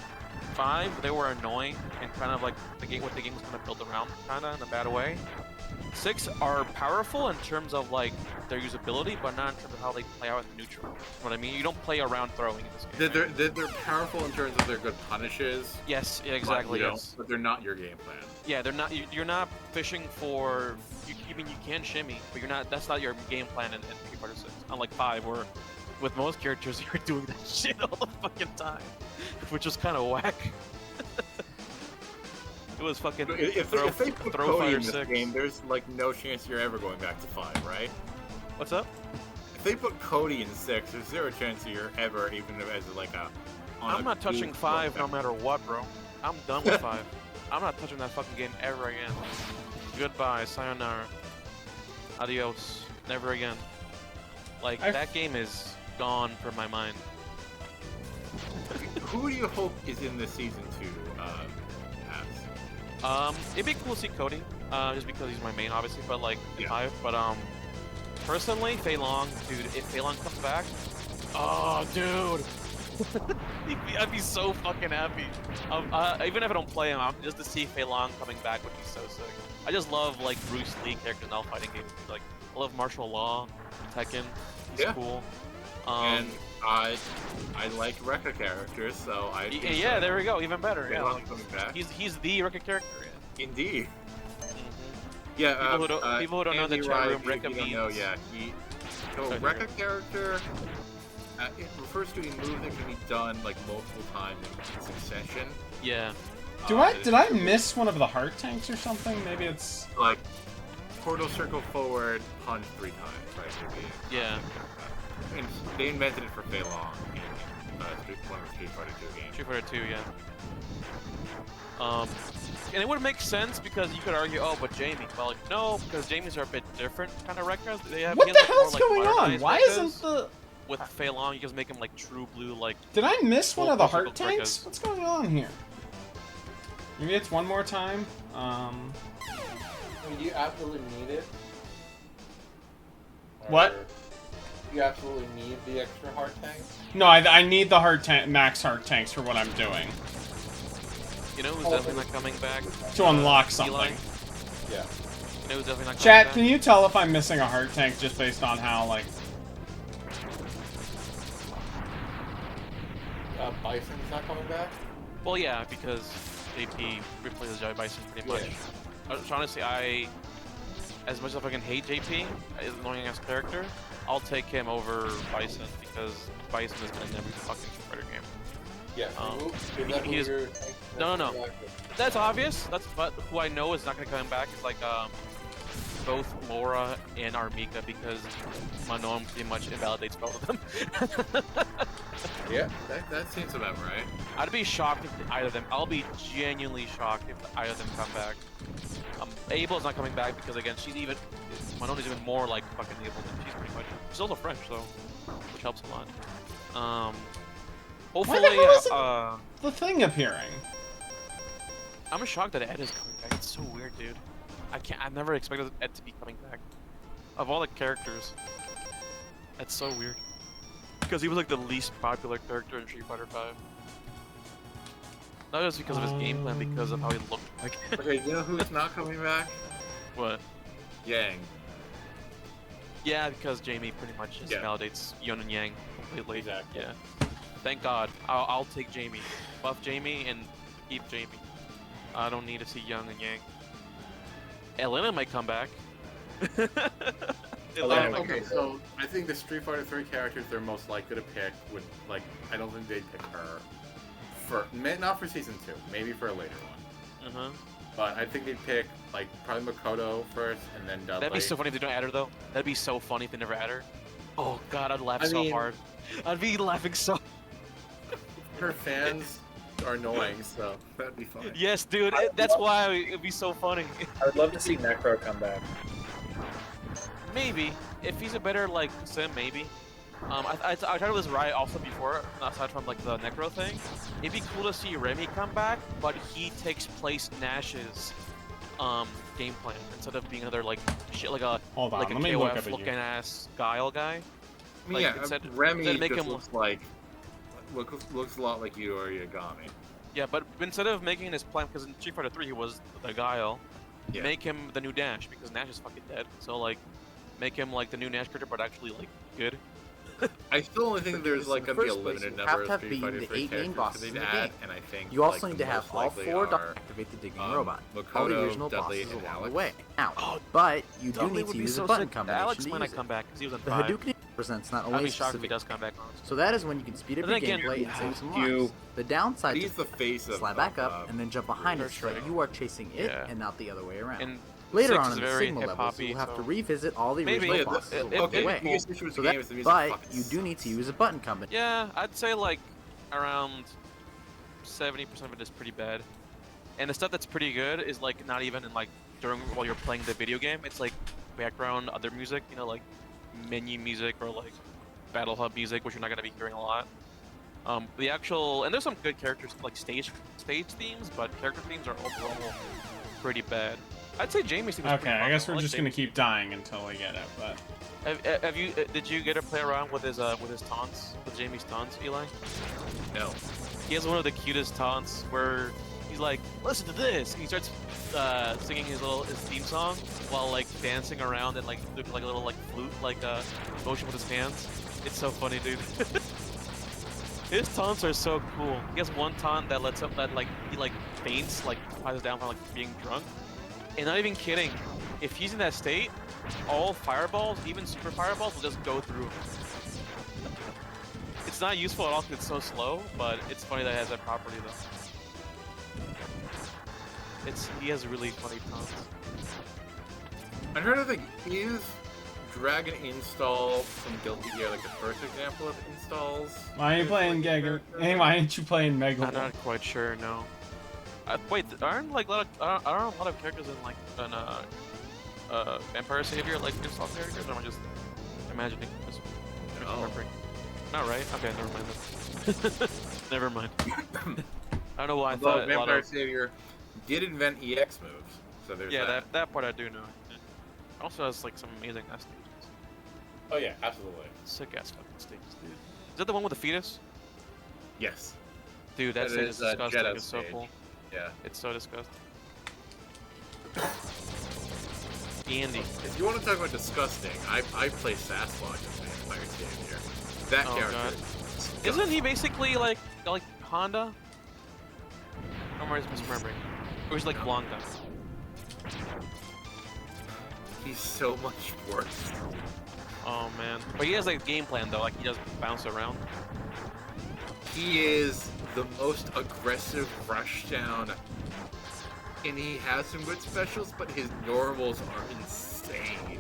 5, they were annoying and kind of like what the game was kind of built around, kind of in a bad way. 6 are powerful in terms of like their usability, but not in terms of how they play out in neutral. You know what I mean? You don't play around throwing in this game. They're powerful in terms of their good punishes. Yes, yeah, exactly. But, Yes. but they're not your game plan. Yeah, they're not. You're not fishing for. I mean, you can shimmy, but you're not. That's not your game plan in Street Fighter 6. Unlike 5, where with most characters you're doing that shit all the fucking time, which is kind of whack. It was fucking. If they put throw Cody Fire in this 6. game, there's like no chance you're ever going back to 5, right? What's up? If they put Cody in 6, there's zero chance that you're ever even as like a. I'm not touching 5 no matter what, bro. I'm done with 5. I'm not touching that fucking game ever again. Goodbye, sayonara. Adios. Never again. Like, that game is gone from my mind. Who do you hope is in the season 2, Abs? It'd be cool to see Cody, just because he's my main, obviously, but like, Yeah. 5, but, personally, Fei Long, dude, if Fei Long comes back, oh, dude, I'd be so fucking happy. Even if I don't play him, just to see Fei Long coming back would be so sick. I just love, like, Bruce Lee characters in all fighting games. Like, I love Martial Law, Tekken, he's Yeah. cool. And I like Rekka characters, so I. Yeah, there we go, even better. Fei Yeah, Long like, coming back. he's the record character. Yeah. Indeed. Mhm. Yeah, People who don't know the Andy chat Rye, room, if you Rekka don't know, means- yeah, so Sorry, Rekka character, it refers to a move that can be done like multiple times in succession. Yeah. Did I miss one of the heart tanks or something? Maybe it's Like portal circle forward, punch 3 times, right? Maybe. Yeah. And they invented it for Fei Long in one of the Street Fighter 2 games. Street Fighter 2, yeah. And it would make sense because you could argue, oh, but Jamie. Well, like, no, because Jamies are a bit different kind of Rekkas. They have what he the has, like, hell's more, going like, on? modernized Why Rekkas. isn't the? With Fei Long, you just make him like true blue, like. Did I miss one Full of the physical heart tanks? Rekkas. What's going on here? Maybe it's one more time. I mean, you absolutely need it. What? Or you absolutely need the extra heart tank. No, I need the heart tank, max heart tanks for what I'm doing You know who's definitely not coming back? to unlock Eli. something. Yeah. You know who's definitely not coming Chat, back? can you tell if I'm missing a heart tank just based on how like? Bison's not coming back. Well, yeah, because JP replaces Joey Bison pretty much. So honestly, as much as I fucking hate JP, as annoying as character, I'll take him over Bison because Bison is gonna never fucking Street Fighter game. Yeah. he is- No. That's obvious. That's but who I know is not gonna come back is like both Laura and Armika because Manon pretty much invalidates both of them. Yeah, that seems about right. I'd be shocked if either of them. I'll be genuinely shocked if either of them come back. Abel's not coming back because again, Manon is even more like fucking Abel than she's pretty much. She's also French, so which helps a lot. Hopefully, Why the hell isn't the thing appearing? I'm shocked that Ed is coming back. It's so weird, dude. I never expected Ed to be coming back. Of all the characters, that's so weird. Because he was like the least popular character in Street Fighter 5. Not just because of his game plan, because of how he looked like. Okay, you know who's not coming back? What? Yang. Yeah, because Jamie pretty much just Yeah. validates Yun and Yang completely. Exactly. Yeah. Thank God. I'll take Jamie. Buff Jamie and keep Jamie. I don't need to see Young and Yang. Elena might come back. Elena might Okay, come so I think the Street Fighter 3 characters they're most likely to pick would like I don't think they'd pick her for not for season 2, maybe for a later one. Uh-huh. But I think they'd pick like probably Makoto first and then Dudley. That'd be so funny if they don't add her though. That'd be so funny if they never add her. Oh God, I'd laugh I so mean- hard. I'd be laughing so. Her fans are annoying, so that'd be fun. Yes, dude. That's why it'd be so funny. I would love to see Necro come back. Maybe if he's a better like sim, maybe. I tried with Riot also before, aside from like the Necro thing. It'd be cool to see Remy come back, but he takes place Nash's game plan instead of being another like shit like a Hold on, like a let me look up KOF at looking you. ass Guile guy. I mean, Like, yeah, instead- Remy instead of make just him- looks like looks a lot like you or Yagami. Yeah, but instead of making his plan, because in Street Fighter 3 he was the Guile, Yeah. make him the new Nash, because Nash is fucking dead. So like, make him like the new Nash character, but actually like good. I still only think there's like in gonna the be a first place, limited you number have of to have Street beaten Fighter the 3 eight main characters bosses that in they'd the add, game. and I think You also like, need the to have most all likely 4 are, to activate the digging robot. all the Makoto, original Dudley, bosses and along Alex. the way. Now, Oh, but you do Dudley need would to be use so a button sick. combination Alex to might use not come it. back because he was on The 5. Hadouken presents not I'd only be shocked if he specific, does come back, honestly. so that is when you can speed up But your then again, gameplay and save some you- lives. The downside He's is the face of slide back up and then jump behind it That's so that true. you are chasing it Yeah. and not the other way around. And Later 6 on is in the very signal levels, hip-hoppy, you'll have to so- revisit all the Maybe. original Yeah, bosses it- along it- the it- way. The biggest issue with So the game that, is the music but fucking you do need to use a button combination. Yeah, I'd say like around 70% of it is pretty bad. And the stuff that's pretty good is like not even in like while you're playing the video game. It's like background other music, you know, like menu music or like Battle Hub music, which you're not gonna be hearing a lot. The actual and there's some good characters like stage themes, but character themes are overall pretty bad. I'd say Jamie's theme is Okay, pretty I guess fun. we're like just gonna Jamie's. keep dying until we get it, but... Have you did you get to play around with his taunts, with Jamie's taunts, Eli? No. He has one of the cutest taunts where he's like, "Listen to this." And he starts singing his theme song while like dancing around and like doing like a little like flute motion with his hands. It's so funny, dude. His taunts are so cool. He has one taunt that lets him that like he like faints, like passes down from like being drunk. And not even kidding, if he's in that state, all fireballs, even super fireballs, will just go through him. It's not useful at all because it's so slow, but it's funny that it has that property though. He has really funny taunts. I'm trying to think, is Dragon install from Guilty Gear like the first example of installs? Why are you playing Gagger? Hey, why aren't you playing Mega I'm not quite sure. No. Wait, aren't like aren't a lot of characters in like an Empire Savior like install characters? Or am I just imagining? Just No. remembering? Not right. Okay, never mind. Then. Never mind. I don't know why I Although thought a lot Vampire of Savior did invent EX moves, so there's that part I do know. It also has like some amazing ass stages. Oh yeah, absolutely. Sick ass fucking stages, dude. Is that the one with the fetus? Yes. Dude, that That stage is, is disgusting. Jeddah It's so stage. cool. Yeah. It's so disgusting. Andy. If you want to talk about disgusting, I play Sasquatch as Vampire Savior. That Oh, character. God. is disgusting. Isn't he basically like Honda? Or am I just misremembering? Or he's like Blanca? He's so much worse. Oh man. But he has like a game plan though, like he doesn't bounce around. He is the most aggressive rushdown, and he has some good specials, but his normals are insane.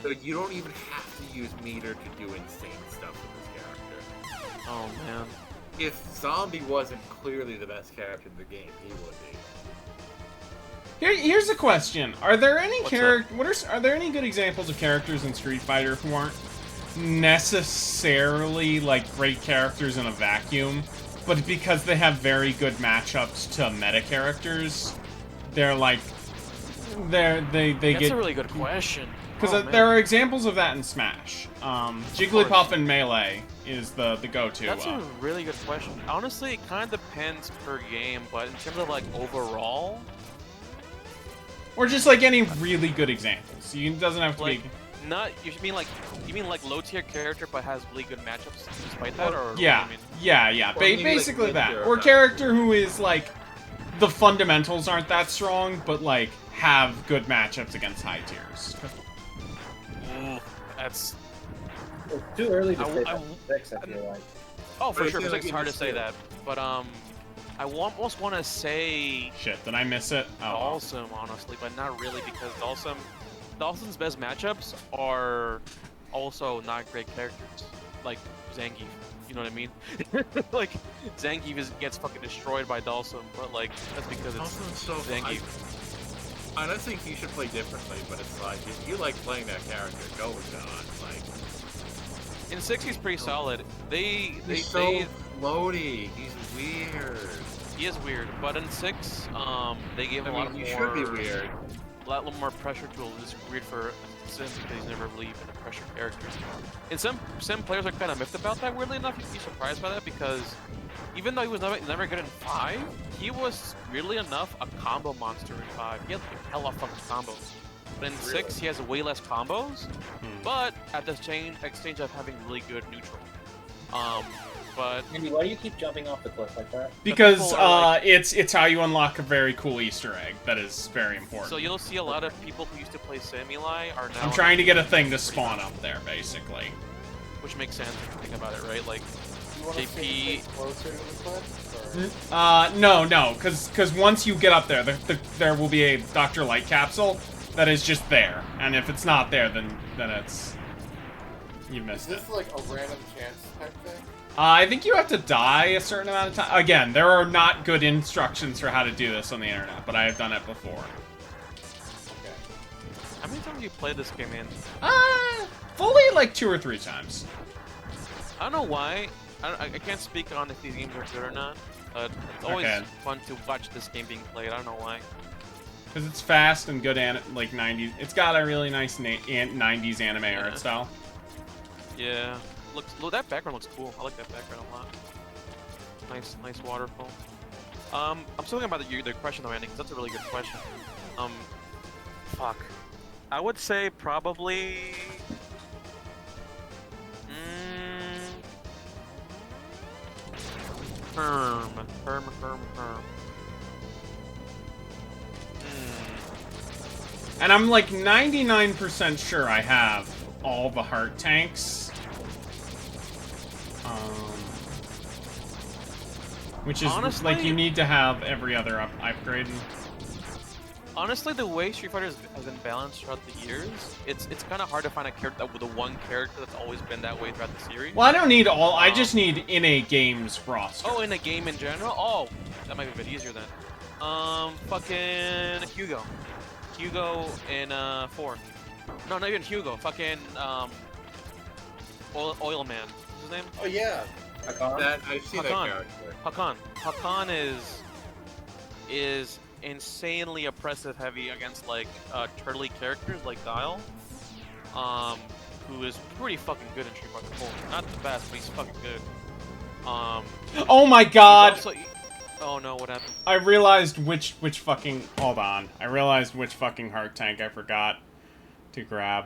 So you don't even have to use meter to do insane stuff with this character. Oh man. If Zombie wasn't clearly the best character in the game, he would be. Here's a question: are there any What's are there any good examples of characters in Street Fighter who aren't necessarily like great characters in a vacuum, but because they have very good matchups to meta characters, they're like they That's get a really good question. because Oh, man. there are examples of that in Smash. Jigglypuff and Melee is the go-to. That's a really good question. Honestly, it kind of depends per game, but in terms of like overall, or just like any really good examples. It doesn't have to like be. not you mean like low tier character but has really good matchups despite that, or Yeah, what do you mean? yeah. Or maybe, like, Basically that. mid-tier Or or character who is like the fundamentals aren't that strong, but like have good matchups against high tiers. Ooh, that's It's too early to I- say I- that. Six, I feel like. oh for But sure. I feel like It's hard to it's say still- that, but I almost want to say Shit, did I miss it? Oh, Dalsum, honestly, but not really because Dalsum's best matchups are also not great characters, like Zangief. You know what I mean? Like Zangief gets fucking destroyed by Dalsum, but like that's because it's Dalsum's so Zangief. I don't think you should play differently, but it's like, if you like playing that character, go with God. Like, In 6 he's pretty solid. he's so floaty. He's weird. He is weird, but in 6 they gave him a lot I mean, more. he should be weird. A lot more pressure tools. It's weird for Sim because he's never really been a pressure character. And some players are kind of miffed about that. Weirdly enough, you'd be surprised by that because even though he was never good in 5, he was weirdly enough a combo monster in 5. He had like hella fucking combos. But in 6, he has way less combos. But at the exchange of having really good neutral. But Andy, why do you keep jumping off the cliff like that? Because people are like- it's how you unlock a very cool Easter egg that is very important. so you'll see a lot of people who used to play Sam Eli are now. I'm trying to get a thing to spawn up there, basically. Which makes sense if you think about it, right? Like, You want to JP stay closer to the cliff? Or... No, because once you get up there, there will be a Dr. Light capsule that is just there, and if it's not there, then it's you Is missed it. this like a random chance type thing? I think you have to die a certain amount of time. Again, there are not good instructions for how to do this on the internet, but I have done it before. Okay. how many times have you played this game, man? Fully like 2 or 3 times. I don't know why. I can't speak on if these games are good or not, but it's always Okay. fun to watch this game being played. I don't know why. Because it's fast and good and like 90s. It's got a really nice 90s anime art style. Yeah. Look, that background looks cool. I like that background a lot. Nice waterfall. I'm still thinking about the question though, Andy, because that's a really good question. Fuck. I would say probably. Herm. And I'm like 99% sure I have all the heart tanks. Which is Honestly, like you need to have every other upgrade. Honestly, the way Street Fighter has been balanced throughout the years, it's kind of hard to find a character with the one character that's always been that way throughout the series. Well, I don't need all. I just need in a game's roster. Oh, in a game in general? Oh, that might be a bit easier then. Fucking Hugo. Hugo in 4. No, not even Hugo. Fucking Oil Man. What's his name? Oh yeah. That I've seen that Hakan. character. Hakan is insanely oppressive heavy against like turtly characters like Dial. Who is pretty fucking good in Street Fighter 4. Not the best, but he's fucking good. Oh my god! Also, oh no, what happened? I realized which fucking. Hold on. I realized which fucking heart tank I forgot to grab.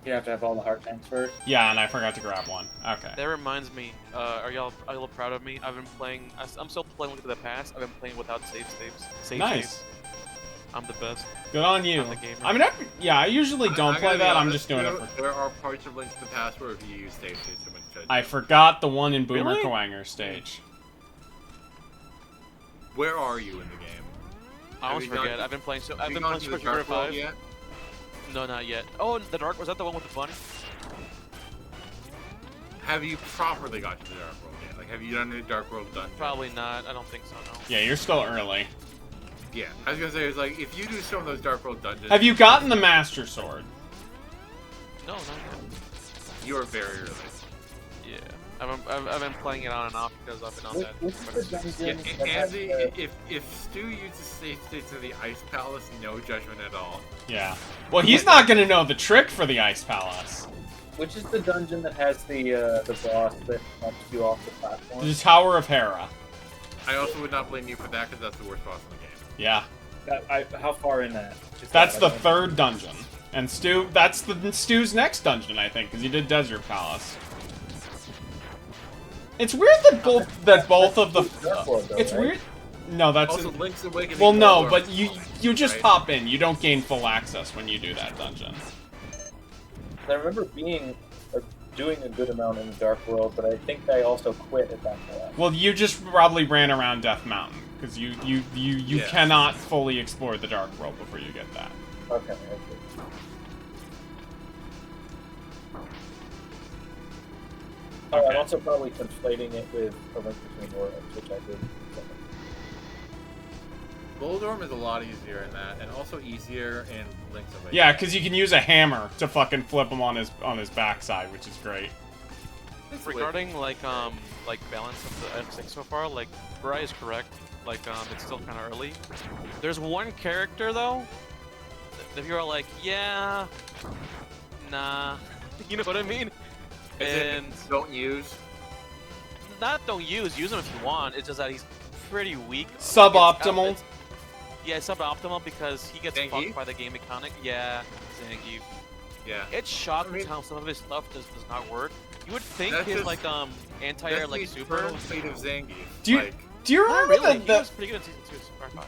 You have to have all the heart tanks first. Yeah, and I forgot to grab one. Okay. That reminds me. Are y'all proud of me? I've been playing. I'm still playing Link to the Past. I've been playing without save saves. Nice. I'm the best. Good on you. I'm the gamer. I mean, I usually don't play that. I'm just doing it for. There are parts of Link to the Past where if you use save states, someone should. I forgot the one in Boomer Really? Kowanger stage. Where are you in the game? I almost Have you gone- forget. I've been playing. I've Have you been gone playing to Super the Mario Dark World 5. yet? No, not yet. Oh, the Dark. Was that the one with the bunny? Have you properly got to the Dark World yet? Like, have you done the Dark World dungeon? Probably not. I don't think so. No. Yeah, you're still early. Yeah, I was gonna say, it's like, if you do some of those Dark World dungeons... Have you gotten the Master Sword? No, not yet. You are very early. Yeah. I've been playing it on and off because I've been on that. Which is the Yeah, dungeon that has Andy, the- if Stu uses save states of the Ice Palace, no judgment at all. Yeah. Well, he's not gonna know the trick for the Ice Palace. Which is the dungeon that has the boss that knocks you off the platform? The Tower of Hera. I also would not blame you for that, because that's the worst boss in the game. Yeah. How far in that? Just That's that, the I don't- third dungeon. And that's Stu's next dungeon, I think, because he did Desert Palace. It's weird that both of the. Dark World, though, It's right? weird. No, that's. Also, Link's Awakening... Well, no, World but War you just right? pop in. You don't gain full access when you do that dungeon. I remember doing a good amount in the Dark World, but I think I also quit at that point. Well, you just probably ran around Death Mountain because you Yeah. cannot fully explore the Dark World before you get that. Okay. Oh, Okay. I'm also probably conflating it with A Link Between Worlds, which I did. Boldorm is a lot easier in that, and also easier in Link's Awakening. Yeah, because you can use a hammer to fucking flip him on his backside, which is great. Regarding like balance of the F6 so far, like Bri is correct. Like it's still kind of early. There's one character though the people are like, yeah, nah, you know what I mean? And don't use. Don't use him if you want. It's just that he's pretty weak. Suboptimal. Yeah, suboptimal because he gets Zangief? fucked by the game mechanic. Yeah, Zangief. Yeah. It's shocking I mean- how some of his stuff does not work. You would think That's his just- like anti-air That's like the super. eternal fate of Zangief. Do you Like, do you Not remember really. He that? was pretty good in season 2 of Super 5.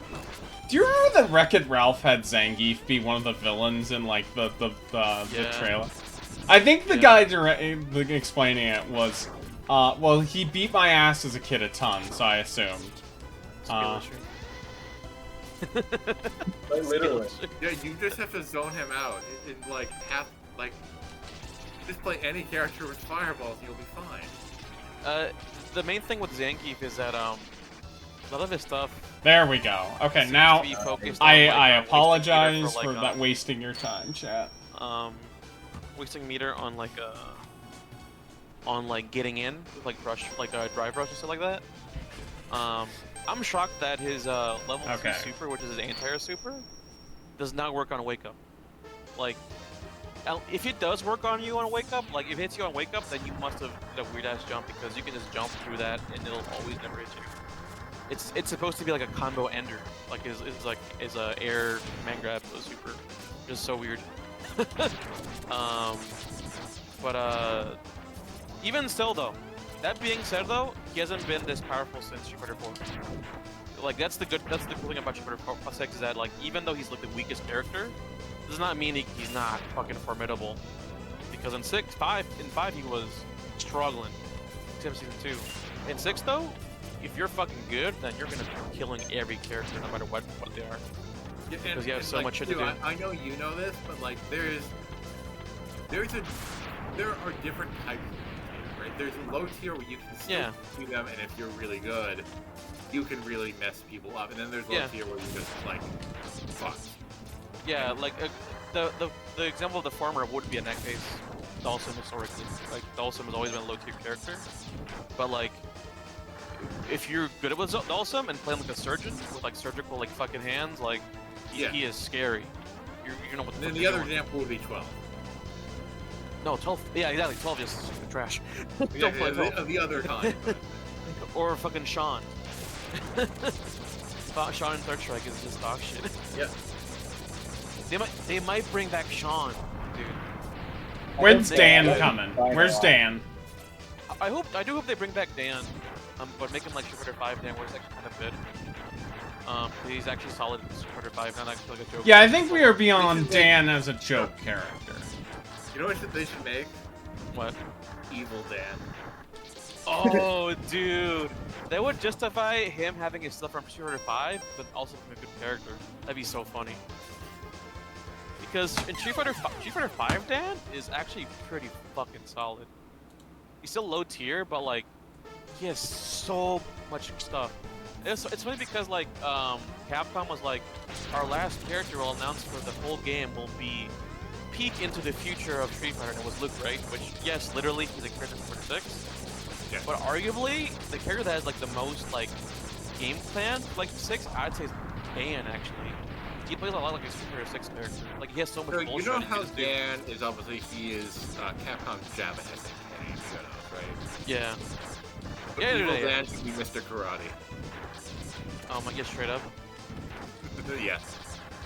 Do you remember that Wreck-It Ralph had Zangief be one of the villains in like the Yeah. trailer? I think the Yeah. guy explaining it was, well, he beat my ass as a kid a ton, so I assumed. Skill issue. Like, literally. yeah, you just have to zone him out. And like just play any character with fireballs, and you'll be fine. The main thing with Zangief is that a lot of his stuff. There we go. Okay, seems now to be focused I on, like, wasting apologize meter for like, that wasting your time, chat. Wasting meter on like getting in with like rush, like drive rush and stuff like that. I'm shocked that his level 2 super, which is his anti-air super, does not work on wake up. Like, if it does work on you on wake up, like if it hits you on wake up, then you must have did a weird ass jump because you can just jump through that and it'll always never hit you. It's supposed to be like a combo ender, like is a air man grab super, just so weird. But even still though, that being said though, he hasn't been this powerful since Street Fighter 4. Like that's the cool thing about Street Fighter 4 6 is that like even though he's like the weakest character, does not mean he's not fucking formidable. Because in 5 he was struggling. Except season 2. In 6 though, if you're fucking good, then you're gonna be killing every character no matter what they are. Yeah, Because you have so like, much shit to too, do. I know you know this, but like there are different types of tier, right? There's a low tier where you can still do them, and if you're really good, you can really mess people up. And then there's low tier where you just like fuck. Yeah, like the example of the former would be a neck base Dhalsim historically. Like Dhalsim has always been a low tier character, but like if you're good with Dhalsim and playing like a surgeon with like surgical like fucking hands, like he is scary. You know what And then the other example would be 12. No, 12. Yeah, exactly. 12 is trash. Don't play 12. The other kind. Or fucking Sean. Sean in Third Strike is just dog shit. Yeah. They might bring back Sean, dude. When's Dan coming? Where's Dan? I do hope they bring back Dan, but make him like Street Fighter 5 Dan, where it's actually kind of good. He's actually solid in Street Fighter 5, not actually like a joke. Yeah, I think we are beyond Dan as a joke character. You know what they should make? What? Evil Dan. Oh, dude. That would justify him having his stuff from Street Fighter 5, but also from a good character. That'd be so funny. Because in Street Fighter 5 Dan is actually pretty fucking solid. He's still low tier, but like, he has so much stuff. It's funny because like, Capcom was like, our last character we'll announce for the whole game will be peek into the future of Street Fighter, and it was Luke, right? Which, yes, literally, he's a character from Street Fighter 6. Yeah. But arguably, the character that has like the most like game plan, like 6, I'd say is Dan actually. He plays a lot like a Street Fighter 6 character. Like he has so much So bullshit. you know he how can just do. Dan is obviously he is Capcom's Jabba head, right? Yeah. But Yeah, Evil yeah. Dan should be Mr. Karate. I guess straight up. Yes.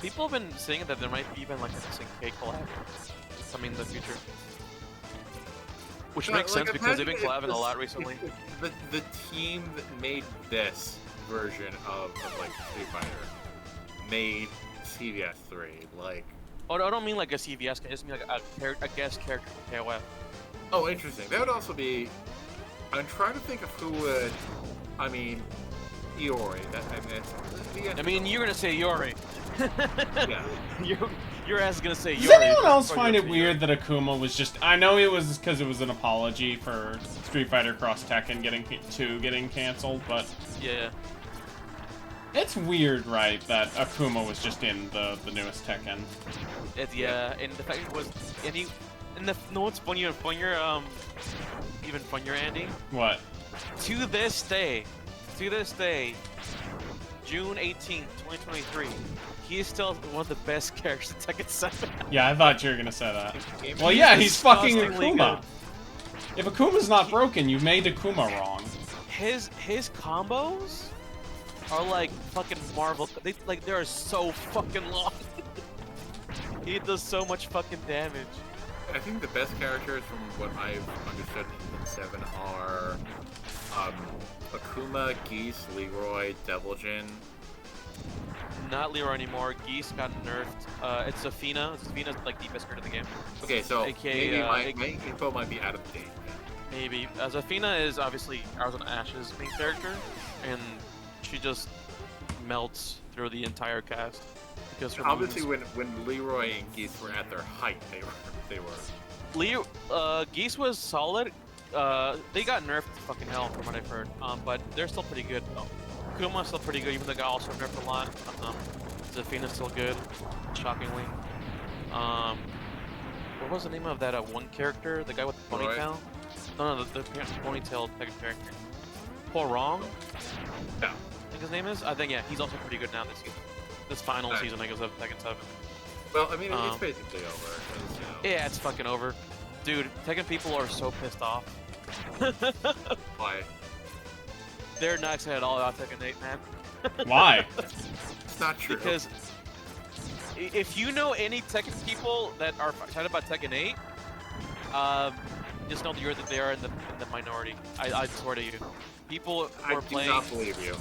People have been saying that there might be even like a SNK collab coming in the future. Which makes sense because they've been collabing a lot recently. The team that made this version of like Street Fighter made CVS 3, like... Oh, I don't mean like a CVS, I just mean like a guest character from KOF. Oh, interesting. That would also be... I'm trying to think of who would... I mean... Iori. I mean, you're gonna say Yori. Yeah. Your ass is gonna say Yori. Does anyone else find it weird that Akuma was just... I know it was because it was an apology for Street Fighter Cross Tekken getting canceled, but... Yeah. It's weird, right, that Akuma was just in the newest Tekken. Yeah, and the fact it was... No, what's funnier, even funnier, Andy? What? To this day, June 18th, 2023, he's still one of the best characters in Tekken 7. Yeah, I thought you were gonna say that. Game Well, yeah, he's fucking disgustingly Akuma. good. If Akuma's not broken, you made Akuma wrong. His combos are like fucking Marvel. They are so fucking long. He does so much fucking damage. I think the best characters from what I've understood in 7 are Akuma, Geese, Leroy, Deviljin. Not Leroy anymore. Geese got nerfed. It's Zafina. Zafina's like the best card in the game. Okay, so AKA, maybe my info might be out of date. Maybe. Zafina is obviously Hours on Ash's main character, and she just melts through the entire cast. Because her Obviously, moves- when Leroy and Geese were at their height, they were. Geese was solid. They got nerfed to fucking hell from what I've heard. But they're still pretty good though. Kuma's still pretty good, even though they got also nerfed a lot. Zafina's still good, shockingly. What was the name of that one character? The guy with the Leroy? ponytail? No, the ponytail second character. Paul Wrong? No. I think his name is? I think, yeah, he's also pretty good now this season. This final Nice. season, I guess, of Tekken 7. Well, I mean, it's Um, basically over. 'cause, you know, Yeah, it's fucking over. Dude, Tekken people are so pissed off. why? They're not excited at all about Tekken 8, man. Why? It's not true. Because if you know any Tekken people that are excited about Tekken 8, just know that they are in the minority. I swear to you. People who I are do playing... not believe you.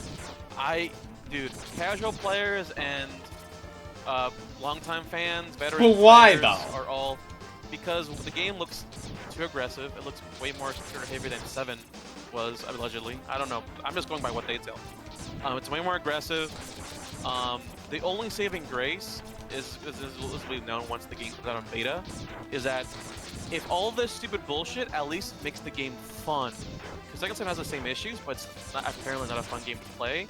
Dude, casual players and longtime fans, veterans But why, players though? are all... Because the game looks too aggressive. It looks way more shooter heavy than 7 was, allegedly. I don't know. I'm just going by what they tell. It's way more aggressive. The only saving grace is will be known once the game comes out on beta, is that if all this stupid bullshit at least makes the game fun, because Tekken 7 has the same issues, but it's apparently not a fun game to play.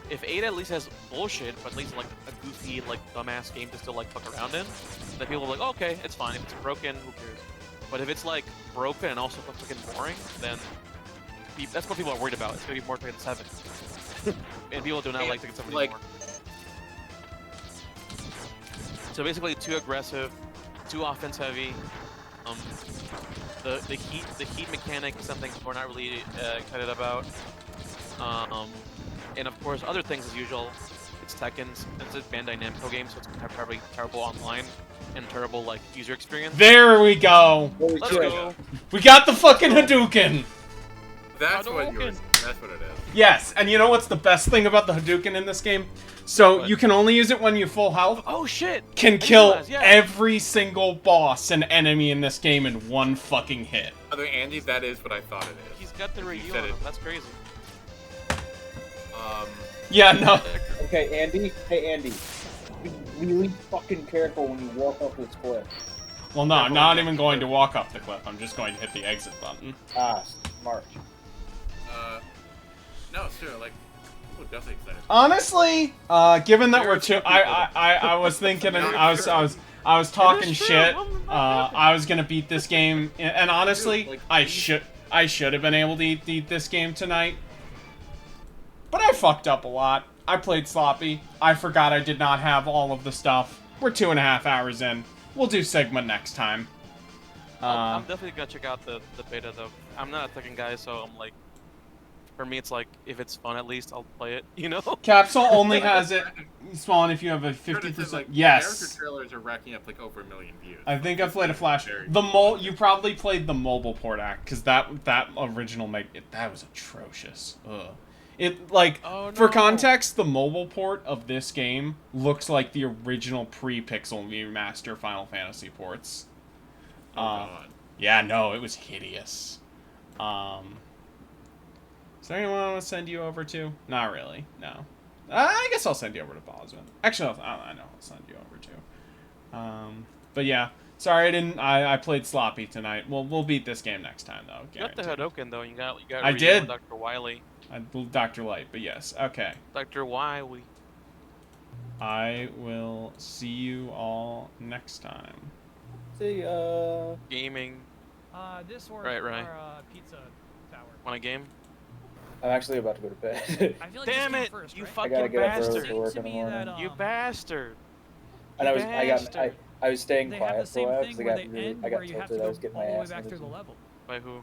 If 8 at least has bullshit, but at least like a goofy, like dumbass game to still like fuck around in, then people are like, oh, okay, it's fine. If it's broken, who cares? But if it's like broken and also fucking boring, then that's what people are worried about. It's gonna be more Tekken 7, and people do not like Tekken 7 like- anymore. So basically, too aggressive, too offense heavy. The heat mechanic is something we're not really excited about. And of course, other things as usual. It's Tekken. It's a Bandai Namco game, so it's probably terrible online and terrible like user experience. There we go. Holy Let's shit. go. We got the fucking Hadouken. That's what Hadouken. That's what it is. Yes, and you know what's the best thing about the Hadouken in this game? So What? you can only use it when you're full health. Oh shit! Can I kill realized, yeah. every single boss and enemy in this game in one fucking hit. By the way, Andy, that is what I thought it is. He's got the You Ryu said on it. him. That's crazy. Yeah, no. Okay, Andy. Hey, Andy. Be really fucking careful when you walk up this cliff. Well, no, I'm not even going to walk up the cliff. I'm just going to hit the exit button. Ah, smart. No, sure, like, we're definitely excited. Honestly, given that There we're are two, two I was thinking, and I was talking It is true. shit. I was gonna beat this game, and honestly, Dude, like, I should have been able to beat this game tonight. But I fucked up a lot. I played sloppy. I forgot I did not have all of the stuff. We're 2.5 hours in. We'll do Sigma next time. I'm definitely gonna check out the beta though. I'm not a Tekken guy, so I'm like, for me it's like if it's fun at least I'll play it. You know? Capsule only has it spawn if you have a Sure, this is, 50%. like, Yes. Character trailers are racking up like over 1 million views. I think I played a flash. Very- You probably played the mobile port act because that original that was atrocious. Ugh. It like Oh, for no. context, the mobile port of this game looks like the original pre-pixel remaster Final Fantasy ports. Oh, God. Yeah, no, it was hideous. Is there anyone I want to send you over to? Not really. No. I guess I'll send you over to Bosman. Actually, I know I'll send you over to. But yeah, sorry I didn't. I played sloppy tonight. We'll beat this game next time though. You got the Guaranteed. Hadouken though. You got I Ryu did. and Dr. Wily. Dr. Light, but yes. Okay. Dr. Wily. I will see you all next time. See, Gaming. This or Right. our pizza tower. Want a game? I'm actually about to go to bed. I feel like Damn this it! came first, You right? I gotta fucking get up early bastard! for work Seemed in to the me morning. that, You bastard! And I was Bastard. I was staying They have the quiet for a same while thing because where I they got really end I where got you have to tilted. I go was getting all my the way ass back handed through to the me. level. By who?